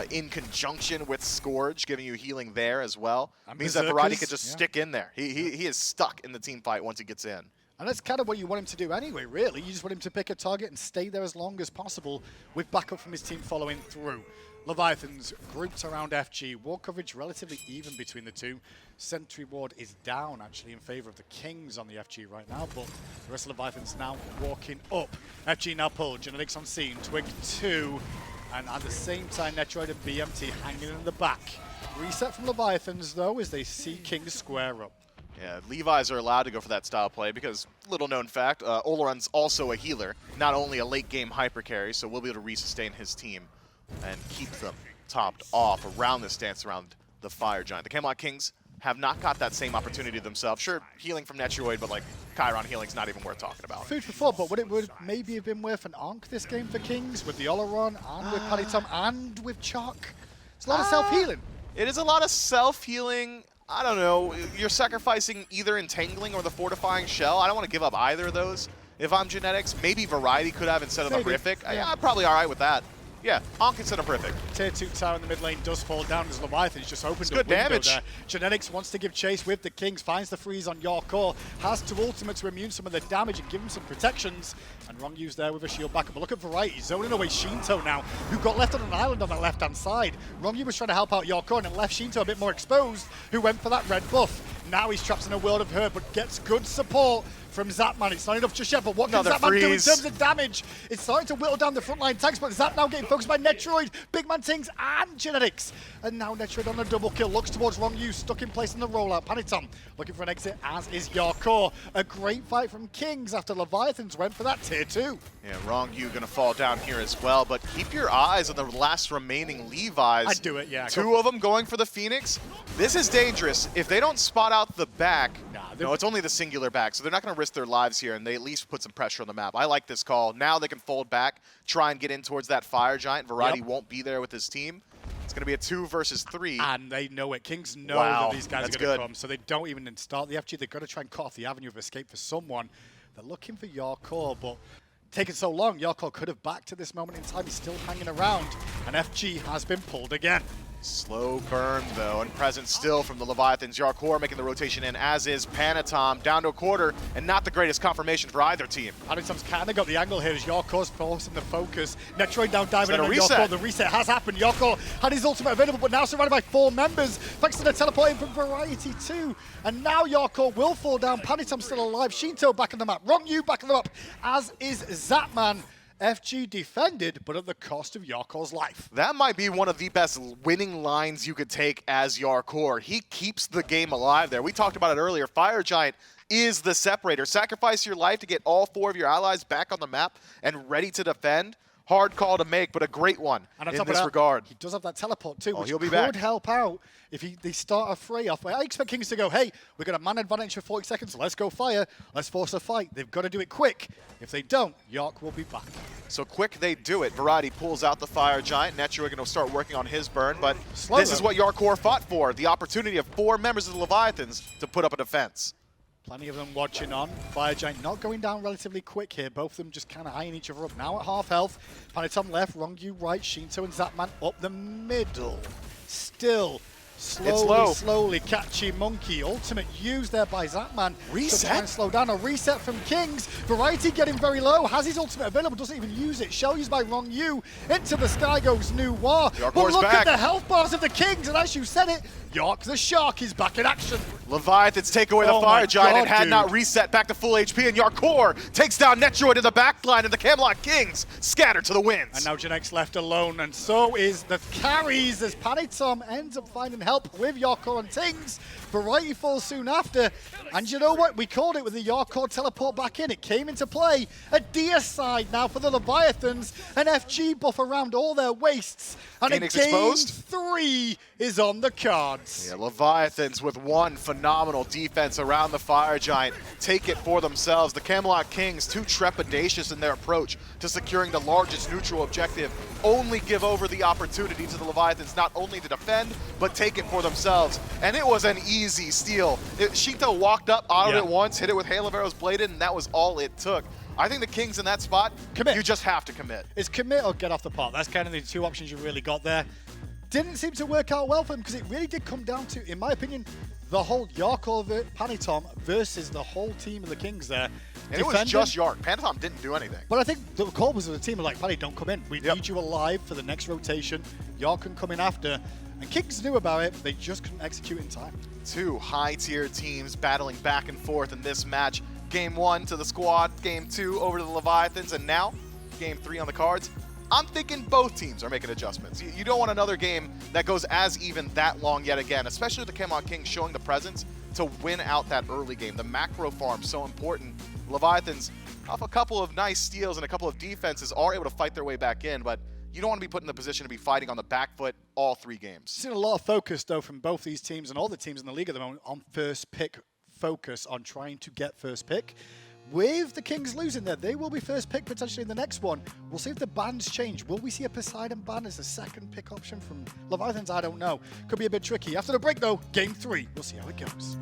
in conjunction with Scourge, giving you healing there as well. And Means that Variety Berserkers, could just yeah. stick in there. He is stuck in the team fight once he gets in. And that's kind of what you want him to do anyway, really. You just want him to pick a target and stay there as long as possible with backup from his team following through. Leviathans grouped around FG. War coverage relatively even between the two. Sentry ward is down, actually, in favor of the Kings on the FG right now, but the rest of Leviathans now walking up. FG now pulled. Genetics on scene. Twig 2. And at the same time, Netroid and BMT hanging in the back. Reset from Leviathans, though, as they see Kings square up. Yeah, Levi's are allowed to go for that style play because, little known fact, Oleron's also a healer, not only a late game hyper carry, so we'll be able to resustain his team and keep them topped off around this dance around the Fire Giant. The Camelot Kings have not got that same opportunity themselves. Sure, healing from Netroid, but like Chiron healing's not even worth talking about. Food for thought, but would maybe have been worth an Ankh this game for Kings with the Oleron and with Paddy Tom and with Chalk? It's a lot of self-healing. It is a lot of self-healing. I don't know. You're sacrificing either Entangling or the Fortifying Shell. I don't want to give up either of those. If I'm Genetics, maybe Variety could have instead of the Maybe, Horrific. yeah. I'm probably all right with that. Yeah, Ankh instead of Horrific. Tier 2 tower in the mid lane does fall down as Leviathan's just opened a good window damage. there. Genetics wants to give chase with the Kings, finds the freeze on Yorkor, has to ultimate to immune some of the damage and give him some protections. And Rongyu's there with a shield backup. But look at Variety zoning away Shinto now, who got left on an island on that left-hand side. Rongyu was trying to help out Yorkor and it left Shinto a bit more exposed, who went for that red buff. Now he's trapped in a world of hurt, but gets good support from Zapman. It's not enough just yet, but what can Another Zapman do in freeze. terms of damage? It's starting to whittle down the frontline tanks, but Zap now getting focused by Netroid, Big Man Tings, and Genetics. And now Netroid on a double kill, looks towards Rongyu, stuck in place in the rollout. Panitom looking for an exit, as is Yorkor. A great fight from Kings after Leviathans went for that tier 2. Yeah, Rongyu gonna fall down here as well, but keep your eyes on the last remaining Levi's. I'd do it, yeah. Two of them going for the Phoenix. This is dangerous. If they don't spot out the back, no, it's only the singular back, so they're not gonna risk their lives here, and they at least put some pressure on the map. I like this call. Now they can fold back, try and get in towards that Fire Giant. Variety won't be there with his team. It's going to be a 2 versus 3. And they know it. Kings know Wow, that these guys that's are going to good. come, so they don't even start the FG. They've got to try and cut off the avenue of escape for someone. They're looking for Yorkor, but taking so long, Yorkor could have backed at this moment in time. He's still hanging around, and FG has been pulled again. Slow burn, though, and present still from the Leviathans. Yorkor making the rotation in, as is Panatom, down to a quarter, and not the greatest confirmation for either team. Panitom's kind of got the angle here as Yorkor's forcing the focus. Netroid now diving in a on reset. Yorkor. The reset has happened. Yorkor had his ultimate available, but now surrounded by 4 members, thanks to the teleporting from Variety too. And now Yorkor will fall down. Panitom's still alive. Shinto back on the map. Rongyu back on the map, as is Zapman. FG defended, but at the cost of Yorkor's life. That might be one of the best winning lines you could take as Yorkor. He keeps the game alive there. We talked about it earlier. Fire Giant is the separator. Sacrifice your life to get all 4 of your allies back on the map and ready to defend. Hard call to make, but a great one And on in top of this that, regard. he does have that teleport too, which he'll be could back. help out if they start a fray off. I expect Kings to go, hey, we've got a man advantage for 40 seconds, let's go fire, let's force a fight. They've got to do it quick. If they don't, York will be back. So quick they do it. Variety pulls out the Fire Giant. Netroid going to start working on his burn, but Slow this though. is what Yorkor fought for. The opportunity of 4 members of the Leviathans to put up a defense. Plenty of them watching on. Fire Giant not going down relatively quick here. Both of them just kind of eyeing each other up. Now at half health. Panitom left, Rongyu right, Shinto and Zapman up the middle. Still slowly catchy monkey. Ultimate used there by Zapman. Reset? To try and slow down. A reset from Kings. Variety getting very low. Has his ultimate available. Doesn't even use it. Shell used by Rongyu. Into the sky goes Noir. But Yorkor's look back. at the health bars of the Kings. And as you said it, York the Shark is back in action. Leviathans take away the Oh Fire my Giant God, and had dude. not reset back to full HP, and Yorkor takes down Netroid in the back line, and the Camelot Kings scatter to the winds. And now Genx left alone, and so is the carries as Panitom ends up finding help with Yorkor and Tings. Variety falls soon after, and you know what? We called it with the Yorkor teleport back in. It came into play. A deicide now for the Leviathans, an FG buff around all their wastes, and Phoenix a game exposed. 3 is on the cards. Yeah, Leviathans with one phenomenal defense around the Fire Giant take it for themselves. The Camelot Kings, too trepidatious in their approach to securing the largest neutral objective, only give over the opportunity to the Leviathans not only to defend, but take it for themselves. And it was an easy steal. Shinto walked up, out of it once, hit it with Hail of Arrows bladed, and that was all it took. I think the Kings in that spot, Commit. you just have to commit. It's commit or get off the pot. That's kind of the two options you've really got there. Didn't seem to work out well for them because it really did come down to, in my opinion, the whole Yark over Panitom versus the whole team of the Kings there. And it was just Yark. Panatom didn't do anything. But I think the call was of the team are like, Paddy, don't come in. We need you alive for the next rotation. Yark can come in after. And Kings knew about it. They just couldn't execute in time. Two high-tier teams battling back and forth in this match. Game 1 to the Squad, Game 2 over to the Leviathans, and now Game 3 on the cards. I'm thinking both teams are making adjustments. You don't want another game that goes as even that long yet again, especially with the Camelot Kings showing the presence to win out that early game. The macro farm so important. Leviathans, off a couple of nice steals and a couple of defenses, are able to fight their way back in, but you don't want to be put in the position to be fighting on the back foot all 3 games. Seen a lot of focus, though, from both these teams and all the teams in the league at the moment on first pick focus, on trying to get first pick. With the Kings losing there, they will be first pick potentially in the next one. We'll see if the bans change. Will we see a Poseidon ban as a second pick option from Leviathans? I don't know. Could be a bit tricky. After the break, though, Game 3. We'll see how it goes.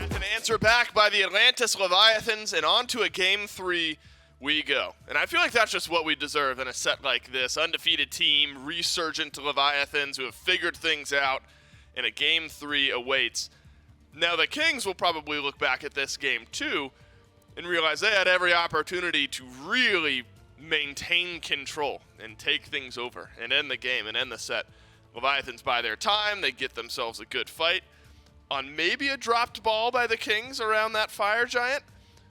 An answer back by the Atlantis Leviathans, and on to a Game 3 we go. And I feel like that's just what we deserve in a set like this. Undefeated team, resurgent Leviathans who have figured things out, and a Game 3 awaits. Now the Kings will probably look back at this Game 2 and realize they had every opportunity to really maintain control and take things over and end the game and end the set. Leviathans buy their time, they get themselves a good fight on maybe a dropped ball by the Kings around that Fire Giant,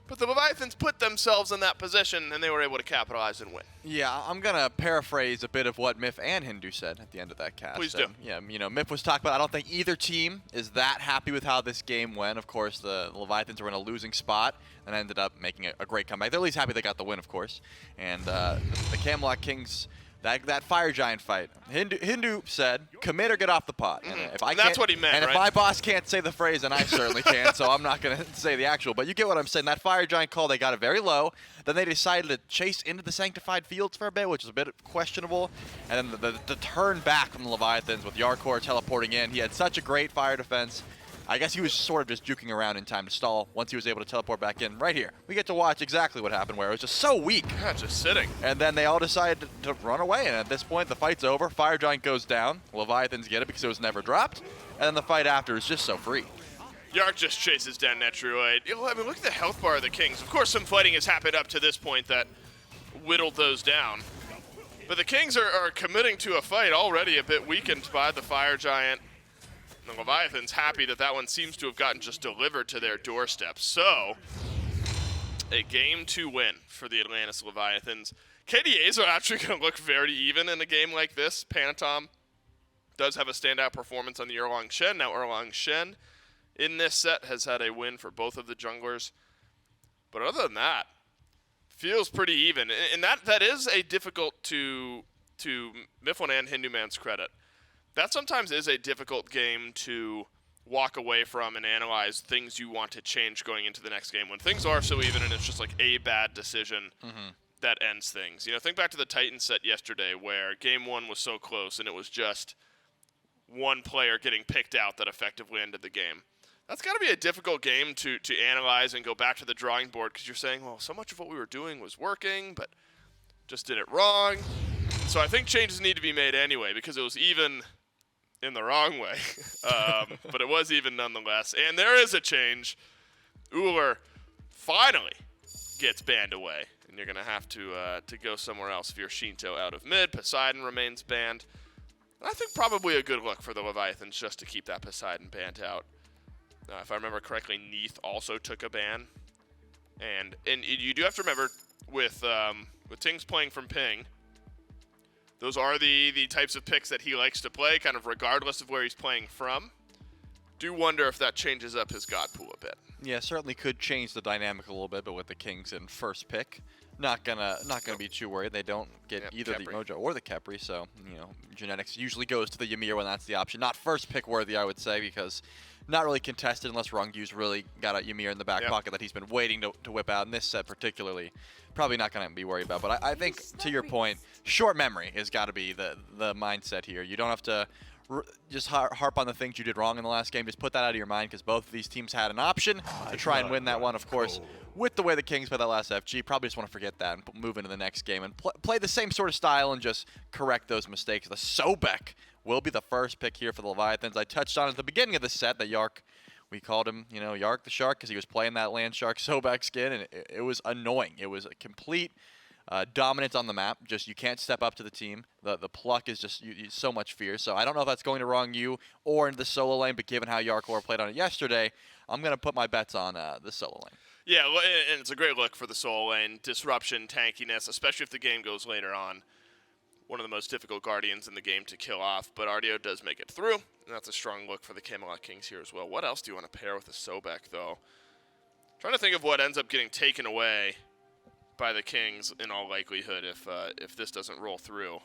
but the Leviathans put themselves in that position and they were able to capitalize and win. Yeah, I'm going to paraphrase a bit of what Myth and Hindu said at the end of that cast. Please do. Yeah, you know, Myth was talking about, I don't think either team is that happy with how this game went. Of course, the Leviathans were in a losing spot and ended up making a great comeback. They're at least happy they got the win, of course. And the Camelot Kings, that Fire Giant fight, Hindu said, commit or get off the pot. And if I That's what he meant, And right? if my boss can't say the phrase, then I certainly can, so I'm not going to say the actual. But you get what I'm saying. That Fire Giant call, they got it very low. Then they decided to chase into the Sanctified Fields for a bit, which is a bit questionable. And then the turn back from the Leviathans with Yarkor teleporting in. He had such a great fire defense. I guess he was sort of just juking around in time to stall once he was able to teleport back in. Right here, we get to watch exactly what happened, where it was just so weak. Yeah, just sitting. And then they all decided to run away, and at this point, the fight's over. Fire Giant goes down. Leviathans get it because it was never dropped. And then the fight after is just so free. Yark just chases down Netroid. I mean, look at the health bar of the Kings. Of course, some fighting has happened up to this point that whittled those down. But the Kings are committing to a fight already a bit weakened by the Fire Giant. The Leviathans happy that one seems to have gotten just delivered to their doorstep. So, a Game 2 win for the Atlantis Leviathans. KDAs are actually going to look very even in a game like this. Panatom does have a standout performance on the Erlang Shen. Now Erlang Shen in this set has had a win for both of the junglers. But other than that, feels pretty even. And that is a difficult, to Mifflin and Hindu Man's credit, that sometimes is a difficult game to walk away from and analyze things you want to change going into the next game when things are so even and it's just like a bad decision that ends things. You know, think back to the Titan set yesterday where game 1 was so close and it was just one player getting picked out that effectively ended the game. That's got to be a difficult game to analyze and go back to the drawing board because you're saying, well, so much of what we were doing was working, but just did it wrong. So I think changes need to be made anyway because it was even in the wrong way, but it was even nonetheless. And there is a change. Uller finally gets banned away, and you're going to have to go somewhere else if you're Shinto out of mid. Poseidon remains banned. And I think probably a good look for the Leviathans just to keep that Poseidon banned out. If I remember correctly, Neath also took a ban. And you do have to remember, with Ting's playing from Ping, those are the types of picks that he likes to play, kind of regardless of where he's playing from. Do wonder if that changes up his God pool a bit. Yeah, certainly could change the dynamic a little bit, but with the Kings in first pick, not gonna be too worried. They don't get either Khepri. the Mojo or the Khepri, so you know, genetics usually goes to the Ymir when that's the option. Not first pick worthy, I would say, because not really contested unless Rungyu's really got a Ymir in the back pocket that he's been waiting to whip out in this set particularly. Probably not going to be worried about, but I think, to your point, short memory has got to be the mindset here. You don't have to just harp on the things you did wrong in the last game. Just put that out of your mind because both of these teams had an option to try and win that one. Of course, with the way the Kings played that last FG, probably just want to forget that and move into the next game and play the same sort of style and just correct those mistakes. The Sobek will be the first pick here for the Leviathans. I touched on at the beginning of the set that Yark, we called him, you know, Yark the Shark because he was playing that Land Shark Sobek skin, and it was annoying. It was a complete dominance on the map. Just you can't step up to the team. The pluck is just so much fear. So I don't know if that's going to wrong you or into the solo lane, but given how Yarkor played on it yesterday, I'm going to put my bets on the solo lane. Yeah, and it's a great look for the solo lane. Disruption, tankiness, especially if the game goes later on. One of the most difficult Guardians in the game to kill off, but Ardio does make it through, and that's a strong look for the Camelot Kings here as well. What else do you want to pair with the Sobek, though? Trying to think of what ends up getting taken away by the Kings in all likelihood if this doesn't roll through.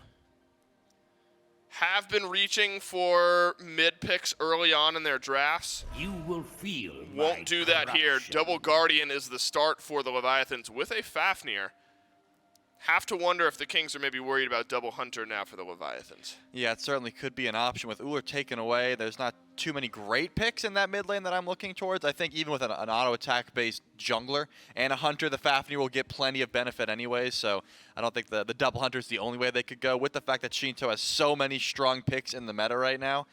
Have been reaching for mid picks early on in their drafts. You will feel Won't do that here. Double Guardian is the start for the Leviathans with a Fafnir. Have to wonder if the Kings are maybe worried about double Hunter now for the Leviathans. Yeah, it certainly could be an option. With Uller taken away, there's not too many great picks in that mid lane that I'm looking towards. I think even with an auto-attack-based jungler and a Hunter, the Fafnir will get plenty of benefit anyways, so I don't think the double Hunter is the only way they could go. With the fact that Shinto has so many strong picks in the meta right now,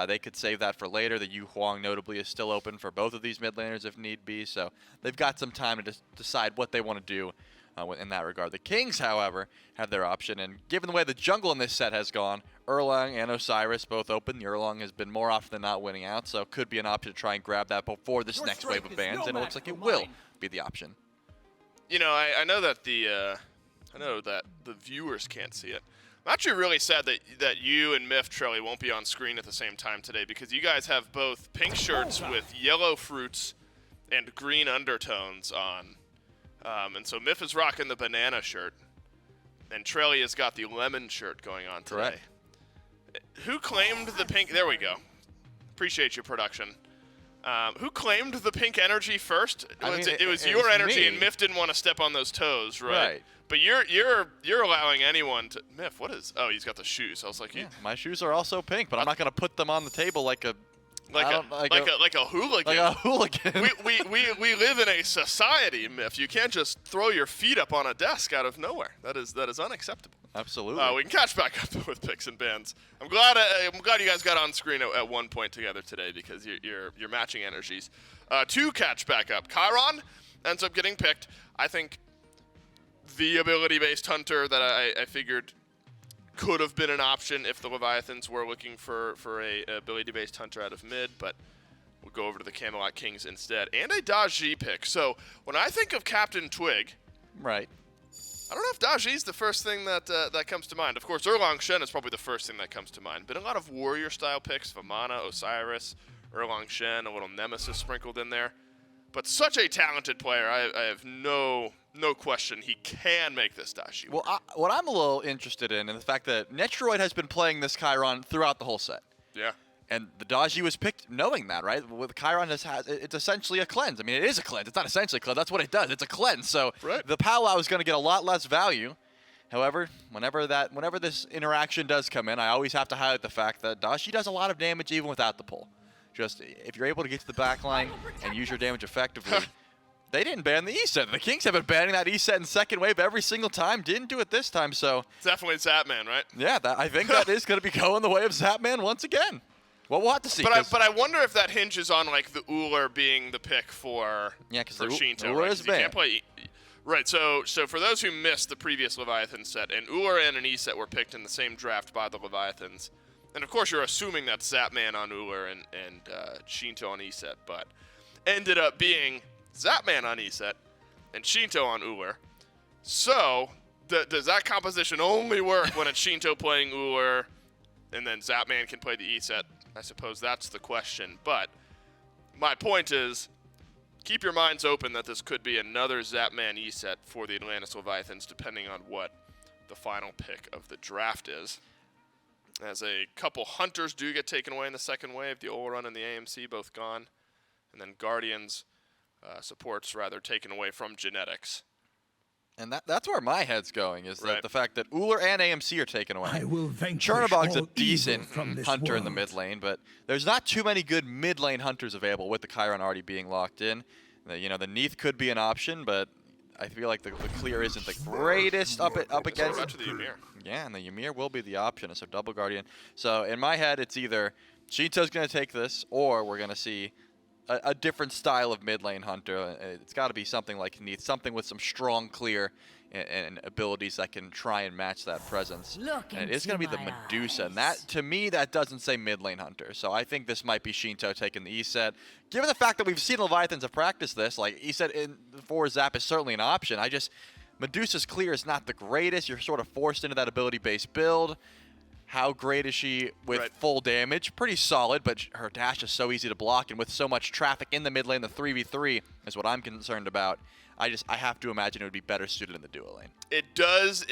they could save that for later. The Yu Huang notably is still open for both of these mid laners if need be, so they've got some time to decide what they want to do in that regard. The Kings, however, have their option, and given the way the jungle in this set has gone, Erlang and Osiris both open. The Erlang has been more often than not winning out, so it could be an option to try and grab that before this next wave of bans, and it looks like it will be the option. You know, I know that the viewers can't see it. I'm actually really sad that you and Miff Trelly won't be on screen at the same time today, because you guys have both pink shirts with yellow fruits and green undertones on. And so Miff is rocking the banana shirt, and Trelly has got the lemon shirt going on today. Correct. Who claimed the pink? There we go. Appreciate your production. Who claimed the pink energy first? It was your energy, me. and Miff didn't want to step on those toes, right? Right. But you're allowing anyone to. Miff, what is? Oh, he's got the shoes. I was like, Yeah, my shoes are also pink, but I'm not going to put them on the table like a hooligan. Like a hooligan. we live in a society, Miff. You can't just throw your feet up on a desk out of nowhere. That is unacceptable. Absolutely. We can catch back up with picks and bans. I'm glad you guys got on screen at one point together today, because you're matching energies. To catch back up, Chiron ends up getting picked. I think the ability-based Hunter that I figured could have been an option if the Leviathans were looking for a ability-based Hunter out of mid, but we'll go over to the Camelot Kings instead. And a Daji pick. So when I think of Captain Twig, right. I don't know if Daji's the first thing that comes to mind. Of course, Erlang Shen is probably the first thing that comes to mind. Been a lot of warrior-style picks, Vamana, Osiris, Erlang Shen, a little Nemesis sprinkled in there. But such a talented player, I have no question he can make this Dashi. Well, what I'm a little interested in the fact that Netroid has been playing this Chiron throughout the whole set. Yeah. And the Daji was picked knowing that, right? With Chiron, it's essentially a cleanse. I mean, it is a cleanse. It's not essentially a cleanse. That's what it does. It's a cleanse. So right. The powwow is going to get a lot less value. However, whenever this interaction does come in, I always have to highlight the fact that Dashi does a lot of damage even without the pull. Just if you're able to get to the back line and use your damage effectively. They didn't ban the E set. The Kings have been banning that E set in second wave every single time. Didn't do it this time, so. Definitely Zapman, right? Yeah, I think that is going to be going the way of Zapman once again. Well, we'll have to see. But I wonder if that hinges on like the Uller being the pick for Shinto. Uller is banned. Can't play. Right. So for those who missed the previous Leviathan set, and Uller and an E set were picked in the same draft by the Leviathans, and of course you're assuming that's Zapman on Uller and Shinto on E set, but ended up being Zapman on E set and Shinto on Uller. So does that composition only work when it's Shinto playing Uller and then Zapman can play the E set? I suppose that's the question. But my point is, keep your minds open that this could be another Zapman E set for the Atlantis Leviathans, depending on what the final pick of the draft is. As a couple Hunters do get taken away in the second wave, the Olrun and the AMC both gone, and then Guardians supports rather taken away from Genetics. And that's where my head's going, is Right. that the fact that Uller and AMC are taken away. I will vanquish Chernobog's a all decent evil from this hunter in the world. mid lane, but there's not too many good mid lane hunters available with the Chiron already being locked in. The Neath could be an option, but I feel like the clear isn't the greatest up What against. about to the Ymir? Yeah, and the Ymir will be the option, so double Guardian. So in my head, it's either Shinto's going to take this, or we're going to see a different style of mid lane hunter. It's got to be something like Neath, something with some strong clear and abilities that can try and match that presence. And it is going to be the Medusa, and that, to me, that doesn't say mid lane hunter. So I think this might be Shinto taking the E set. Given the fact that we've seen Leviathans have practiced this, like E set for Zap is certainly an option. Medusa's clear is not the greatest. You're sort of forced into that ability-based build. How great is she with full damage? Pretty solid, but her dash is so easy to block, and with so much traffic in the mid lane, the 3v3 is what I'm concerned about. I have to imagine it would be better suited in the duo lane. It does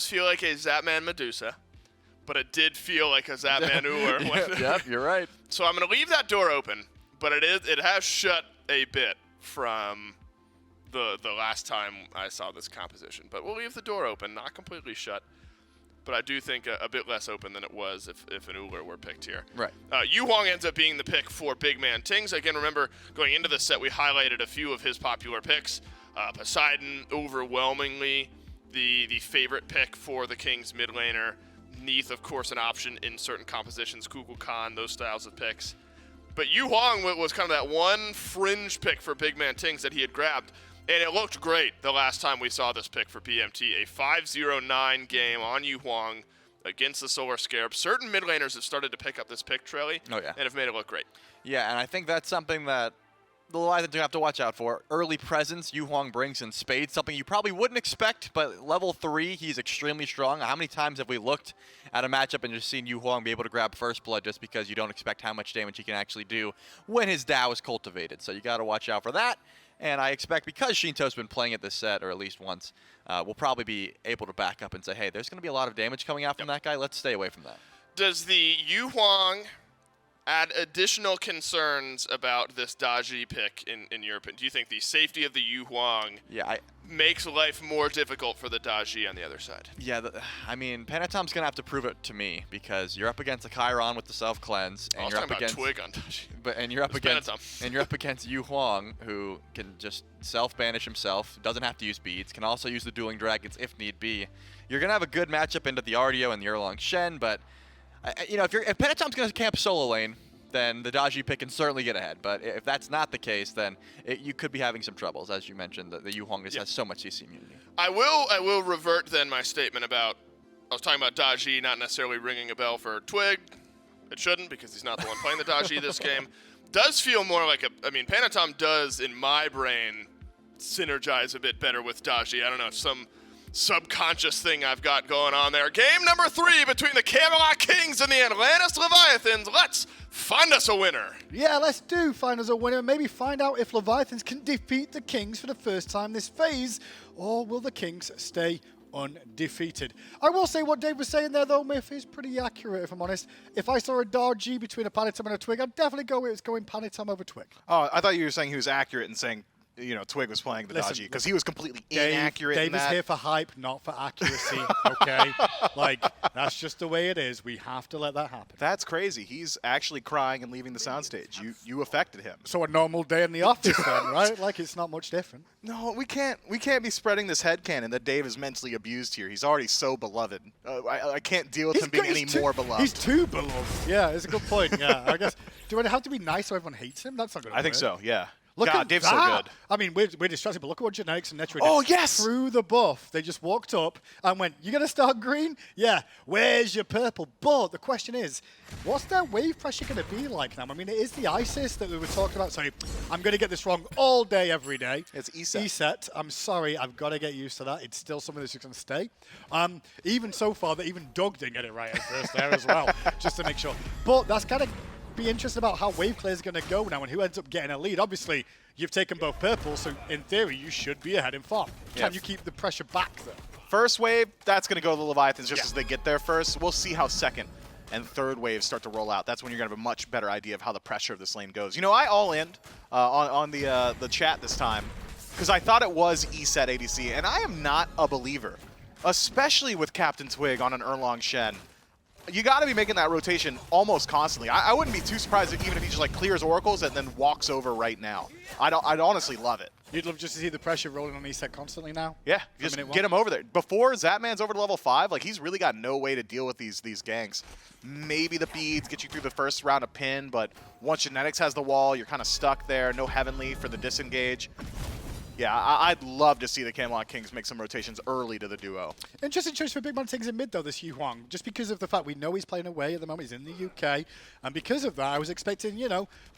feel like a Zapman Medusa, but it did feel like a Zapman Uller. Yep, you're right. So I'm going to leave that door open, but it has shut a bit from the last time I saw this composition. But we'll leave the door open, not completely shut. But I do think a bit less open than it was if an Uller were picked here. Right. Yu Huang ends up being the pick for Big Man Tings. Again, remember, going into the set, we highlighted a few of his popular picks. Poseidon, overwhelmingly the favorite pick for the Kings mid laner. Neath, of course, an option in certain compositions. Kukulkan, those styles of picks. But Yu Huang was kind of that one fringe pick for Big Man Tings that he had grabbed. And it looked great the last time we saw this pick for BMT. A 5-0-9 game on Yu Huang against the Solar Scarab. Certain mid laners have started to pick up this pick, Trelly, Oh, yeah. and have made it look great. Yeah, and I think that's something that the Leviathans have to watch out for. Early presence, Yu Huang brings in spades, something you probably wouldn't expect, but level 3, he's extremely strong. How many times have we looked at a matchup and just seen Yu Huang be able to grab first blood just because you don't expect how much damage he can actually do when his Dow is cultivated? So you got to watch out for that. And I expect, because Shinto's been playing it this set, or at least once, we'll probably be able to back up and say, hey, there's going to be a lot of damage coming out from that guy. Let's stay away from that. Does the Yu Huang add additional concerns about this Daji pick in your opinion? Do you think the safety of the Yu Huang makes life more difficult for the Daji on the other side? Yeah, I mean, Panatom's going to have to prove it to me, because you're up against a Chiron with the self-cleanse, and you're up against Twig on Daji. and you're up against Panatom. and you're up against Yu Huang, who can just self-banish himself, doesn't have to use beads, can also use the dueling dragons if need be. You're going to have a good matchup into the Ardio and the Erlang Shen, but if Panatom's going to camp solo lane, then the Daji pick can certainly get ahead. But if that's not the case, then you could be having some troubles. As you mentioned, the Yu Huang just has so much CC immunity. I will revert then my statement about, I was talking about Daji not necessarily ringing a bell for Twig. It shouldn't, because he's not the one playing the Daji this game. Does feel more like Panatom does, in my brain, synergize a bit better with Daji. I don't know, some subconscious thing I've got going on there. Game number 3 between the Camelot Kings and the Atlantis Leviathans. Let's find us a winner. Yeah, let's find us a winner and maybe find out if Leviathans can defeat the Kings for the first time this phase, or will the Kings stay undefeated? I will say what Dave was saying there, though, Miff, is pretty accurate, if I'm honest. If I saw a Daji between a Panatom and a Twig, I'd definitely go with going Panatom over Twig. Oh, I thought you were saying he was accurate in saying, Twig was playing the Daji, because he was completely inaccurate in that. Dave is here for hype, not for accuracy, okay? That's just the way it is. We have to let that happen. That's crazy. He's actually crying and leaving the soundstage. You affected him. So a normal day in the office then, right? It's not much different. No, we can't be spreading this headcanon that Dave is mentally abused here. He's already so beloved. I can't deal with him being any more beloved. He's too beloved. Yeah, it's a good point. Yeah, I guess. Do I have to be nice so everyone hates him? That's not good. I think so, yeah. Look God, at Dave's that. so good. I mean, we're distracted, but look at what Genetics and Netra did. Oh, yes! Through the buff, they just walked up and went, "You gonna start green? Yeah. Where's your purple?" But the question is, what's their wave pressure gonna be like now? I mean, it is the ISIS that we were talking about. Sorry, I'm gonna get this wrong all day, every day. It's ESET. ESET. I'm sorry, I've got to get used to that. It's still something that's just gonna stay. Even so far, that even Doug didn't get it right at first there as well, just to make sure. But that's kind of be interesting about how wave clear is going to go now and who ends up getting a lead. Obviously, you've taken both purple, so in theory, you should be ahead in farm. Can you keep the pressure back, though? First wave, that's going to go to the Leviathans just as they get there first. We'll see how second and third waves start to roll out. That's when you're going to have a much better idea of how the pressure of this lane goes. I all-in on the chat this time because I thought it was ESET ADC, and I am not a believer, especially with Captain Twig on an Erlang Shen. You got to be making that rotation almost constantly. I wouldn't be too surprised even if he just clears oracles and then walks over right now. I'd honestly love it. You'd love just to see the pressure rolling on ESET constantly now? Yeah, just get him over there. Before Zapman's over to level 5, he's really got no way to deal with these ganks. Maybe the beads get you through the first round of pin, but once Genetics has the wall, you're kind of stuck there. No Heavenly for the disengage. Yeah, I'd love to see the Camelot Kings make some rotations early to the duo. Interesting choice for Big Man Tings in mid, though, this Yu Huang. Just because of the fact we know he's playing away at the moment. He's in the UK. And because of that, I was expecting,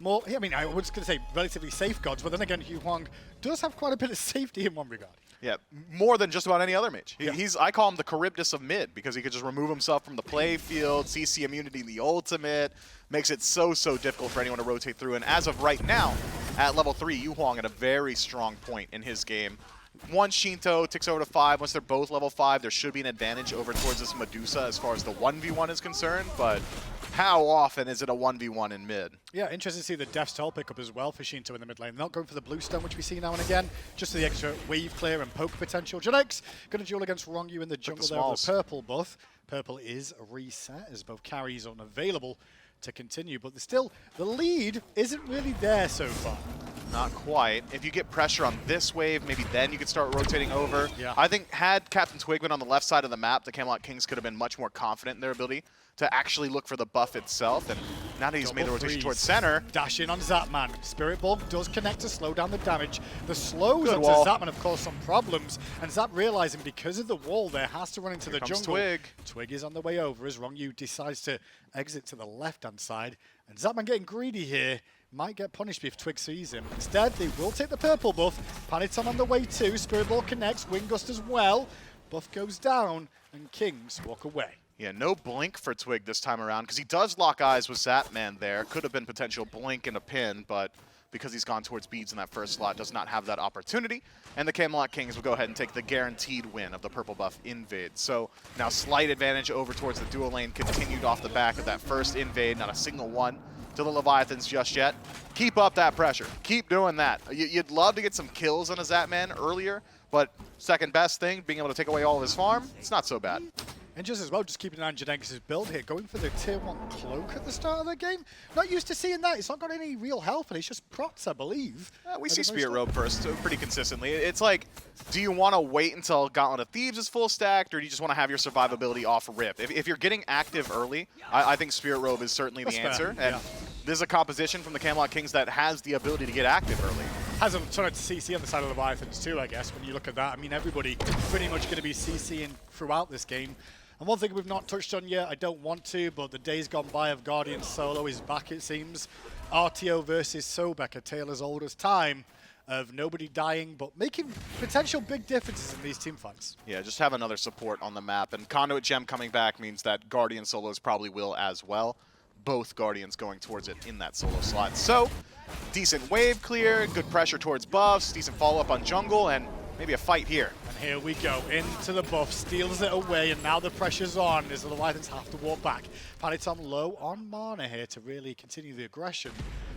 more... I mean, I was going to say relatively safe gods, but then again, Yu Huang does have quite a bit of safety in one regard. Yeah, more than just about any other mage. I call him the Charybdis of mid because he could just remove himself from the play field, CC immunity, the ultimate, makes it so difficult for anyone to rotate through. And as of right now, at level 3, Yu Huang at a very strong point in his game. Once Shinto ticks over to 5, once they're both level 5, there should be an advantage over towards this Medusa as far as the 1v1 is concerned, but how often is it a 1v1 in mid? Yeah, interesting to see the Death's Toll pick up as well for Shinto in the mid lane. They're not going for the blue stone, which we see now and again, just for the extra wave clear and poke potential. Janex going to duel against Rongyu in the jungle there with the purple buff. Purple is reset as both carries are unavailable to continue, but still, the lead isn't really there so far. Not quite. If you get pressure on this wave, maybe then you could start rotating over. Yeah. I think had Captain Twig been on the left side of the map, the Camelot Kings could have been much more confident in their ability to actually look for the buff itself. And now that he's made the rotation towards center. Dash in on Zapman. Spirit Ball does connect to slow down the damage. The slows Good onto wall. Zapman have caused some problems, and Zap realizing because of the wall there has to run into the jungle. Twig. Twig is on the way over as Rongyu decides to exit to the left-hand side, and Zapman getting greedy here. Might get punished if Twig sees him. Instead, they will take the purple buff. Paniton on the way too. Spirit Ball connects. Wingust as well. Buff goes down, and Kings walk away. Yeah, no blink for Twig this time around because he does lock eyes with Zapman there. Could have been potential blink and a pin, but because he's gone towards beads in that first slot, does not have that opportunity. And the Camelot Kings will go ahead and take the guaranteed win of the purple buff invade. So now slight advantage over towards the dual lane continued off the back of that first invade. Not a single one to the Leviathans just yet. Keep up that pressure. Keep doing that. You'd love to get some kills on a Zapman earlier, but second best thing, being able to take away all of his farm, it's not so bad. And just as well, just keeping an eye on Janex' build here, going for the tier 1 cloak at the start of the game. Not used to seeing that. It's not got any real health, and it's just prots, I believe. We see Spirit Robe first pretty consistently. It's like, do you want to wait until Gauntlet of Thieves is full stacked, or do you just want to have your survivability off rip? If you're getting active early, I think Spirit Robe is certainly the answer. Fair, and this is a composition from the Camelot Kings that has the ability to get active early. Has a ton of CC on the side of the Leviathans too, I guess, when you look at that. I mean, everybody pretty much going to be CCing throughout this game. And one thing we've not touched on yet, I don't want to, but the days gone by of Guardian solo is back, it seems. RTO versus Sobek, a tale as old as time of nobody dying, but making potential big differences in these team fights. Yeah, just have another support on the map. And Conduit Gem coming back means that Guardian solos probably will as well. Both Guardians going towards it in that solo slot. So, decent wave clear, good pressure towards buffs, decent follow-up on jungle, and maybe a fight here. And here we go, into the buff, steals it away, and now the pressure's on as the Leviathans have to walk back. Paniton low on mana here to really continue the aggression.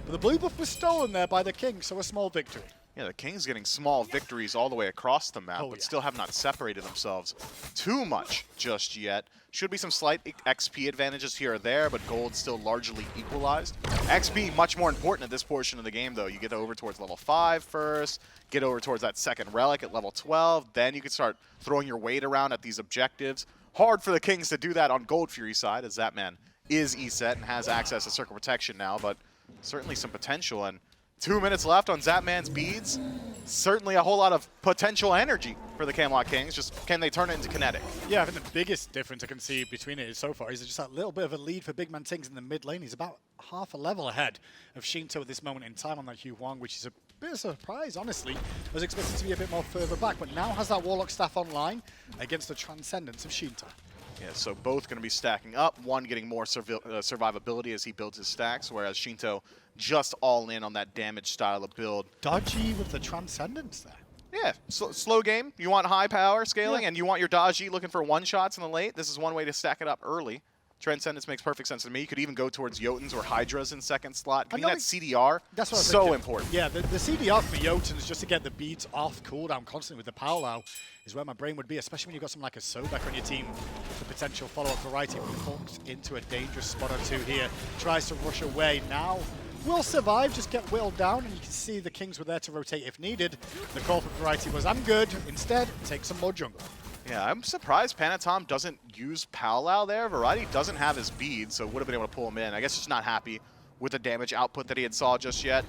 But the blue buff was stolen there by the King, so a small victory. Yeah, the Kings getting small victories all the way across the map, but still have not separated themselves too much just yet. Should be some slight XP advantages here or there, but gold still largely equalized. XP much more important at this portion of the game, though. You get over towards level 5 first, get over towards that second relic at level 12, then you can start throwing your weight around at these objectives. Hard for the Kings to do that on Gold Fury side, as Zapman is E-set and has access to Circle Protection now, but certainly some potential. And 2 minutes left on Zapman's beads. Certainly a whole lot of potential energy for the Camelot Kings. Just can they turn it into kinetic? Yeah, I think the biggest difference I can see between it so far is just that little bit of a lead for Big Man Tings in the mid lane. He's about half a level ahead of Shinto at this moment in time on that Hugh Huang, which is a bit of a surprise, honestly. I was expecting to be a bit more further back, but now has that Warlock staff online against the Transcendence of Shinto. Yeah, so both going to be stacking up. One getting more survivability as he builds his stacks, whereas Shinto just all in on that damage style of build. Dodgy with the Transcendence there. Yeah, slow game. You want high power scaling, and you want your Dodgy looking for one-shots in the late. This is one way to stack it up early. Transcendence makes perfect sense to me. You could even go towards Jotuns or Hydras in second slot. Getting that CDR, that's what so important. Yeah, the CDR for Jotuns just to get the beads off cooldown constantly with the Powwow is where my brain would be, especially when you've got something like a Sobek on your team. The potential follow-up variety hooked into a dangerous spot or two here. Tries to rush away. Now will survive, just get whittled down, and you can see the Kings were there to rotate if needed. The call for variety was, I'm good. Instead, take some more jungle. Yeah, I'm surprised Panatom doesn't use Powwow there. Variety doesn't have his bead, so would have been able to pull him in. I guess just not happy with the damage output that he had saw just yet.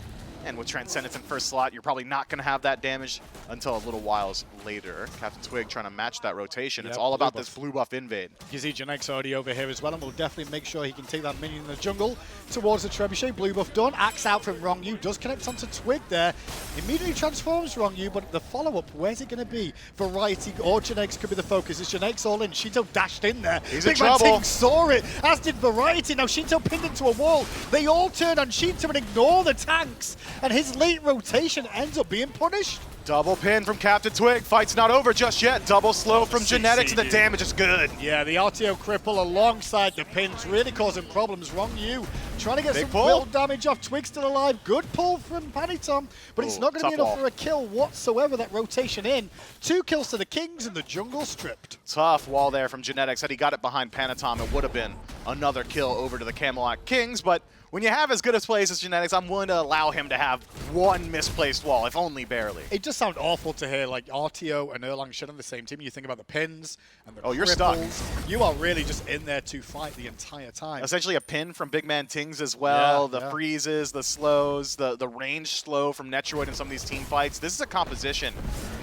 And with Transcendence in first slot, you're probably not going to have that damage until a little whiles later. Captain Twig trying to match that rotation. Yep, it's all about this blue buff invade. You see Janex already over here as well, and we'll definitely make sure he can take that minion in the jungle towards the Trebuchet. Blue buff done. Axe out from Rongyu. Does connect onto Twig there. Immediately transforms Rongyu, but the follow-up, where's it going to be? Variety or Janex could be the focus. Is Janex all in? Shinto dashed in there. He's Big in trouble. Man Ting saw it, as did Variety. Now Shinto pinned into a wall. They all turn on Shinto and ignore the tanks. and his late rotation ends up being punished. Double pin from Captain Twig. Fight's not over just yet. Double slow from Genetics, and the damage is good. Yeah, the RTO cripple alongside the pins really causing problems. Wrong you. Trying to get Big some pull. real damage off. Twig still alive. Good pull from Panitom, but it's not going to be tough enough wall. for a kill whatsoever. That rotation in. 2 kills to the Kings and the jungle stripped. Tough wall there from Genetics. Had he got it behind Panatom, it would have been another kill over to the Camelot Kings, but when you have as good as plays as Genetics, I'm willing to allow him to have one misplaced wall, if only barely. It just sounds awful to hear like RTO and Erlang Shen on the same team. You think about the pins and the Oh, you're stuck. cripples. You are really just in there to fight the entire time. Essentially a pin from Big Man Tings as well, Yeah, the yeah. freezes, the slows, the range slow from Netroid in some of these team fights. This is a composition.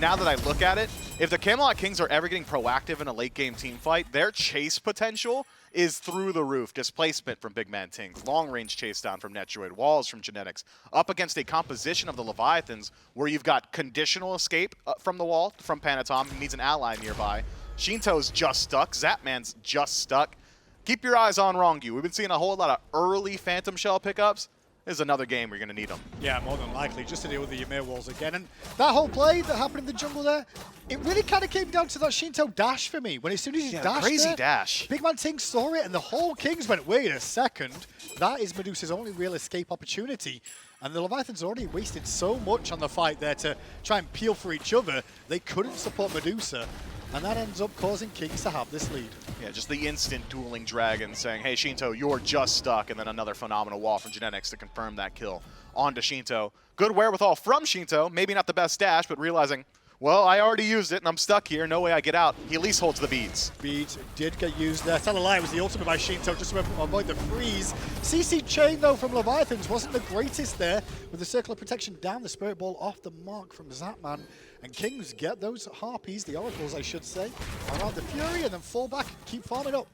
Now that I look at it, if the Camelot Kings are ever getting proactive in a late game team fight, their chase potential is through the roof. Displacement from Big Man Tings, long range chase down from Netroid, walls from Genetics, up against a composition of the Leviathans where you've got conditional escape from the wall from Panatom, who needs an ally nearby. Shinto's just stuck, Zapman's just stuck. Keep your eyes on Rongyu. We've been seeing a whole lot of early Phantom Shell pickups. This is another game where you're going to need them. Yeah, more than likely, just to deal with the Ymir walls again. And that whole play that happened in the jungle there, it really kind of came down to that Shinto dash for me. When as soon as he dashed crazy there, dash. Big Man Ting saw it, and the whole Kings went, wait a second, that is Medusa's only real escape opportunity. And the Leviathans already wasted so much on the fight there to try and peel for each other, they couldn't support Medusa. And that ends up causing Kings to have this lead. Yeah, just the instant dueling dragon saying, hey, Shinto, you're just stuck, and then another phenomenal wall from Genetics to confirm that kill onto Shinto. Good wherewithal from Shinto, maybe not the best dash, but realizing, well, I already used it, and I'm stuck here, no way I get out. He at least holds the beads. Beads did get used there. Tell a lie, it was the ultimate by Shinto just to avoid the freeze. CC chain, though, from Leviathans wasn't the greatest there, with the circle of protection down, the Spirit Ball off the mark from Zapman. And Kings get those Harpies, the Oracles, I should say, around the Fury, and then fall back and keep farming up.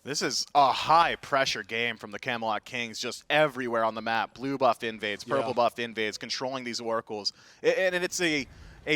This is a high-pressure game from the Camelot Kings, just everywhere on the map. Blue buff invades, purple buff invades, controlling these Oracles. And it's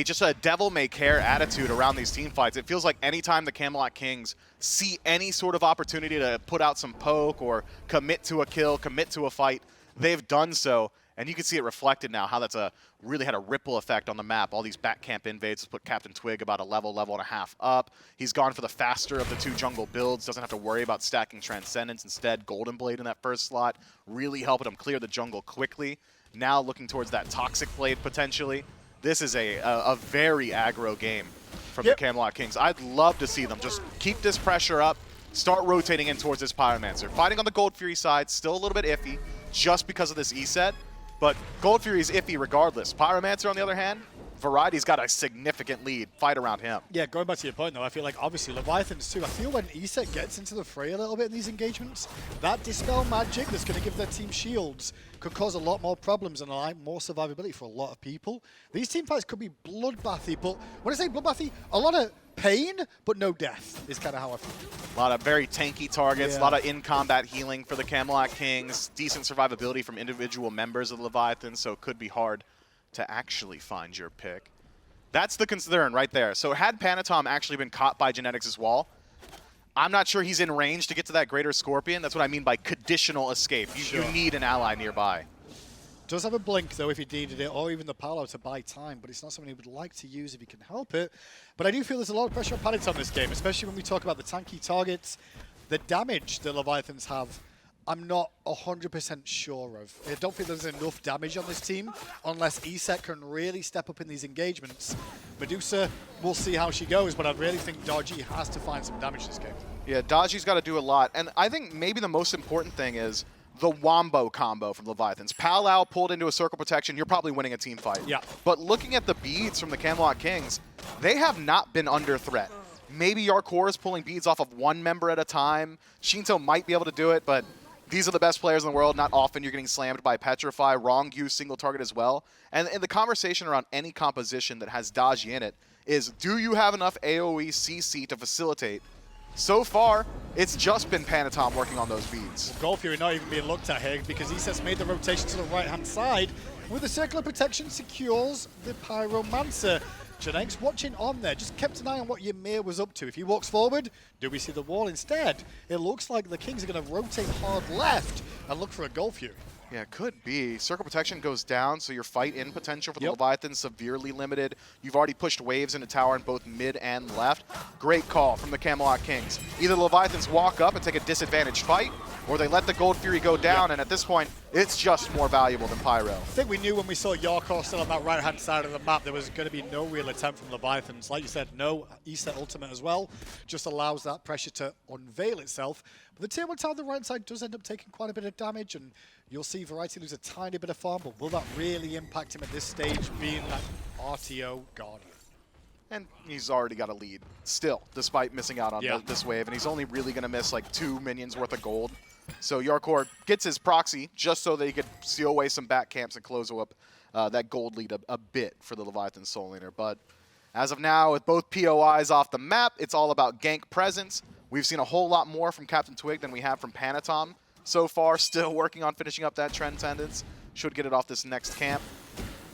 just a devil-may-care attitude around these team fights. It feels like anytime the Camelot Kings see any sort of opportunity to put out some poke or commit to a kill, commit to a fight, they've done so. And you can see it reflected now, how that's really had a ripple effect on the map. All these back camp invades put Captain Twig about a level and a half up. He's gone for the faster of the 2 jungle builds, doesn't have to worry about stacking Transcendence. Instead, Golden Blade in that first slot, really helping him clear the jungle quickly. Now looking towards that Toxic Blade potentially. This is a very aggro game from the Camelot Kings. I'd love to see them just keep this pressure up, start rotating in towards this Pyromancer. Fighting on the Gold Fury side, still a little bit iffy just because of this E-set. But Gold Fury is iffy regardless. Pyromancer, on the other hand, Variety's got a significant lead. Fight around him. Yeah, going back to your point, though, I feel like obviously Leviathans too. I feel when ESET gets into the fray a little bit in these engagements, that Dispel magic that's going to give their team shields could cause a lot more problems and allow more survivability for a lot of people. These team fights could be bloodbathy, but when I say bloodbathy, a lot of pain, but no death is kind of how I feel. A lot of very tanky targets, a lot of in-combat healing for the Camelot Kings, decent survivability from individual members of the Leviathan, so it could be hard to actually find your pick. That's the concern right there. So had Panatom actually been caught by Genetics' wall, I'm not sure he's in range to get to that Greater Scorpion. That's what I mean by conditional escape. You need an ally nearby. Does have a blink, though, if he needed it, or even the Palo to buy time, but it's not something he would like to use if he can help it. But I do feel there's a lot of pressure on Panitom this game, especially when we talk about the tanky targets. The damage the Leviathans have, I'm not 100% sure of. I don't think there's enough damage on this team unless ESET can really step up in these engagements. Medusa, we'll see how she goes, but I really think Dodgy has to find some damage this game. Yeah, Dodgy's got to do a lot. And I think maybe the most important thing is the Wombo combo from Leviathans. Pal out, pulled into a circle protection, you're probably winning a team fight. Yeah. But looking at the beads from the Camelot Kings, they have not been under threat. Maybe Yarkor is pulling beads off of one member at a time. Shinto might be able to do it, but these are the best players in the world. Not often you're getting slammed by Petrify. Wrong use single target as well. And the conversation around any composition that has Dodgy in it is, do you have enough AoE CC to facilitate? So far, it's just been Panatom working on those beads. Gold Fury not even being looked at here because ESET's made the rotation to the right-hand side. With the Circle of Protection secures the Pyromancer. Genetics watching on there, just kept an eye on what Ymir was up to. If he walks forward, do we see the wall instead? It looks like the Kings are going to rotate hard left and look for a Gold Fury. Yeah, it could be. Circle protection goes down, so your fight in potential for the Yep. Leviathans severely limited. You've already pushed waves into tower in both mid and left. Great call from the Camelot Kings. Either the Leviathans walk up and take a disadvantaged fight, or they let the Gold Fury go down, and at this point, it's just more valuable than Pyro. I think we knew when we saw Yorkor still on that right-hand side of the map, there was going to be no real attempt from Leviathans. Like you said, no E-set ultimate as well. Just allows that pressure to unveil itself. But the tier 1 tower on the right side does end up taking quite a bit of damage, and you'll see Variety lose a tiny bit of farm, but will that really impact him at this stage, being that RTO god? And he's already got a lead still, despite missing out on Yeah. this wave, and he's only really going to miss like 2 minions worth of gold. So Yorkor gets his proxy just so that he could seal away some back camps and close up that gold lead a bit for the Leviathan Soul Laner. But as of now, with both POIs off the map, it's all about gank presence. We've seen a whole lot more from Captain Twig than we have from Panatom so far, still working on finishing up that trend tendance. Should get it off this next camp.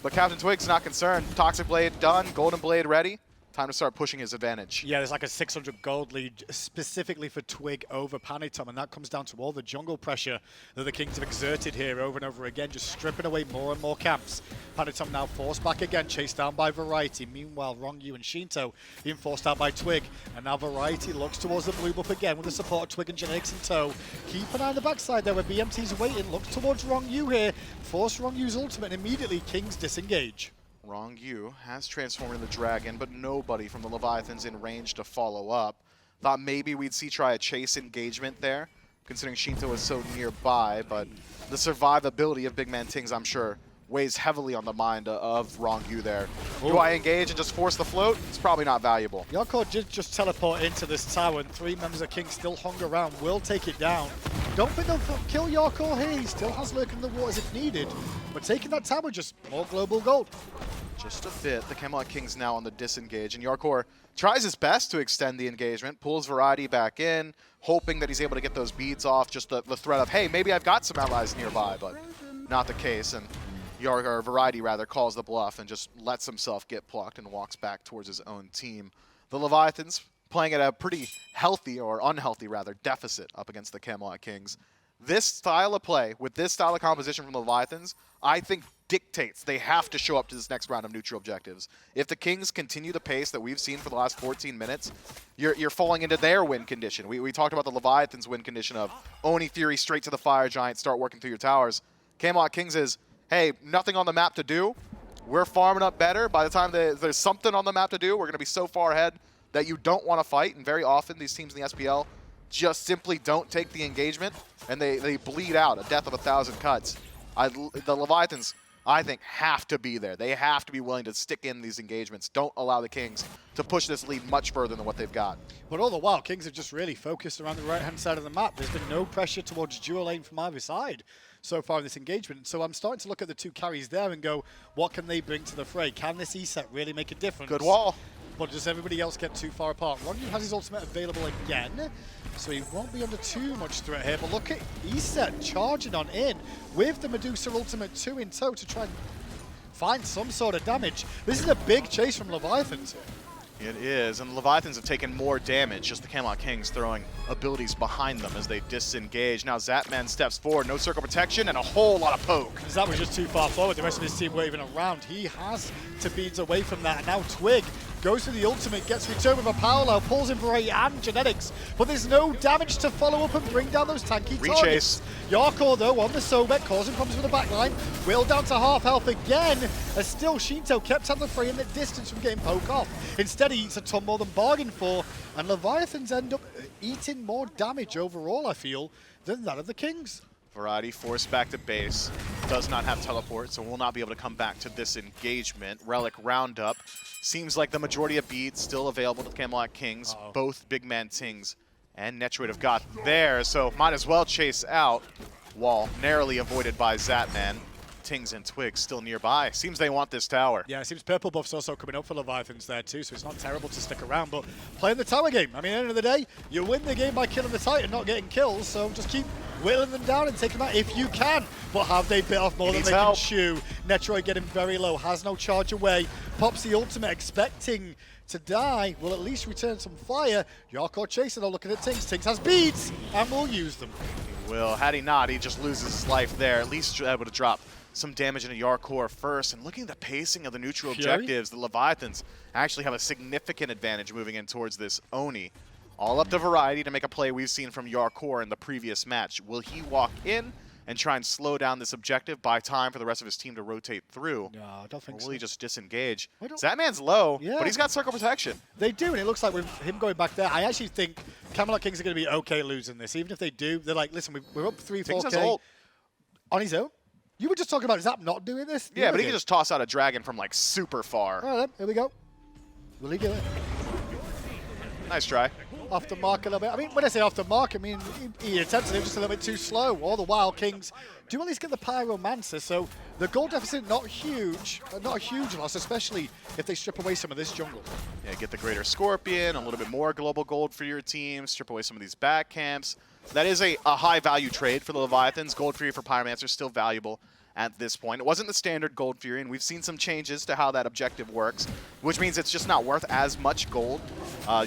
But Captain Twig's not concerned. Toxic Blade done, Golden Blade ready. Time to start pushing his advantage. Yeah, there's like a 600 gold lead specifically for Twig over Panitom, and that comes down to all the jungle pressure that the Kings have exerted here over and over again, just stripping away more and more camps. Panitom now forced back again, chased down by Variety. Meanwhile, Rongyu and Shinto being forced out by Twig, and now Variety looks towards the blue buff again with the support of Twig and Genetics in tow. Keep an eye on the backside there where BMT's waiting, looks towards Rongyu here, force Rongyu's ultimate, and immediately Kings disengage. Rongyu has transformed into the Dragon, but nobody from the Leviathans in range to follow up. Thought maybe we'd see try a chase engagement there, considering Shinto is so nearby, but the survivability of Big Man Tings, I'm sure, weighs heavily on the mind of Rongyu there. Do I engage and just force the float? It's probably not valuable. Yorkor did just teleport into this tower, and 3 members of King still hung around, will take it down. Don't think they'll kill Yorkor here, he still has lurk in the waters if needed, but taking that tower, just more global gold. Just a bit. The Camelot King's now on the disengage, and Yorkor tries his best to extend the engagement, pulls Variety back in, hoping that he's able to get those beads off, just the threat of, hey, maybe I've got some allies nearby, but not the case, and Variety rather calls the bluff and just lets himself get plucked and walks back towards his own team. The Leviathans playing at a pretty healthy, or unhealthy rather, deficit up against the Camelot Kings. This style of play, with this style of composition from the Leviathans, I think dictates they have to show up to this next round of neutral objectives. If the Kings continue the pace that we've seen for the last 14 minutes, you're falling into their win condition. We talked about the Leviathans' win condition of Oni Fury straight to the Fire Giant, start working through your towers. Camelot Kings is, hey, nothing on the map to do. We're farming up better. By the time there's something on the map to do, we're going to be so far ahead that you don't want to fight. And very often, these teams in the SPL just simply don't take the engagement, and they bleed out, a death of 1,000 cuts. The Leviathans, I think, have to be there. They have to be willing to stick in these engagements. Don't allow the Kings to push this lead much further than what they've got. But all the while, Kings have just really focused around the right-hand side of the map. There's been no pressure towards dual lane from either side so far in this engagement. So I'm starting to look at the 2 carries there and go, what can they bring to the fray? Can this E-set really make a difference? Good wall. But does everybody else get too far apart? Rongyu has his ultimate available again, so he won't be under too much threat here. But look at E-set charging on in with the Medusa ultimate 2 in tow to try and find some sort of damage. This is a big chase from Leviathans here. It is, and the Leviathans have taken more damage, just the Camelot Kings throwing abilities behind them as they disengage. Now Zapman steps forward, no circle protection, and a whole lot of poke. That was just too far forward. The rest of his team were even around. He has to beads away from that. And now Twig goes for the ultimate, gets returned with a parallel, pulls in Variety and Genetics, but there's no damage to follow up and bring down those tanky targets. Yorkor, though, on the Sobek, causing problems with the backline. Will down to half health again, as still Shinto kept on the fray in the distance from getting poke off. Instead, he eats a ton more than bargained for, and Leviathans end up eating more damage overall, I feel, than that of the Kings. Variety forced back to base, does not have teleport, so will not be able to come back to this engagement. Relic Roundup, seems like the majority of beads still available to the Camelot Kings. Both Big Man Tings and Netroid have got there, so might as well chase out. Wall narrowly avoided by Zapman. Tings and Twig still nearby. Seems they want this tower. Yeah, it seems purple buff's also coming up for Leviathans there too, so it's not terrible to stick around, but playing the tower game. I mean, at the end of the day, you win the game by killing the Titan, not getting kills, so just keep whittling them down and taking them out if you can. But have they bit off more than they can chew? Netroid getting very low, has no charge away, pops the ultimate expecting to die, will at least return some fire. Yorkor chasing, though, looking at Tings. Tings has beads, and will use them. will. Had he not, he just loses his life there. At least able to drop some damage into Yarkor first. And looking at the pacing of the neutral objectives, the Leviathans actually have a significant advantage moving in towards this Oni. All up to Variety to make a play we've seen from Yarkor in the previous match. Will he walk in and try and slow down this objective, buy time for the rest of his team to rotate through? No, I don't think or so. will he just disengage? I don't- Zatman's low, Yeah. but he's got circle protection. They do, and it looks like with him going back there, I actually think Camelot Kings are going to be okay losing this. Even if they do, they're like, listen, we're up 3-4K Kings has ult. on his own. You were just talking about Zap not doing this? Yeah, but he did. can just toss out a dragon from like super far. All right, then, here we go. Will he do it? Nice try. Off the mark a little bit. I mean, when I say off the mark, I mean he attempted it just a little bit too slow. All the while, Kings do at least get the Pyromancer, so the goal deficit not huge, not a huge loss, especially if they strip away some of this jungle. Yeah, get the Greater Scorpion, a little bit more global gold for your team, strip away some of these back camps. That is a high value trade for the Leviathans. Gold Fury for Pyromancer still valuable at this point. It wasn't the standard Gold Fury, and we've seen some changes to how that objective works, which means it's just not worth as much gold.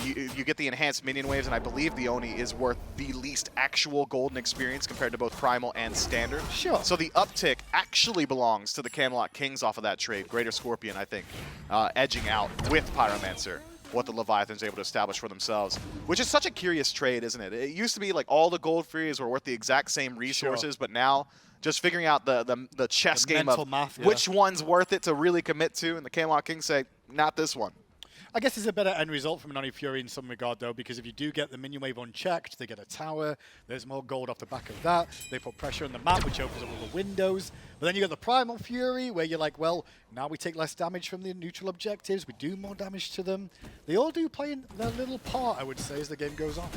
You get the enhanced minion waves, and I believe the Oni is worth the least actual golden experience compared to both Primal and Standard. Sure. So the uptick actually belongs to the Camelot Kings off of that trade. Greater Scorpion, I think, edging out with Pyromancer what the Leviathans are able to establish for themselves, which is such a curious trade, isn't it? It used to be like all the Gold Furies were worth the exact same resources, but now just figuring out the chess game mental of math, yeah. which one's worth it to really commit to, and the Camelot Kings say, not this one. I guess it's a better end result from an Oni Fury in some regard, though, because if you do get the minion wave unchecked, they get a tower. There's more gold off the back of that. They put pressure on the map, which opens up all the windows. But then you get the Primal Fury, where you're like, well, now we take less damage from the neutral objectives. We do more damage to them. They all do play in their little part, I would say, as the game goes on.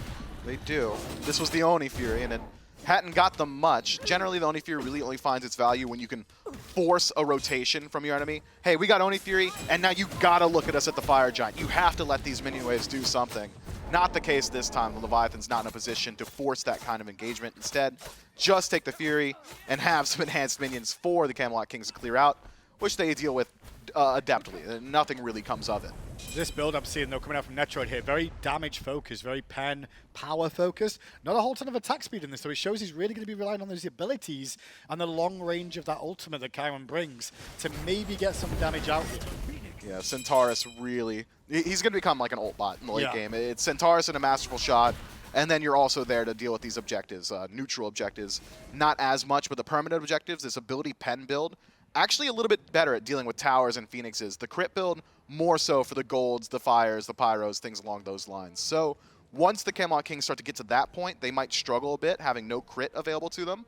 They do. This was the Oni Fury, and it hadn't got them much. Generally, the Oni Fury really only finds its value when you can force a rotation from your enemy. Hey, we got Oni Fury, and now you gotta look at us at the Fire Giant. You have to let these minion waves do something. Not the case this time. The Leviathan's not in a position to force that kind of engagement. Instead, just take the Fury and have some enhanced minions for the Camelot Kings to clear out, which they deal with adeptly. Nothing really comes of it. This build I'm seeing, though, coming out from Netroid here, very damage focused, very pen power focused. Not a whole ton of attack speed in this, so it shows he's really going to be relying on those abilities and the long range of that ultimate that Chiron brings to maybe get some damage out here. Yeah, Centaurus really, he's going to become like an ult bot in the late Yeah. game. It's Centaurus and a Masterful Shot, and then you're also there to deal with these objectives, neutral objectives. Not as much, but the permanent objectives, this ability pen build, actually a little bit better at dealing with towers and phoenixes. The crit build, more so for the golds, the fires, the pyros, things along those lines. So once the Camelot Kings start to get to that point, they might struggle a bit, having no crit available to them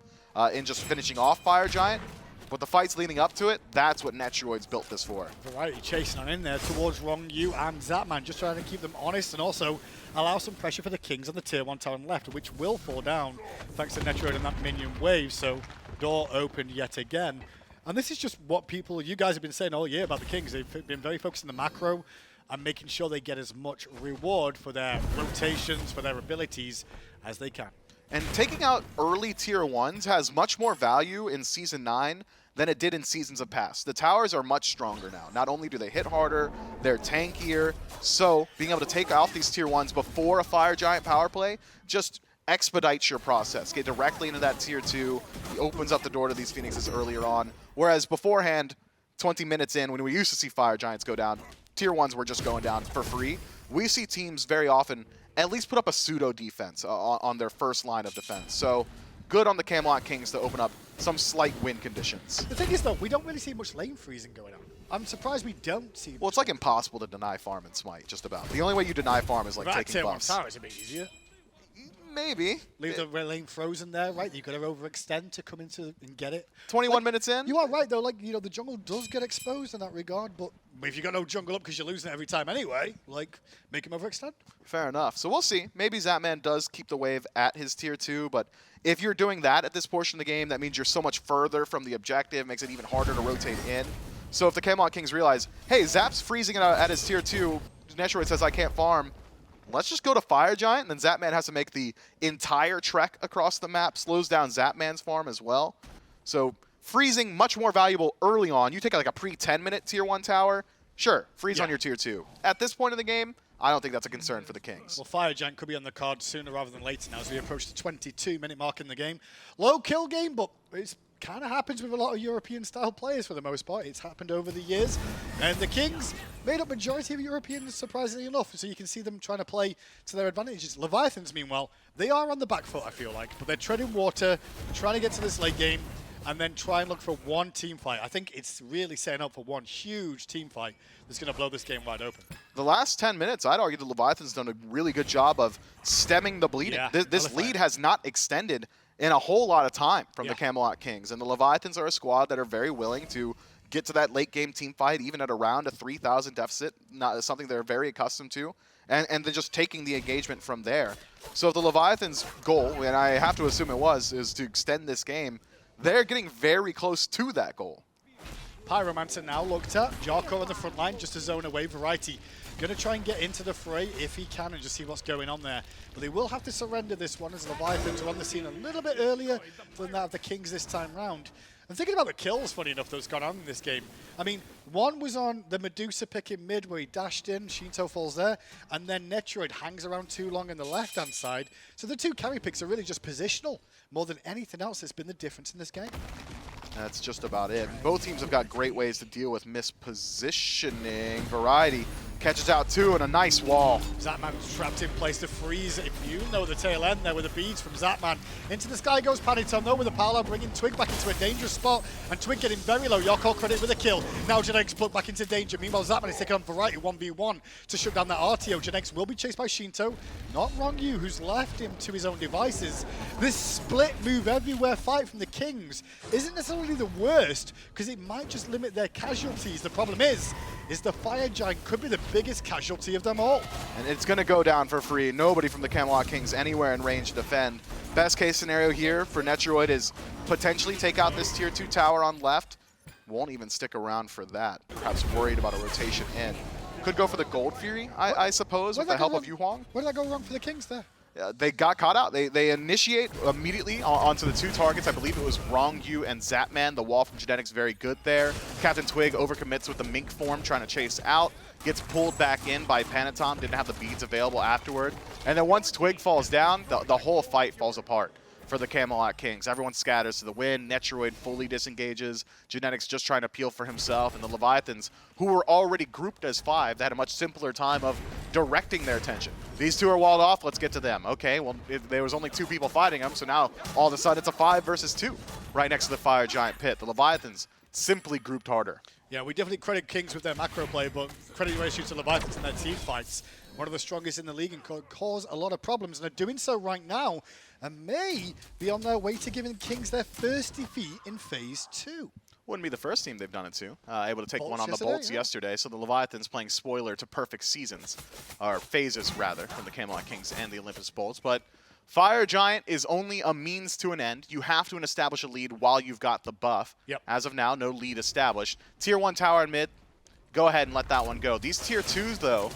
in just finishing off Fire Giant. But the fights leading up to it, that's what Netroid's built this for. Variety chasing on in there towards Wrong Yu and Zapman, just trying to keep them honest and also allow some pressure for the Kings on the tier 1 tower on the left, which will fall down thanks to Netroid and that minion wave. So door opened yet again. And this is just what you guys have been saying all year about the Kings. They've been very focused on the macro and making sure they get as much reward for their rotations, for their abilities as they can. And taking out early tier 1s has much more value in Season 9 than it did in seasons of past. The towers are much stronger now. Not only do they hit harder, they're tankier, so being able to take out these tier 1s before a Fire Giant power play just expedites your process. Get directly into that tier 2, it opens up the door to these Phoenixes earlier on, whereas beforehand, 20 minutes in, when we used to see Fire Giants go down, tier 1s were just going down for free. We see teams very often at least put up a pseudo defense on their first line of defense. So good on the Camelot Kings to open up some slight win conditions. The thing is, though, we don't really see much lane freezing going on. I'm surprised we don't see. Well, it's like impossible to deny farm in Smite, just about. The only way you deny farm is like That taking tier 1 buffs. tower is a bit easier. Maybe. Leave the lane frozen there, right? You've got to overextend to come into and get it. 21 minutes in? You are right, though. Like, the jungle does get exposed in that regard, but if you got no jungle up because you're losing it every time anyway, like, make him overextend. Fair enough. So we'll see. Maybe Zapman does keep the wave at his tier 2, but if you're doing that at this portion of the game, that means you're so much further from the objective, makes it even harder to rotate in. So if the Camelot Kings realize, hey, Zap's freezing it out at his tier 2, Netroid says I can't farm, let's just go to Fire Giant, and then Zapman has to make the entire trek across the map, slows down Zapman's farm as well. So freezing much more valuable early on. You take like a pre-10-minute tier 1 tower, sure, freeze on your tier 2. At this point in the game, I don't think that's a concern for the Kings. Well, Fire Giant could be on the card sooner rather than later now as we approach the 22-minute mark in the game. Low kill game, but it's kind of happens with a lot of European-style players for the most part. It's happened over the years. And the Kings made up majority of Europeans, surprisingly enough, so you can see them trying to play to their advantages. Leviathans, meanwhile, they are on the back foot, I feel like, but they're treading water, trying to get to this late game, and then try and look for one team fight. I think it's really setting up for one huge team fight that's going to blow this game wide open. The last 10 minutes, I'd argue the Leviathans done a really good job of stemming the bleeding. Yeah, This lead has not extended in a whole lot of time from the Camelot Kings. And the Leviathans are a squad that are very willing to get to that late game team fight, even at around a 3,000 deficit, not something they're very accustomed to. And then just taking the engagement from there. So if the Leviathans' goal, and I have to assume it was, is to extend this game, they're getting very close to that goal. Pyromancer now looked at. Jarko on the front line, just a zone away. Variety going to try and get into the fray if he can and just see what's going on there. But they will have to surrender this one as Leviathans are on the scene a little bit earlier than that of the Kings this time round. I'm thinking about the kills, funny enough, that's gone on in this game. I mean, one was on the Medusa pick in mid where he dashed in, Shinto falls there, and then Netroid hangs around too long on the left-hand side. So the two carry picks are really just positional more than anything else that's been the difference in this game. That's just about it. Both teams have got great ways to deal with mispositioning. Variety catches out two and a nice wall. Zatman's trapped in place to freeze immune though at the tail end there with the beads from Zatman. Into the sky goes Paddington though with the Paolo bringing Twig back into a dangerous spot and Twig getting very low. Yoko credit with a kill. Now Genetics put back into danger. Meanwhile Zatman is taking on Variety 1v1 to shut down that RTO. Genetics will be chased by Shinto. Not Rongyu who's left him to his own devices. This split move everywhere fight from the Kings isn't necessarily the worst because it might just limit their casualties. The problem is the Fire Giant could be the biggest casualty of them all. And it's going to go down for free. Nobody from the Camelot Kings anywhere in range to defend. Best case scenario here for Netroid is potentially take out this tier 2 tower on left. Won't even stick around for that. Perhaps worried about a rotation in. Could go for the Gold Fury, I suppose, with the help of Yu Huang. Where did that go wrong for the Kings there? They got caught out. They initiate immediately onto the two targets. I believe it was Rongyu and Zatman. The wall from Genetics very good there. Captain Twig overcommits with the Mink form, trying to chase out. Gets pulled back in by Panatom. Didn't have the beads available afterward. And then once Twig falls down, the whole fight falls apart for the Camelot Kings. Everyone scatters to the wind. Netroid fully disengages. Genetics just trying to peel for himself. And the Leviathans, who were already grouped as 5, they had a much simpler time of directing their attention. These two are walled off. Let's get to them. Okay, well, there was only 2 people fighting them, so now all of a sudden it's a 5 versus 2 right next to the Fire Giant pit. The Leviathans simply grouped harder. Yeah, we definitely credit Kings with their macro play, but credit ratio to Leviathans in their team fights. One of the strongest in the league and could cause a lot of problems, and they're doing so right now and may be on their way to giving Kings their first defeat in Phase 2. Wouldn't be the first team they've done it to. Able to take Bolts one on the yesterday, Bolts yeah. yesterday, so the Leviathans playing spoiler to perfect seasons, or phases rather, from the Camelot Kings and the Olympus Bolts. But Fire Giant is only a means to an end. You have to establish a lead while you've got the buff. Yep. As of now, no lead established. Tier 1 tower in mid, go ahead and let that one go. These Tier 2s, though,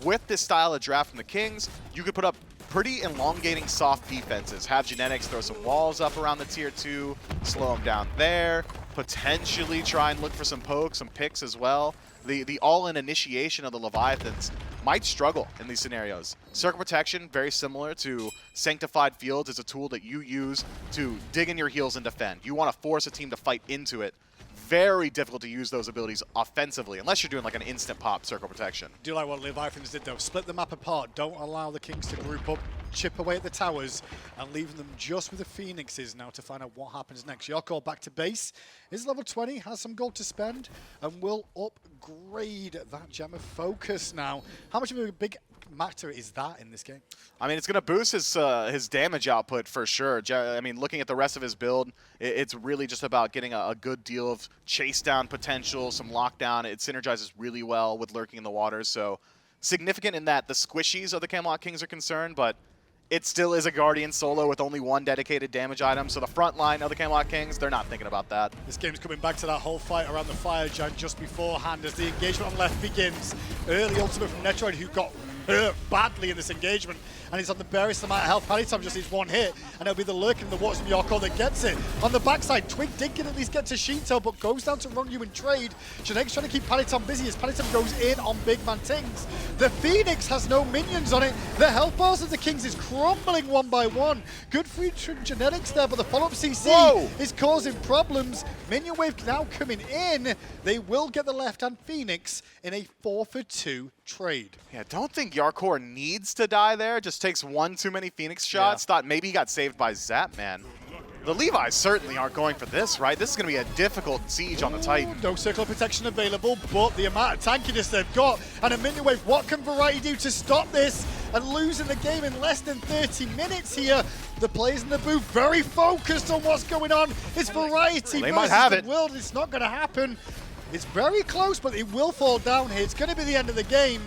with this style of draft from the Kings, you could put up pretty elongating soft defenses. Have Genetics throw some walls up around the Tier 2, slow them down there, potentially try and look for some pokes, some picks as well. The all-in initiation of the Leviathans might struggle in these scenarios. Circle Protection, very similar to Sanctified Fields, is a tool that you use to dig in your heels and defend. You want to force a team to fight into it. Very difficult to use those abilities offensively, unless you're doing like an instant pop Circle Protection. Do like what Leviathans did though, split the map apart, don't allow the Kings to group up, chip away at the towers, and leaving them just with the Phoenixes now to find out what happens next. Yoko back to base, is level 20, has some gold to spend, and will upgrade that Gem of Focus now. How much of a big matter is that in this game? I mean, it's going to boost his damage output for sure. I mean, looking at the rest of his build, it's really just about getting a good deal of chase down potential, some lockdown. It synergizes really well with Lurking in the Waters, so significant in that the squishies of the Camelot Kings are concerned, but it still is a Guardian solo with only 1 dedicated damage item, so the front line of the Camelot Kings, they're not thinking about that. This game's coming back to that whole fight around the Fire Giant just beforehand as the engagement on left begins. Early ultimate from Netroid, who got hurt badly in this engagement, and he's on the barest amount of health. Panitom just needs one hit, and it'll be the lurk in the Watch from Yorko that gets it. On the backside, Twig did get at least get to Shinto, but goes down to Rongyu in trade. Sheneg's trying to keep Panitom busy as Panitom goes in on Big Man Tings. The Phoenix has no minions on it. The health bars of the Kings is crumbling one by one. Good free genetics there, but the follow-up CC is causing problems. Minion wave now coming in. They will get the left-hand Phoenix in a 4-for-2 trade. Yeah, don't think Yarkor needs to die there. Just takes one too many Phoenix shots. Thought maybe he got saved by Zapman. The Levi's certainly aren't going for this, right? This is going to be a difficult siege on the Titan. No circle of protection available, but the amount of tankiness they've got, and a minion wave, what can Variety do to stop this? And losing the game in less than 30 minutes here. The players in the booth very focused on what's going on. It's Variety They might versus have the it. world. It's not going to happen. It's very close, but it will fall down here. It's going to be the end of the game.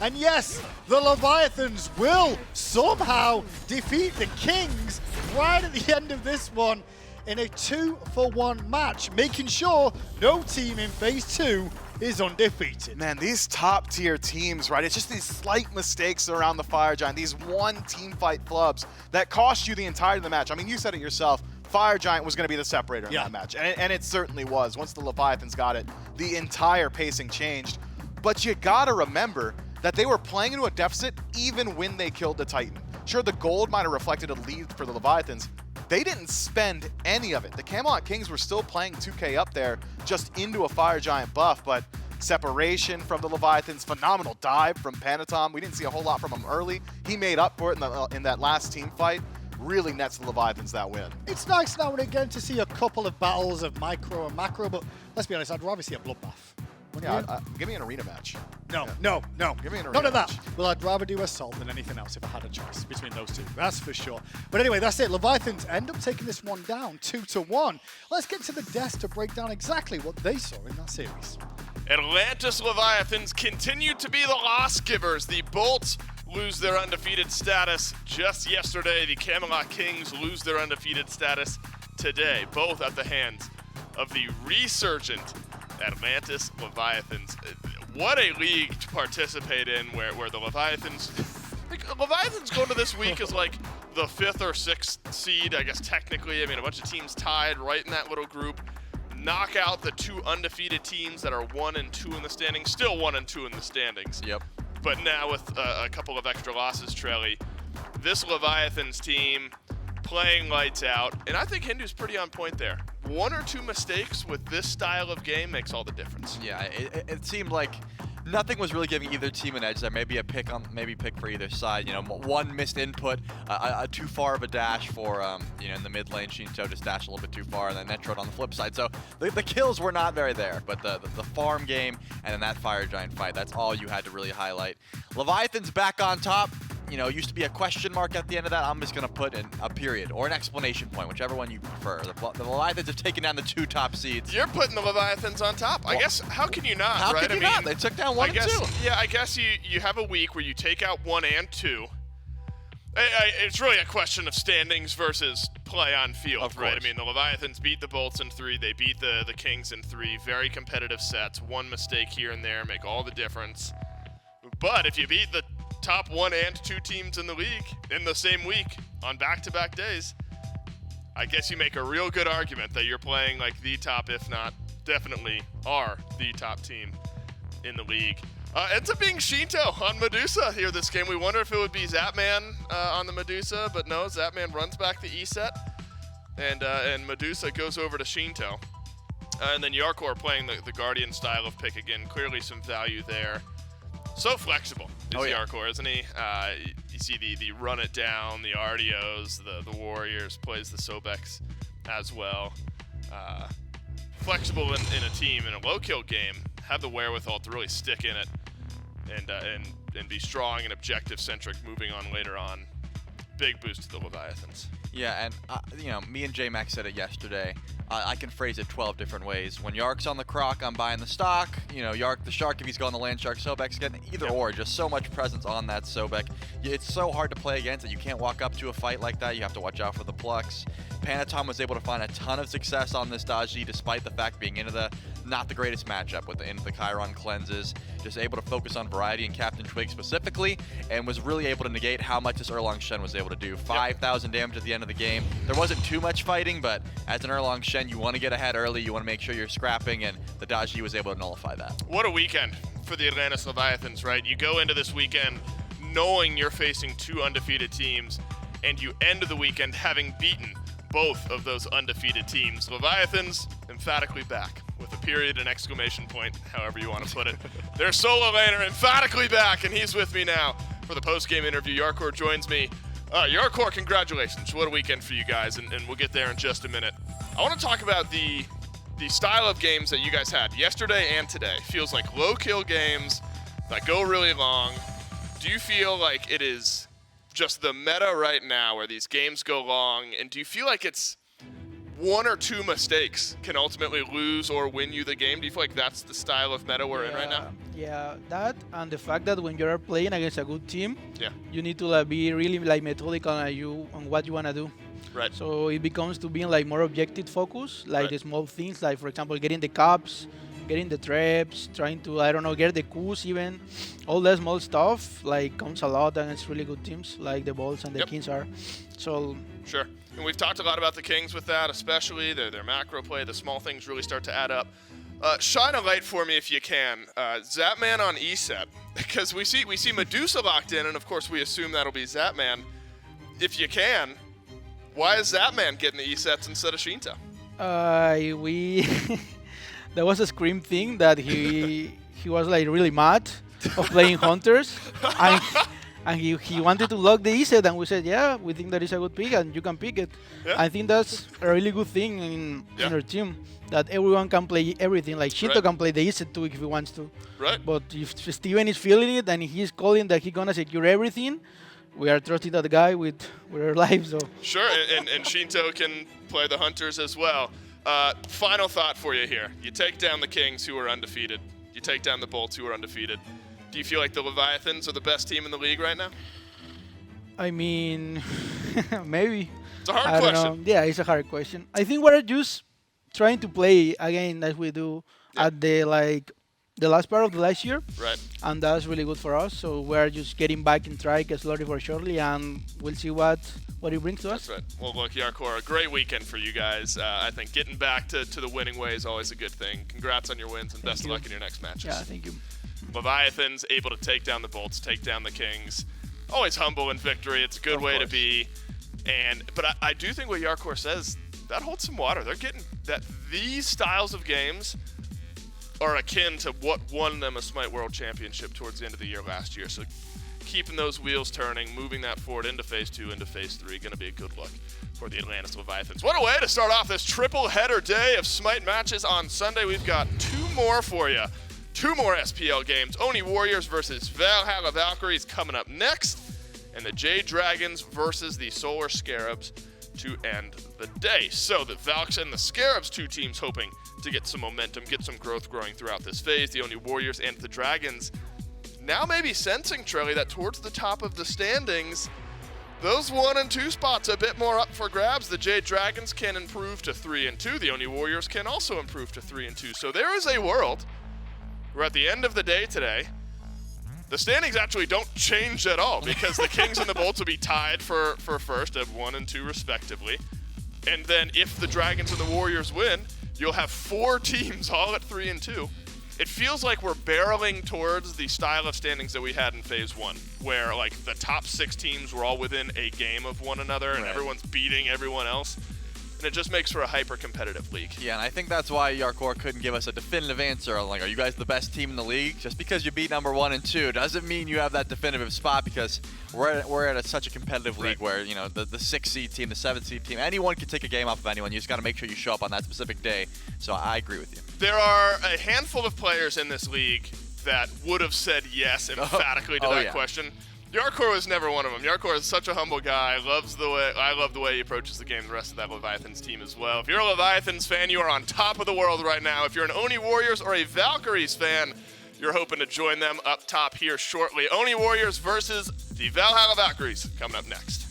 And yes, the Leviathans will somehow defeat the Kings right at the end of this one in a 2-for-1 match, making sure no team in Phase 2 is undefeated. Man, these top tier teams, right? It's just these slight mistakes around the Fire Giant, these one team fight flubs that cost you the entirety of the match. I mean, you said it yourself. Fire Giant was going to be the separator in that match, and it certainly was. Once the Leviathans got it, the entire pacing changed. But you gotta remember that they were playing into a deficit even when they killed the Titan. Sure, the gold might have reflected a lead for the Leviathans. They didn't spend any of it. The Camelot Kings were still playing 2K up there, just into a Fire Giant buff, but separation from the Leviathans, phenomenal dive from Panitom. We didn't see a whole lot from him early. He made up for it in that last team fight. Really nets the Leviathans that win. It's nice now and again to see a couple of battles of micro and macro, but let's be honest, I'd rather see a bloodbath. Yeah, give me an arena match. No. Give me an arena None of that. match. Well, I'd rather do Assault than anything else if I had a choice between those two. That's for sure. But anyway, that's it. Leviathans end up taking this one down 2-1. Let's get to the desk to break down exactly what they saw in that series. Atlantis Leviathans continue to be the loss givers. The Bolts lose their undefeated status just yesterday. The Camelot Kings lose their undefeated status today, both at the hands of the resurgent Atlantis Leviathans. What a league to participate in where the Leviathans, Leviathans go to this week as like the 5th or 6th seed, I guess technically. I mean, a bunch of teams tied right in that little group. Knock out the 2 undefeated teams that are 1 and 2 in the standings, still 1 and 2 in the standings. Yep. But now with a couple of extra losses, Trelly, this Leviathans team playing lights out, and I think Hindu's pretty on point there. 1 or 2 mistakes with this style of game makes all the difference. Yeah, it seemed like nothing was really giving either team an edge there. Maybe a pick for either side. You know, one missed input, a too far of a dash for you know, in the mid lane. Shinto just dashed a little bit too far, and then Netrode on the flip side. So the kills were not very there, but the farm game and then that Fire Giant fight, that's all you had to really highlight. Leviathan's back on top. You know, used to be a question mark at the end of that. I'm just going to put in a period or an exclamation point, whichever one you prefer. The Leviathans have taken down the 2 top seeds. You're putting the Leviathans on top. I guess, how can you not, How right? could you not? They took down 1 and 2. Yeah, I guess you have a week where you take out 1 and 2. It's really a question of standings versus play on field, right? I mean, the Leviathans beat the Bolts in 3. They beat the Kings in 3. Very competitive sets. 1 mistake here and there make all the difference. But if you beat the top 1 and 2 teams in the league in the same week on back-to-back days, I guess you make a real good argument that you're playing like the top, if not definitely are the top team in the league. Ends up being Shinto on Medusa here this game. We wonder if it would be Zapman on the Medusa, but no, Zapman runs back the E set, and Medusa goes over to Shinto. And then Yarkor playing the Guardian style of pick again. Clearly some value there. So flexible is Yarkor, isn't he? You see the run it down, the RDOs, the Warriors, plays the Sobex as well. Flexible in a team, in a low kill game, have the wherewithal to really stick in it and be strong and objective centric moving on later on. Big boost to the Leviathans. Yeah, and you know, me and J-Max said it yesterday. I can phrase it 12 different ways. When Yark's on the Croc, I'm buying the stock. You know, Yark the Shark, if he's going the Land Shark, Sobek's getting either or. Just so much presence on that Sobek. It's so hard to play against it. You can't walk up to a fight like that. You have to watch out for the Plux. Panatom was able to find a ton of success on this Daji, despite the fact being into the not the greatest matchup with the Chiron cleanses. Just able to focus on variety and Captain Twig specifically, and was really able to negate how much this Erlong Shen was able to do. 5,000 damage at the end of the game. There wasn't too much fighting, but as an Erlong Shen, you want to get ahead early, you want to make sure you're scrapping, and the Daji was able to nullify that. What a weekend for the Atlantis Leviathans, right? You go into this weekend knowing you're facing 2 undefeated teams, and you end the weekend having beaten both of those undefeated teams. Leviathans emphatically back with a period and exclamation point, however you want to put it. Their solo laner emphatically back, and he's with me now for the post-game interview. Yarkor joins me. Yarkor, congratulations. What a weekend for you guys, and we'll get there in just a minute. I want to talk about the style of games that you guys had yesterday and today. Feels like low-kill games that go really long. Do you feel like it is just the meta right now where these games go long, and do you feel like it's 1 or 2 mistakes can ultimately lose or win you the game? Do you feel like that's the style of meta we're in right now? Yeah, that and the fact that when you're playing against a good team, Yeah. you need to like, be really like methodical on what you want to do. Right. So it becomes to being like more objective focus, like Right. the small things, like for example, getting the cups, getting the traps, trying to, I don't know, get the coups even. All that small stuff like counts a lot against really good teams like the Bolts and the Yep. Kings are. So Sure. And we've talked a lot about the Kings with that, especially their macro play. The small things really start to add up. Shine a light for me if you can. Zapman on ESET, because we see Medusa locked in, and of course we assume that'll be Zapman. If you can, why is Zapman getting the ESETs instead of Shinto? we there was a Scream thing that he was like really mad of playing Hunters, and he wanted to lock the ESET, and we said, yeah, we think that is a good pick, and you can pick it. Yeah. I think that's a really good thing in our team, that everyone can play everything. Like Shinto Right. can play the ESET too if he wants to. Right. But if Steven is feeling it and he's calling that he's gonna secure everything, we are trusting that guy with our lives. So Sure, and Shinto can play the Hunters as well. Final thought for you here. You take down the Kings, who are undefeated. You take down the Bolts, who are undefeated. Do you feel like the Leviathans are the best team in the league right now? I mean, maybe. It's a hard I don't question. know. Yeah, it's a hard question. I think we're just trying to play again as we do at the last part of the last year, Right. and that's really good for us. So we're just getting back in track slowly but surely, and we'll see what it brings to us. That's right. Well, look, Yarkor, a great weekend for you guys. I think getting back to the winning way is always a good thing. Congrats on your wins, and best of you. luck in your next matches. Yeah, thank you. Leviathans able to take down the Bolts, take down the Kings. Always humble in victory. It's a good way to be. But I do think what Yarkor says, that holds some water. They're getting that these styles of games are akin to what won them a SMITE World Championship towards the end of the year last year. So keeping those wheels turning, moving that forward into Phase 2, into Phase 3, going to be a good look for the Atlantis Leviathans. What a way to start off this triple-header day of SMITE matches on Sunday. We've got 2 more for you. 2 more SPL games. Oni Warriors versus Valhalla Valkyries coming up next. And the Jade Dragons versus the Solar Scarabs to end the day. So the Valks and the Scarabs, 2 teams hoping to get some momentum, get some growth growing throughout this phase. The Oni Warriors and the Dragons now maybe sensing, Trelly, that towards the top of the standings, those 1 and 2 spots a bit more up for grabs. The Jade Dragons can improve to 3 and 2. The Oni Warriors can also improve to 3 and 2. So there is a world where at the end of the day today, the standings actually don't change at all, because the Kings and the Bolts will be tied for first at 1 and 2 respectively. And then if the Dragons and the Warriors win, you'll have 4 teams all at 3 and 2. It feels like we're barreling towards the style of standings that we had in Phase 1, where like the top 6 teams were all within a game of one another, and everyone's beating everyone else. And it just makes for a hyper-competitive league. Yeah, and I think that's why Yarkor couldn't give us a definitive answer on, like, are you guys the best team in the league? Just because you beat number 1 and 2 doesn't mean you have that definitive spot, because we're at such a competitive league where, you know, the 6 seed team, the 7 seed team, anyone can take a game off of anyone. You just got to make sure you show up on that specific day. So I agree with you. There are a handful of players in this league that would have said yes emphatically to that question. Yarkor was never one of them. Yarkor is such a humble guy. I love the way he approaches the game. The rest of that Leviathans team as well. If you're a Leviathans fan, you are on top of the world right now. If you're an Oni Warriors or a Valkyries fan, you're hoping to join them up top here shortly. Oni Warriors versus the Valhalla Valkyries coming up next.